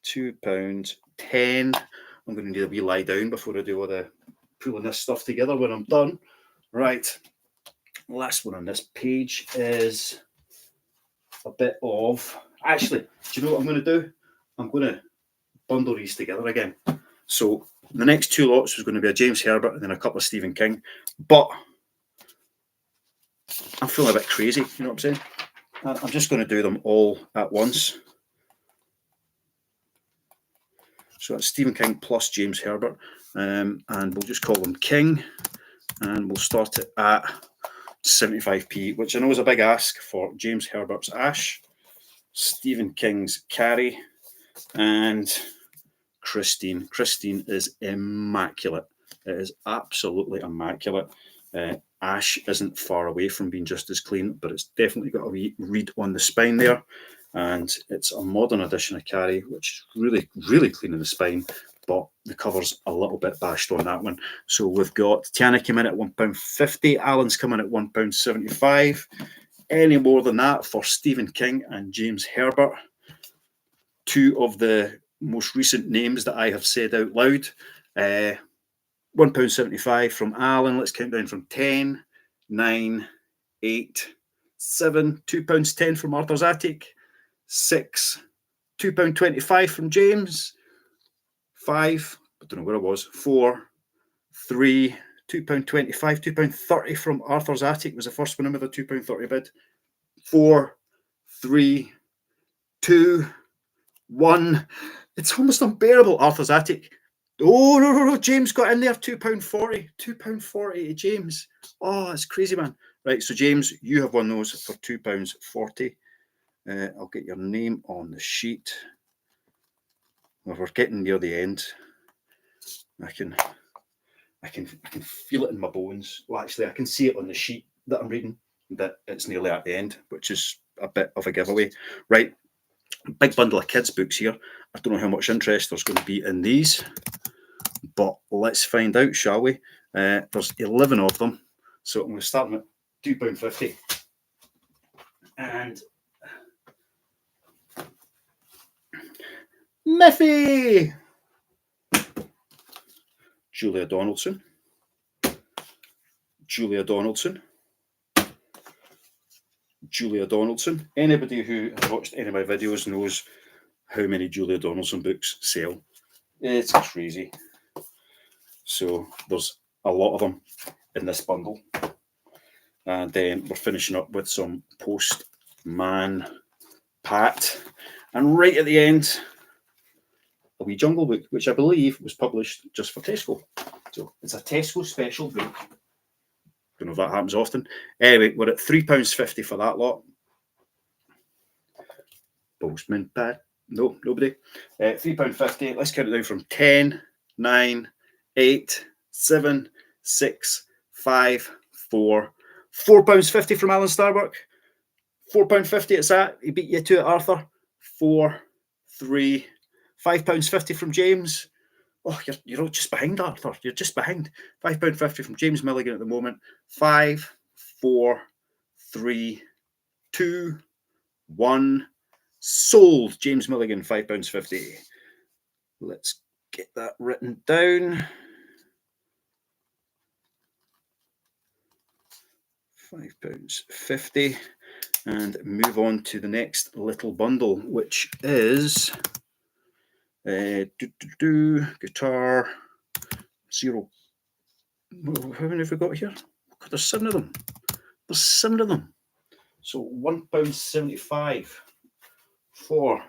£2.10. I'm going to need a wee lie down before I do all the pulling this stuff together when I'm done. Right. Last one on this page is a bit of... Actually, do you know what I'm going to do? I'm going to bundle these together again. So the next 2 lots was going to be a James Herbert and then a couple of Stephen King. But I'm feeling a bit crazy, you know what I'm saying? I'm just going to do them all at once. So that's Stephen King plus James Herbert. And we'll just call them King. And we'll start it at 75p, which I know is a big ask for James Herbert's Ash, Stephen King's Carrie, and Christine. Christine is immaculate. It is absolutely immaculate. Ash isn't far away from being just as clean, but it's definitely got a wee read on the spine there. And it's a modern edition of Carrie, which is really, really clean in the spine, but the cover's a little bit bashed on that one. So we've got Tiana came in at £1.50, Alan's come in at £1.75. Any more than that for Stephen King and James Herbert. 2 of the most recent names that I have said out loud. £1.75 from Alan. Let's count down from 10, 9, 8, 7, £2.10 from Arthur's Attic, 6, £2.25 from James, 5, I don't know where I was, 4, 3, £2.25, £2.30 from Arthur's Attic was the first one in with a £2.30 bid, 4, 3, 2, 1. It's almost unbearable. Arthur's Attic. Oh, no, James got in there, £2.40. £2.40 to James. Oh, it's crazy, man. Right, so James, you have won those for £2.40. I'll get your name on the sheet. Well, we're getting near the end. I can feel it in my bones. Well, actually, I can see it on the sheet that I'm reading, that it's nearly at the end, which is a bit of a giveaway. Right, big bundle of kids' books here. I don't know how much interest there's going to be in these, but let's find out, shall we? There's 11 of them, so I'm going to start them at £2.50. And Miffy! Julia Donaldson. Julia Donaldson. Julia Donaldson. Anybody who has watched any of my videos knows how many Julia Donaldson books sell. It's crazy. So there's a lot of them in this bundle. And then we're finishing up with some Postman Pat. And right at the end, a wee Jungle Book, which I believe was published just for Tesco. So it's a Tesco special book. Don't know if that happens often. Anyway, we're at £3.50 for that lot. Postman Pat. No, nobody. £3.50. Let's count it down from 10, 9, 8, 7, 6, 5, 4. £4.50 from Alan Starbuck. £4.50 it's at. He beat you to it, Arthur. 4, 3, £5.50 from James. Oh, you're all just behind, Arthur. You're just behind. £5.50 from James Milligan at the moment. 5, 4, 3, 2, 1. Sold. James Milligan, £5.50. Let's get that written down. £5.50. And move on to the next little bundle, which is guitar 0. How many have we got here? God, there's 7 of them. There's 7 of them. So £1.75 for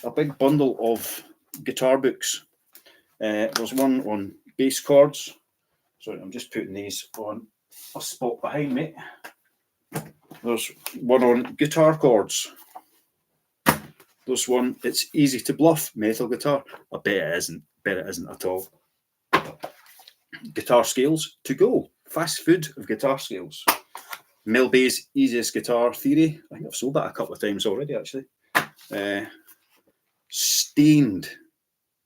a big bundle of guitar books. There's one on bass chords. Sorry, I'm just putting these on a spot behind me. There's one on guitar chords. There's one, it's easy to bluff, metal guitar. I bet it isn't. Bet it isn't at all. Guitar scales to go. Fast food of guitar scales. Mel Bay's Easiest Guitar Theory. I think I've sold that a couple of times already, actually. Stained.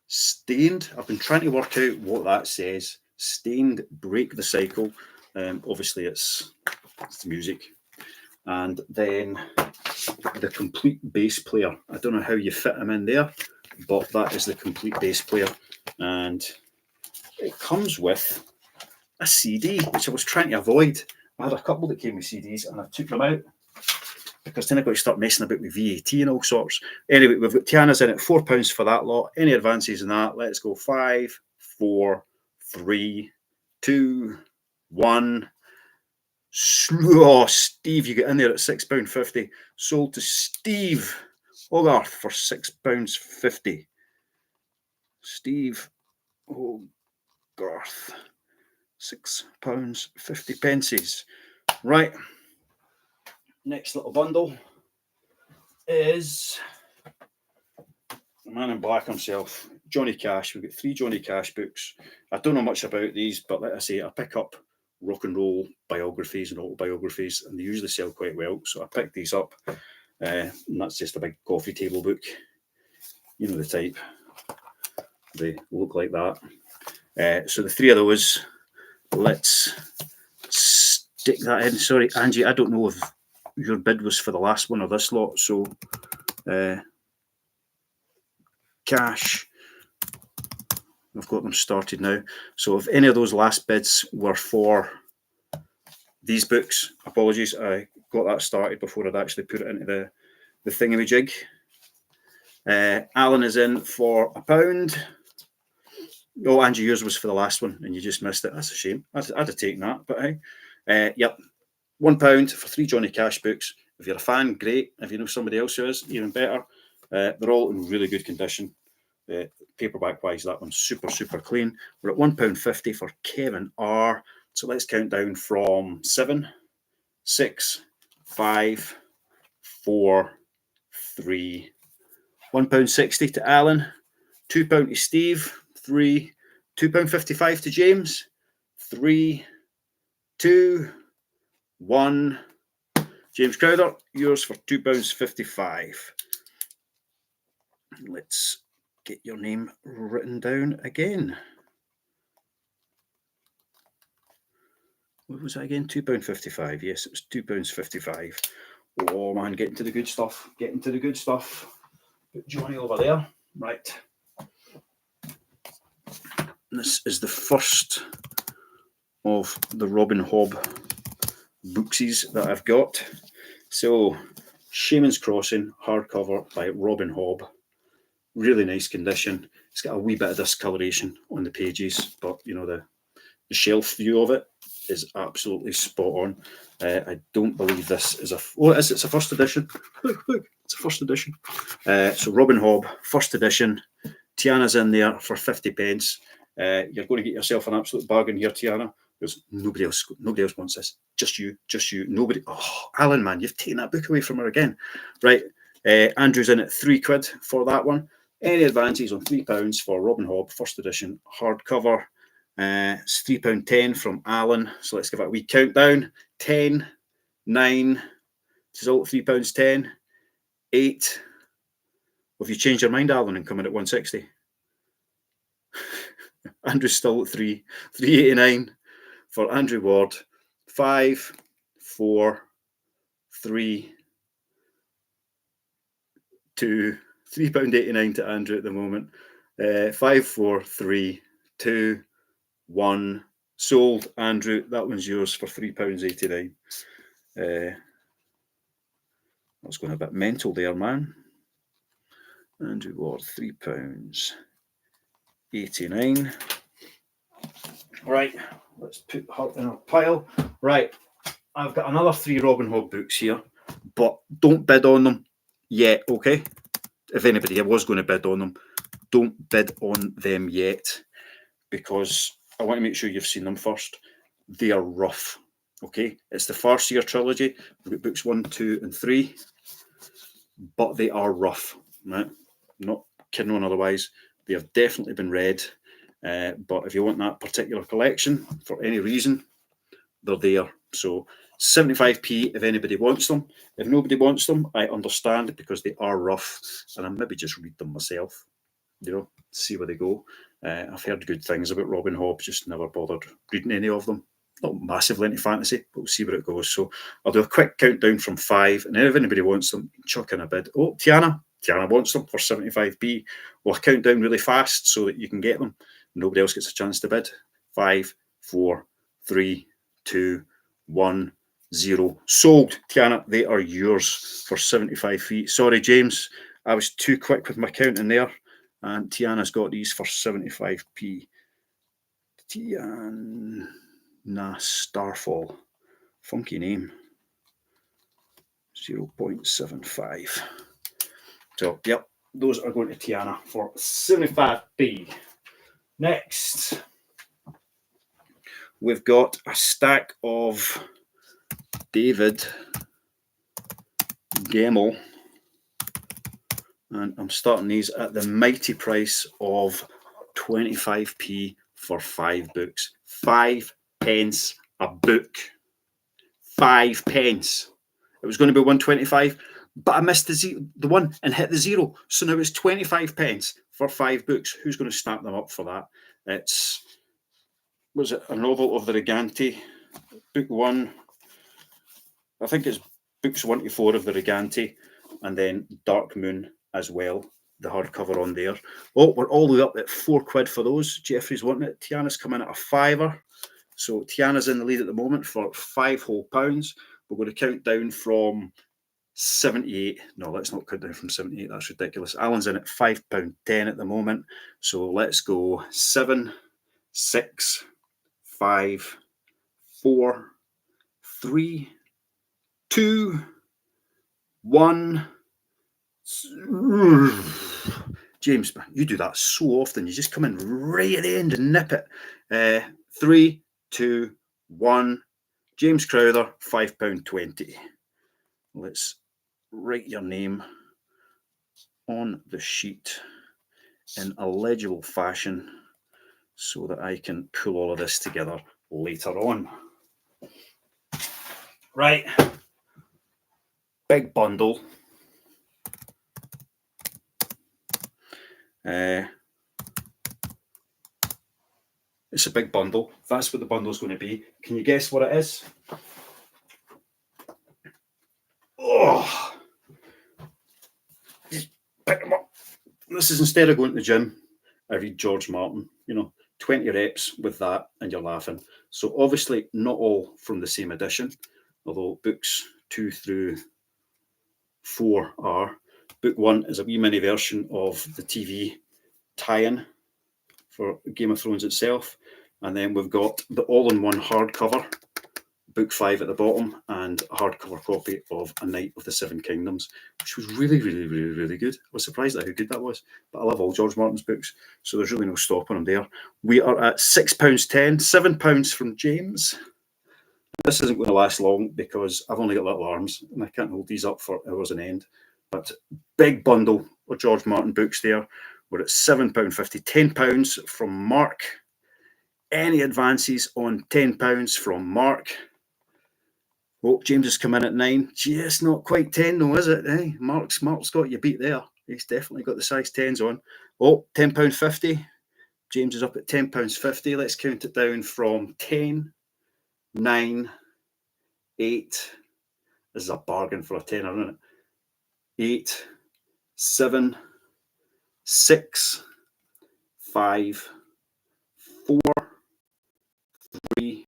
Stained. I've been trying to work out what that says. Stained, Break the Cycle. Obviously, it's the music. And then the Complete Bass Player. I don't know how you fit them in there, but that is the Complete Bass Player. And it comes with a CD, which I was trying to avoid. I had a couple that came with CDs and I took them out because then I got to start messing about with VAT and all sorts. Anyway, we've got Tiana's in at £4 for that lot. Any advances in that? Let's go 5, 4, 3, 2, 1. Oh, Steve, you get in there at £6.50. Sold to Steve Hogarth for £6.50. Steve Hogarth, £6.50. Right. Next little bundle is the man in black himself, Johnny Cash. We've got 3 Johnny Cash books. I don't know much about these, but like I say, I pick up rock and roll biographies and autobiographies, and they usually sell quite well. So I picked these up, and that's just a big coffee table book. You know the type. They look like that. So the 3 of those, let's stick that in. Sorry, Angie, I don't know if your bid was for the last one or this lot. So Cash, I've got them started now. So if any of those last bids were for these books, apologies, I got that started before I'd actually put it into the thingamajig. Alan is in for £1. Oh, Angie, yours was for the last one and you just missed it. That's a shame. I'd have taken that, but hey. Yep, £1 for 3 Johnny Cash books. If you're a fan, great. If you know somebody else who is, even better. They're all in really good condition. Paperback wise, that one's super, super clean. We're at £1.50 for Kevin R. So let's count down from 7, 6, 5, 4, 3, £1.60 to Alan, £2 to Steve, 3, £2.55 to James, 3, 2, 1. James Crowder, yours for £2.55. Let's get your name written down again. What was that again? £2.55. Yes, it was £2.55. Oh man, getting to the good stuff. Getting to the good stuff. Put Johnny over there. Right. This is the first of the Robin Hobb booksies that I've got. So, Shaman's Crossing, hardcover by Robin Hobb. Really nice condition. It's got a wee bit of discoloration on the pages, but you know, the shelf view of it is absolutely spot on. I don't believe this is it's a first edition. Look, it's a first edition. So Robin Hobb, first edition. Tiana's in there for 50 pence. You're going to get yourself an absolute bargain here, Tiana, because nobody else wants this. Just you. Nobody. Oh, Alan, man, you've taken that book away from her again. Right. Andrew's in at £3 for that one. Any advances on £3 for Robin Hobb, first edition, hardcover. It's £3.10 from Alan. So let's give it a wee countdown. 10, 9, result £3.10, 8. Have you changed your mind, Alan, and come in at 160? Andrew's still at 3.89 for Andrew Ward. 5, 4, 3, 2, £3.89 to Andrew at the moment. 5, 4, 3, 2, 1. Sold, Andrew. That one's yours for £3.89. I was going a bit mental there, man. Andrew Ward, £3.89. Right, let's put her in a pile. Right, I've got another 3 Robin Hobb books here, but don't bid on them yet, okay? If anybody was going to bid on them, don't bid on them yet, because I want to make sure you've seen them first. They are rough, okay? It's the Farseer trilogy. We've got books 1, 2, and 3, but they are rough, right? Not kidding on otherwise. They have definitely been read, but if you want that particular collection for any reason, they're there. So 75p if anybody wants them. If nobody wants them, I understand, because they are rough, and I maybe just read them myself, you know, see where they go. I've heard good things about Robin Hobb, just never bothered reading any of them. Not massively into fantasy, but we'll see where it goes. So I'll do a quick countdown from 5, and if anybody wants them, chuck in a bid. Oh, Tiana wants them for 75p. We'll count down really fast so that you can get them. Nobody else gets a chance to bid. 5, 4, 3, 2, 1, 0. Sold, Tiana. They are yours for 75p. Sorry, James, I was too quick with my counting there. And Tiana's got these for 75p. Tiana Starfall. Funky name. 0.75. So, yep, those are going to Tiana for 75p. Next, we've got a stack of David Gemmell, and I'm starting these at the mighty price of 25p for 5 books. 5 pence a book. 5 pence. It was going to be 125, but I missed the one and hit the 0. So now it's 25 pence for 5 books. Who's going to snap them up for that? It's, was it a novel of the Riganti? Book 1. I think it's books 1 to 4 of the Riganti, and then Dark Moon as well, the hardcover on there. Oh, we're all the way up at £4 for those. Jeffrey's wanting it. Tiana's coming at a £5. So Tiana's in the lead at the moment for £5 whole. We're going to count down from 78. No, let's not count down from 78. That's ridiculous. Alan's in at £5.10 at the moment. So let's go 7, 6, 5, 4, 3, 2, 1. James, man, you do that so often. You just come in right at the end and nip it. 3, 2, 1. James Crowther, £5.20. Let's write your name on the sheet in a legible fashion so that I can pull all of this together later on. Right. Big bundle. It's a big bundle. That's what the bundle's going to be. Can you guess what it is? Oh, just pick them up. This is, instead of going to the gym, I read George Martin. You know, 20 reps with that, and you're laughing. So obviously not all from the same edition, although books 2 through 4 are. Book 1 is a wee mini version of the TV tie-in for Game of Thrones itself. And then we've got the all-in-one hardcover, book 5 at the bottom, and a hardcover copy of A Knight of the Seven Kingdoms, which was really, really, really, really good. I was surprised at how good that was, but I love all George Martin's books, so there's really no stopping them there. We are at £6.10, £7 from James. This isn't going to last long because I've only got little arms and I can't hold these up for hours on end, but big bundle of George Martin books there. We're at £7.50, £10 from Mark. Any advances on £10 from Mark? Oh, James has come in at 9. Just not quite 10 though, is it? Eh? Mark's got you beat there. He's definitely got the size 10s on. Oh, £10.50. James is up at £10.50. Let's count it down from 10, 9, 8. This is a bargain for a tenner, isn't it? 8, 7, 6, 5, 4, 3.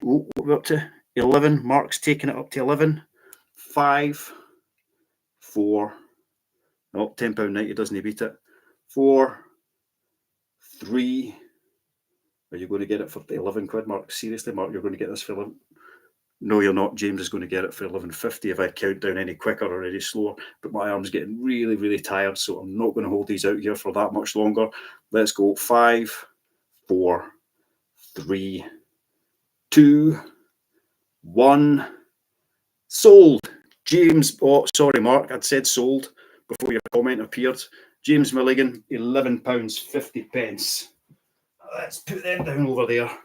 Oh, what are we up to? 11. Mark's taking it up to 11. 5, 4. No, £10.90 doesn't beat it. 4, 3. Are you going to get it for 11 quid, Mark? Seriously, Mark, you're going to get this for 11? No, you're not. James is going to get it for 11.50 if I count down any quicker or any slower. But my arm's getting really, really tired, so I'm not going to hold these out here for that much longer. Let's go. 5, 4, 3, 2, 1. Sold. James, oh, sorry, Mark, I'd said sold before your comment appeared. James Milligan, £11.50. Let's put them down over there. I'm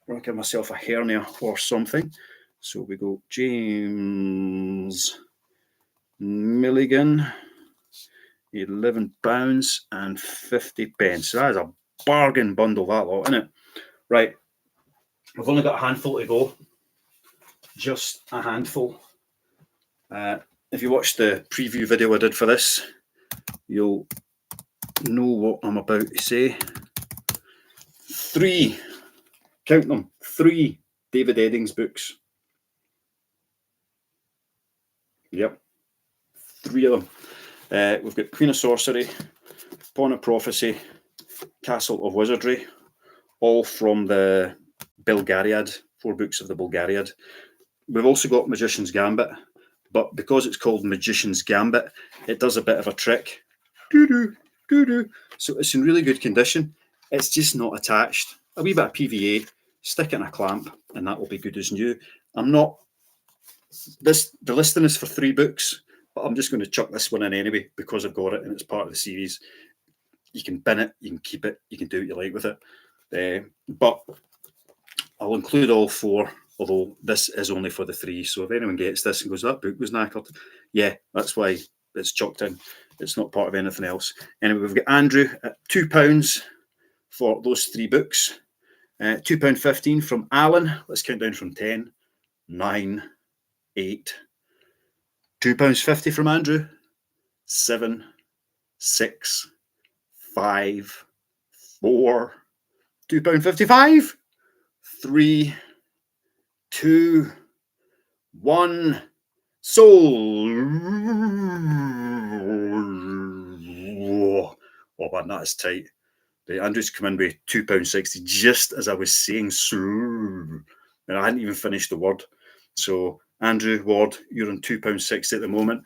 going to give myself a hernia or something. So we go James Milligan, £11.50. So that is a bargain bundle, that lot, isn't it? Right. We've only got a handful to go. Just a handful. If you watched the preview video I did for this, you'll know what I'm about to say. 3, count them, 3 David Eddings books. Yep, 3 of them. We've got Queen of Sorcery, Pawn of Prophecy, Castle of Wizardry, all from the Bulgariad, 4 books of the Bulgariad. We've also got Magician's Gambit, but because it's called Magician's Gambit, it does a bit of a trick. Doo-doo, doo-doo. So it's in really good condition. It's just not attached. A wee bit of PVA, stick it in a clamp, and that will be good as new. The listing is for 3 books, but I'm just going to chuck this one in anyway because I've got it and it's part of the series. You can bin it, you can keep it, you can do what you like with it. But I'll include all 4, although this is only for the 3. So if anyone gets this and goes, that book was knackered, yeah, that's why it's chucked in. It's not part of anything else. Anyway, we've got Andrew at £2 for those 3 books. £2.15 from Alan. Let's count down from 10, 9, 8. £2.50 from Andrew. 7, 6, 5, 4. £2.55. 3, 2, 1. Sold. Oh man, that is tight. Andrew's come in with £2.60 just as I was saying so, and I hadn't even finished the word. So Andrew Ward, you're on £2.60 at the moment.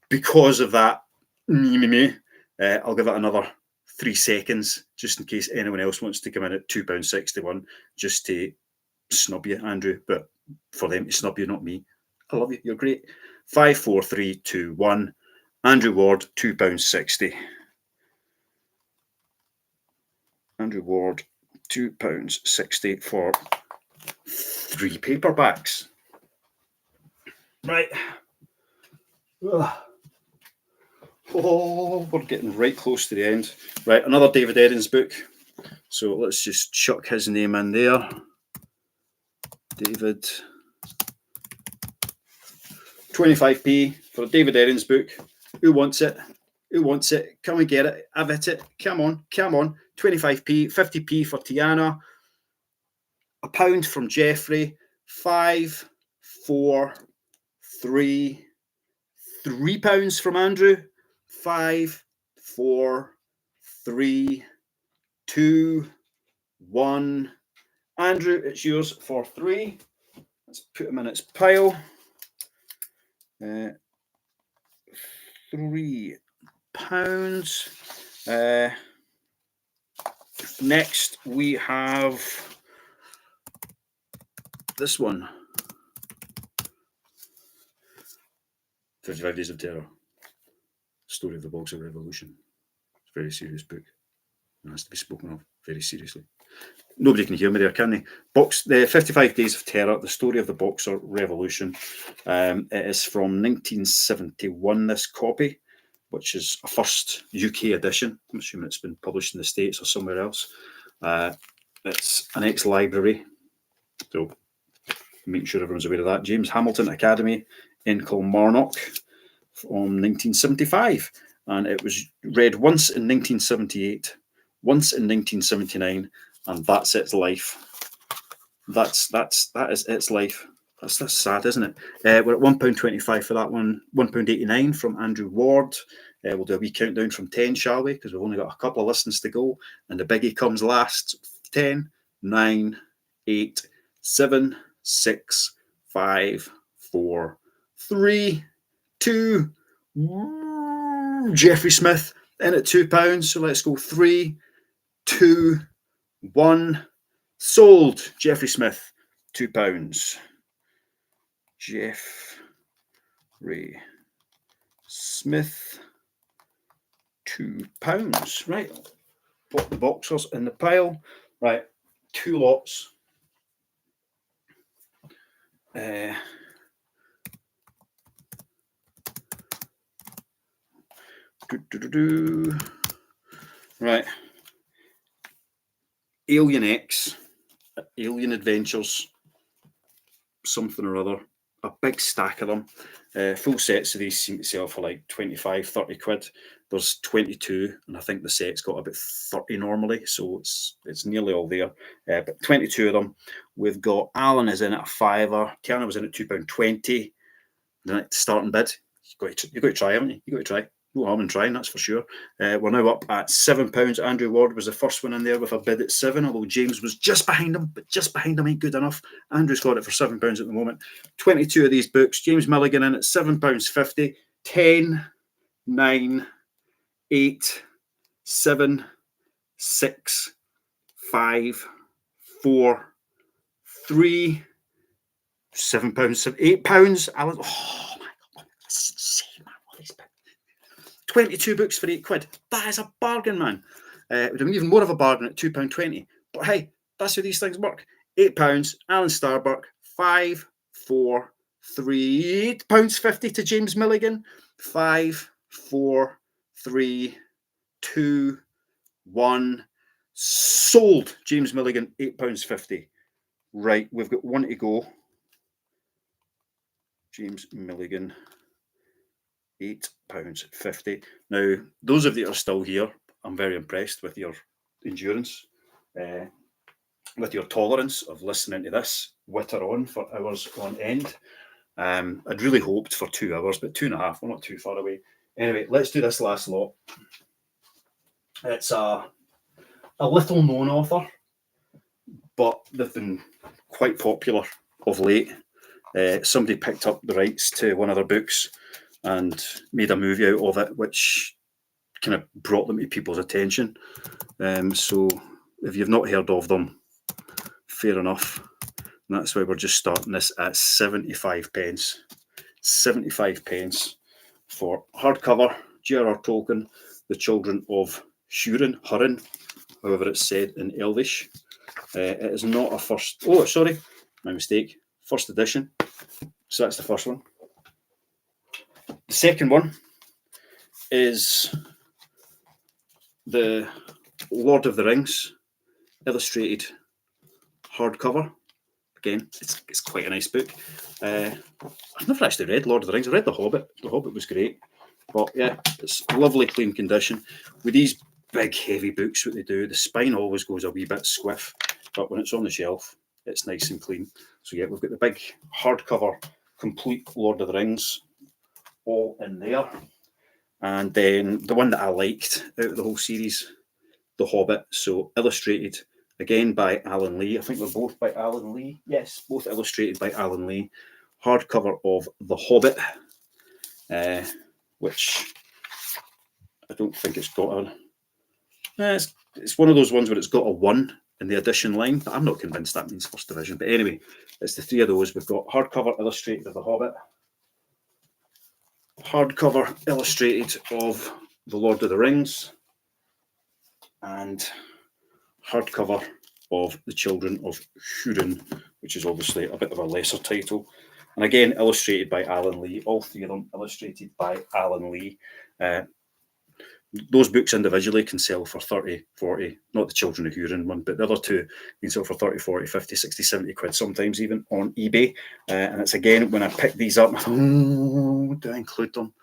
Because of that, I'll give it another 3 seconds just in case anyone else wants to come in at £2.61 just to snub you, Andrew. But for them to snub you, not me. I love you. You're great. 5, 4, 3, 2, 1. Andrew Ward, £2.60. Andrew Ward, £2.60 for 3 paperbacks. Right. Oh, we're getting right close to the end. Right, another David Eddings book. So let's just chuck his name in there. David. 25p for a David Eddings book. Who wants it? Who wants it? Come and get it. I've hit it. Come on, come on. 25p, 50p for Tiana. £1 from Jeffrey, 5, 4, 3, £3 from Andrew, 5, 4, 3, 2, 1. Andrew, it's yours for 3. Let's put him in its pile. £3. Next, we have this one. 55 Days of Terror. Story of the Boxer Revolution. It's a very serious book. It has to be spoken of very seriously. Nobody can hear me there, can they? The 55 Days of Terror, the Story of the Boxer Revolution. It is from 1971, this copy, which is a first UK edition. I'm assuming it's been published in the States or somewhere else. It's an ex-library, so make sure everyone's aware of that. James Hamilton Academy in Kilmarnock from 1975. And it was read once in 1978, once in 1979, and that's its life. That is its life. That's sad, isn't it? We're at £1.25 for that one. £1.89 from Andrew Ward. We'll do a wee countdown from 10, shall we? Because we've only got a couple of listens to go, and the biggie comes last. 10, 9, 8, 7, 6, 5, 4, 3, 2. Jeffrey Smith in at £2. So let's go 3, 2, 1. Sold. Jeffrey Smith, £2. Jeffrey Smith, £2. Right. Put the boxers in the pile. Right. 2 lots. Right. Alien X, Alien Adventures, something or other. A big stack of them. Full sets of these seem to sell for like 25, 30 quid. There's 22, and I think the set's got about 30 normally, so it's nearly all there. But 22 of them. We've got Alan is in at a £5. Tiana was in at £2.20. The starting bid. You've got to try, haven't you? You've got to try. No harm in trying, that's for sure. We're now up at £7. Andrew Ward was the first one in there with a bid at 7, although James was just behind him, but just behind him ain't good enough. Andrew's got it for £7 at the moment. 22 of these books. James Milligan in at £7.50. 10, 9, 8, 7, 6, 5, 4, 3, £7, £8. Alan, oh my God, that's insane, man. All these books. 22 books for £8. That is a bargain, man. It would have been even more of a bargain at £2.20. But hey, that's how these things work. £8. Alan Starbuck. 5, 4, 3. £8.50 to James Milligan. 5, 4, 3, 2, 1. Sold. James Milligan. £8.50. Right, we've got one to go. James Milligan. £8.50. Now, those of you that are still here, I'm very impressed with your endurance, with your tolerance of listening to this witter on for hours on end. I'd really hoped for 2 hours, but 2.5, we're not too far away. Anyway, let's do this last lot. It's a little known author, but they've been quite popular of late. Somebody picked up the rights to one of their books and made a movie out of it, which kind of brought them to people's attention. So if you've not heard of them, fair enough. And that's why we're just starting this at 75 pence. 75 pence for hardcover, J.R.R. Tolkien, The Children of Hurin, however it's said in Elvish. It is not a first... Oh, sorry, my mistake. First edition. So that's the first one. The second one is the Lord of the Rings illustrated hardcover. Again, it's quite a nice book. I've never actually read Lord of the Rings. I read The Hobbit. The Hobbit was great. But yeah, it's lovely, clean condition. With these big, heavy books, what they do, the spine always goes a wee bit squiff. But when it's on the shelf, it's nice and clean. So yeah, we've got the big hardcover complete Lord of the Rings all in there. And then the one that I liked out of the whole series, The Hobbit, so illustrated again by Alan Lee. I think they're both by Alan Lee. Yes, both illustrated by Alan Lee. Hardcover of The Hobbit, which I don't think it's got a... It's one of those ones where it's got a 1 in the edition line, but I'm not convinced that means first edition. But anyway, it's the 3 of those. We've got hardcover illustrated of The Hobbit, hardcover illustrated of The Lord of the Rings, and hardcover of The Children of Hurin, which is obviously a bit of a lesser title. And again, illustrated by Alan Lee. All 3 of them illustrated by Alan Lee. Those books individually can sell for 30, 40, not the Children of Hurin one, but the other 2 can sell for 30, 40, 50, 60, 70 quid, sometimes even on eBay. And it's again, when I picked these up, I thought, oh, do I include them?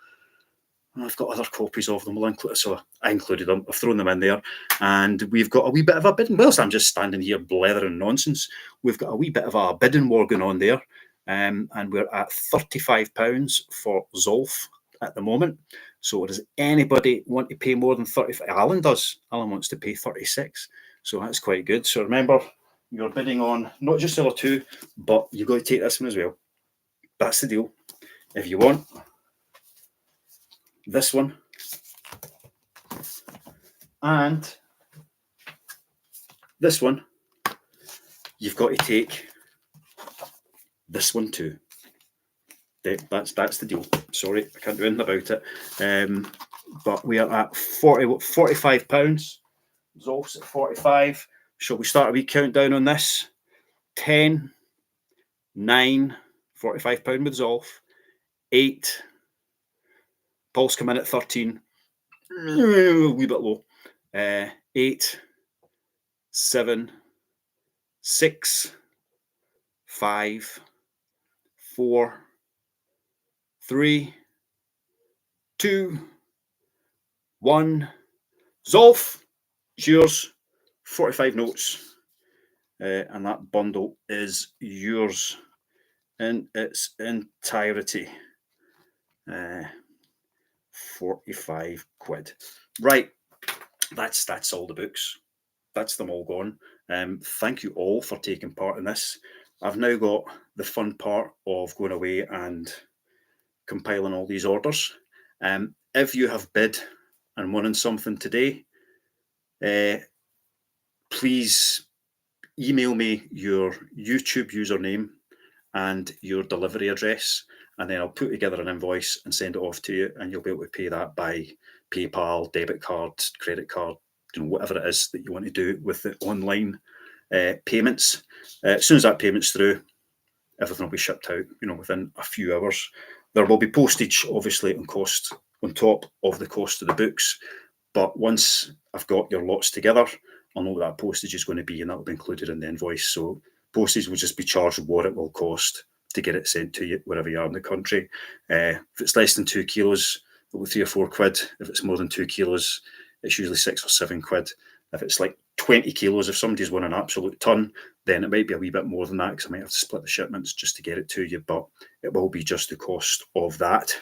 I've got other copies of them. So I included them. I've thrown them in there. And we've got a wee bit of a bidding. Whilst I'm just standing here blethering nonsense, we've got a wee bit of a bidding war going on there. And we're at £35 for Zolf at the moment. So does anybody want to pay more than 35? Alan does. Alan wants to pay 36. So that's quite good. So remember, you're bidding on not just the other 2, but you've got to take this one as well. That's the deal. If you want this one and this one, you've got to take this one too. That's the deal. Sorry, I can't do anything about it. But we are at £45. Zolf's at 45. Shall we start a wee countdown on this? 10, 9, £45 with Zolf. 8. Paul's come in at 13. A wee bit low. 8, 7, 6, 5, 4, 3, 2, 1. Zolf, it's yours. 45 notes. And that bundle is yours in its entirety. 45 quid. Right, that's all the books. That's them all gone. Thank you all for taking part in this. I've now got the fun part of going away and compiling all these orders. If you have bid and won something today, please email me your YouTube username and your delivery address, and then I'll put together an invoice and send it off to you, and you'll be able to pay that by PayPal, debit card, credit card, whatever it is that you want to do with the online payments. As soon as that payment's through, everything will be shipped out, within a few hours. There will be postage, obviously, on cost on top of the cost of the books. But once I've got your lots together, I'll know what that postage is going to be, and that will be included in the invoice. So postage will just be charged what it will cost to get it sent to you wherever you are in the country. If it's less than 2 kilos, it'll be 3 or 4 quid. If it's more than 2 kilos, it's usually 6 or 7 quid. If it's like 20 kilos, if somebody's won an absolute ton, then it might be a wee bit more than that, because I might have to split the shipments just to get it to you, but it will be just the cost of that.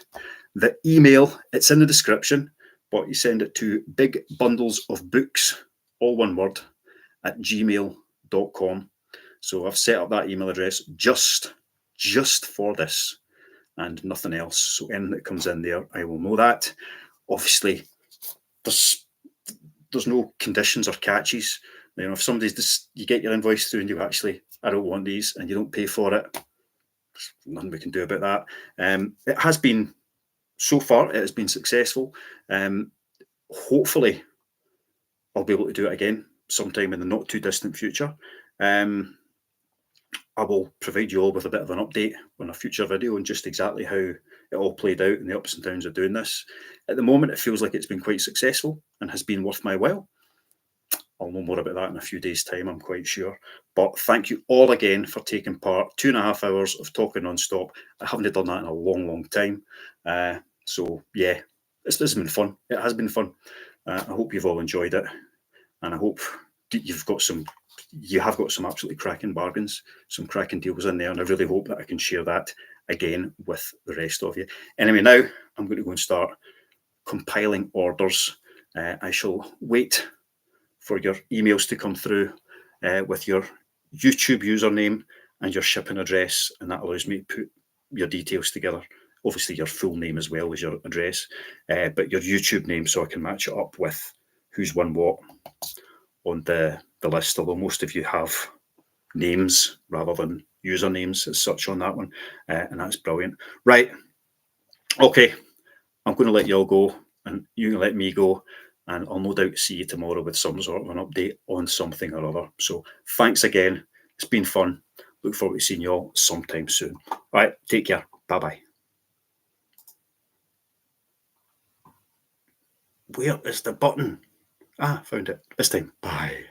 The email, it's in the description, but you send it to bigbundlesofbooks, all one word, at gmail.com. So I've set up that email address just for this and nothing else. So anything that comes in there, I will know that. Obviously, there's no conditions or catches. If somebody's just, you get your invoice through and you actually, I don't want these, and you don't pay for it, there's nothing we can do about that. It has been, so far, it has been successful. Hopefully, I'll be able to do it again sometime in the not too distant future. I will provide you all with a bit of an update on a future video on just exactly how it all played out and the ups and downs of doing this. At the moment, it feels like it's been quite successful and has been worth my while. I'll know more about that in a few days' time, I'm quite sure. But thank you all again for taking part. 2.5 hours of talking non-stop. I haven't done that in a long time. So yeah, this has been fun. It has been fun. I hope you've all enjoyed it. And I hope you have got some absolutely cracking bargains, some cracking deals in there, and I really hope that I can share that again with the rest of you. Anyway, now I'm going to go and start compiling orders. I shall wait for your emails to come through with your YouTube username and your shipping address, and that allows me to put your details together. Obviously your full name as well as your address, but your YouTube name, so I can match it up with who's won what on the list, although most of you have names rather than usernames as such on that one, and that's brilliant. Right, okay, I'm going to let you all go, and you can let me go, and I'll no doubt see you tomorrow with some sort of an update on something or other. So thanks again. It's been fun. Look forward to seeing you all sometime soon. All right, take care. Bye-bye. Where is the button? Ah, found it. This time. Bye.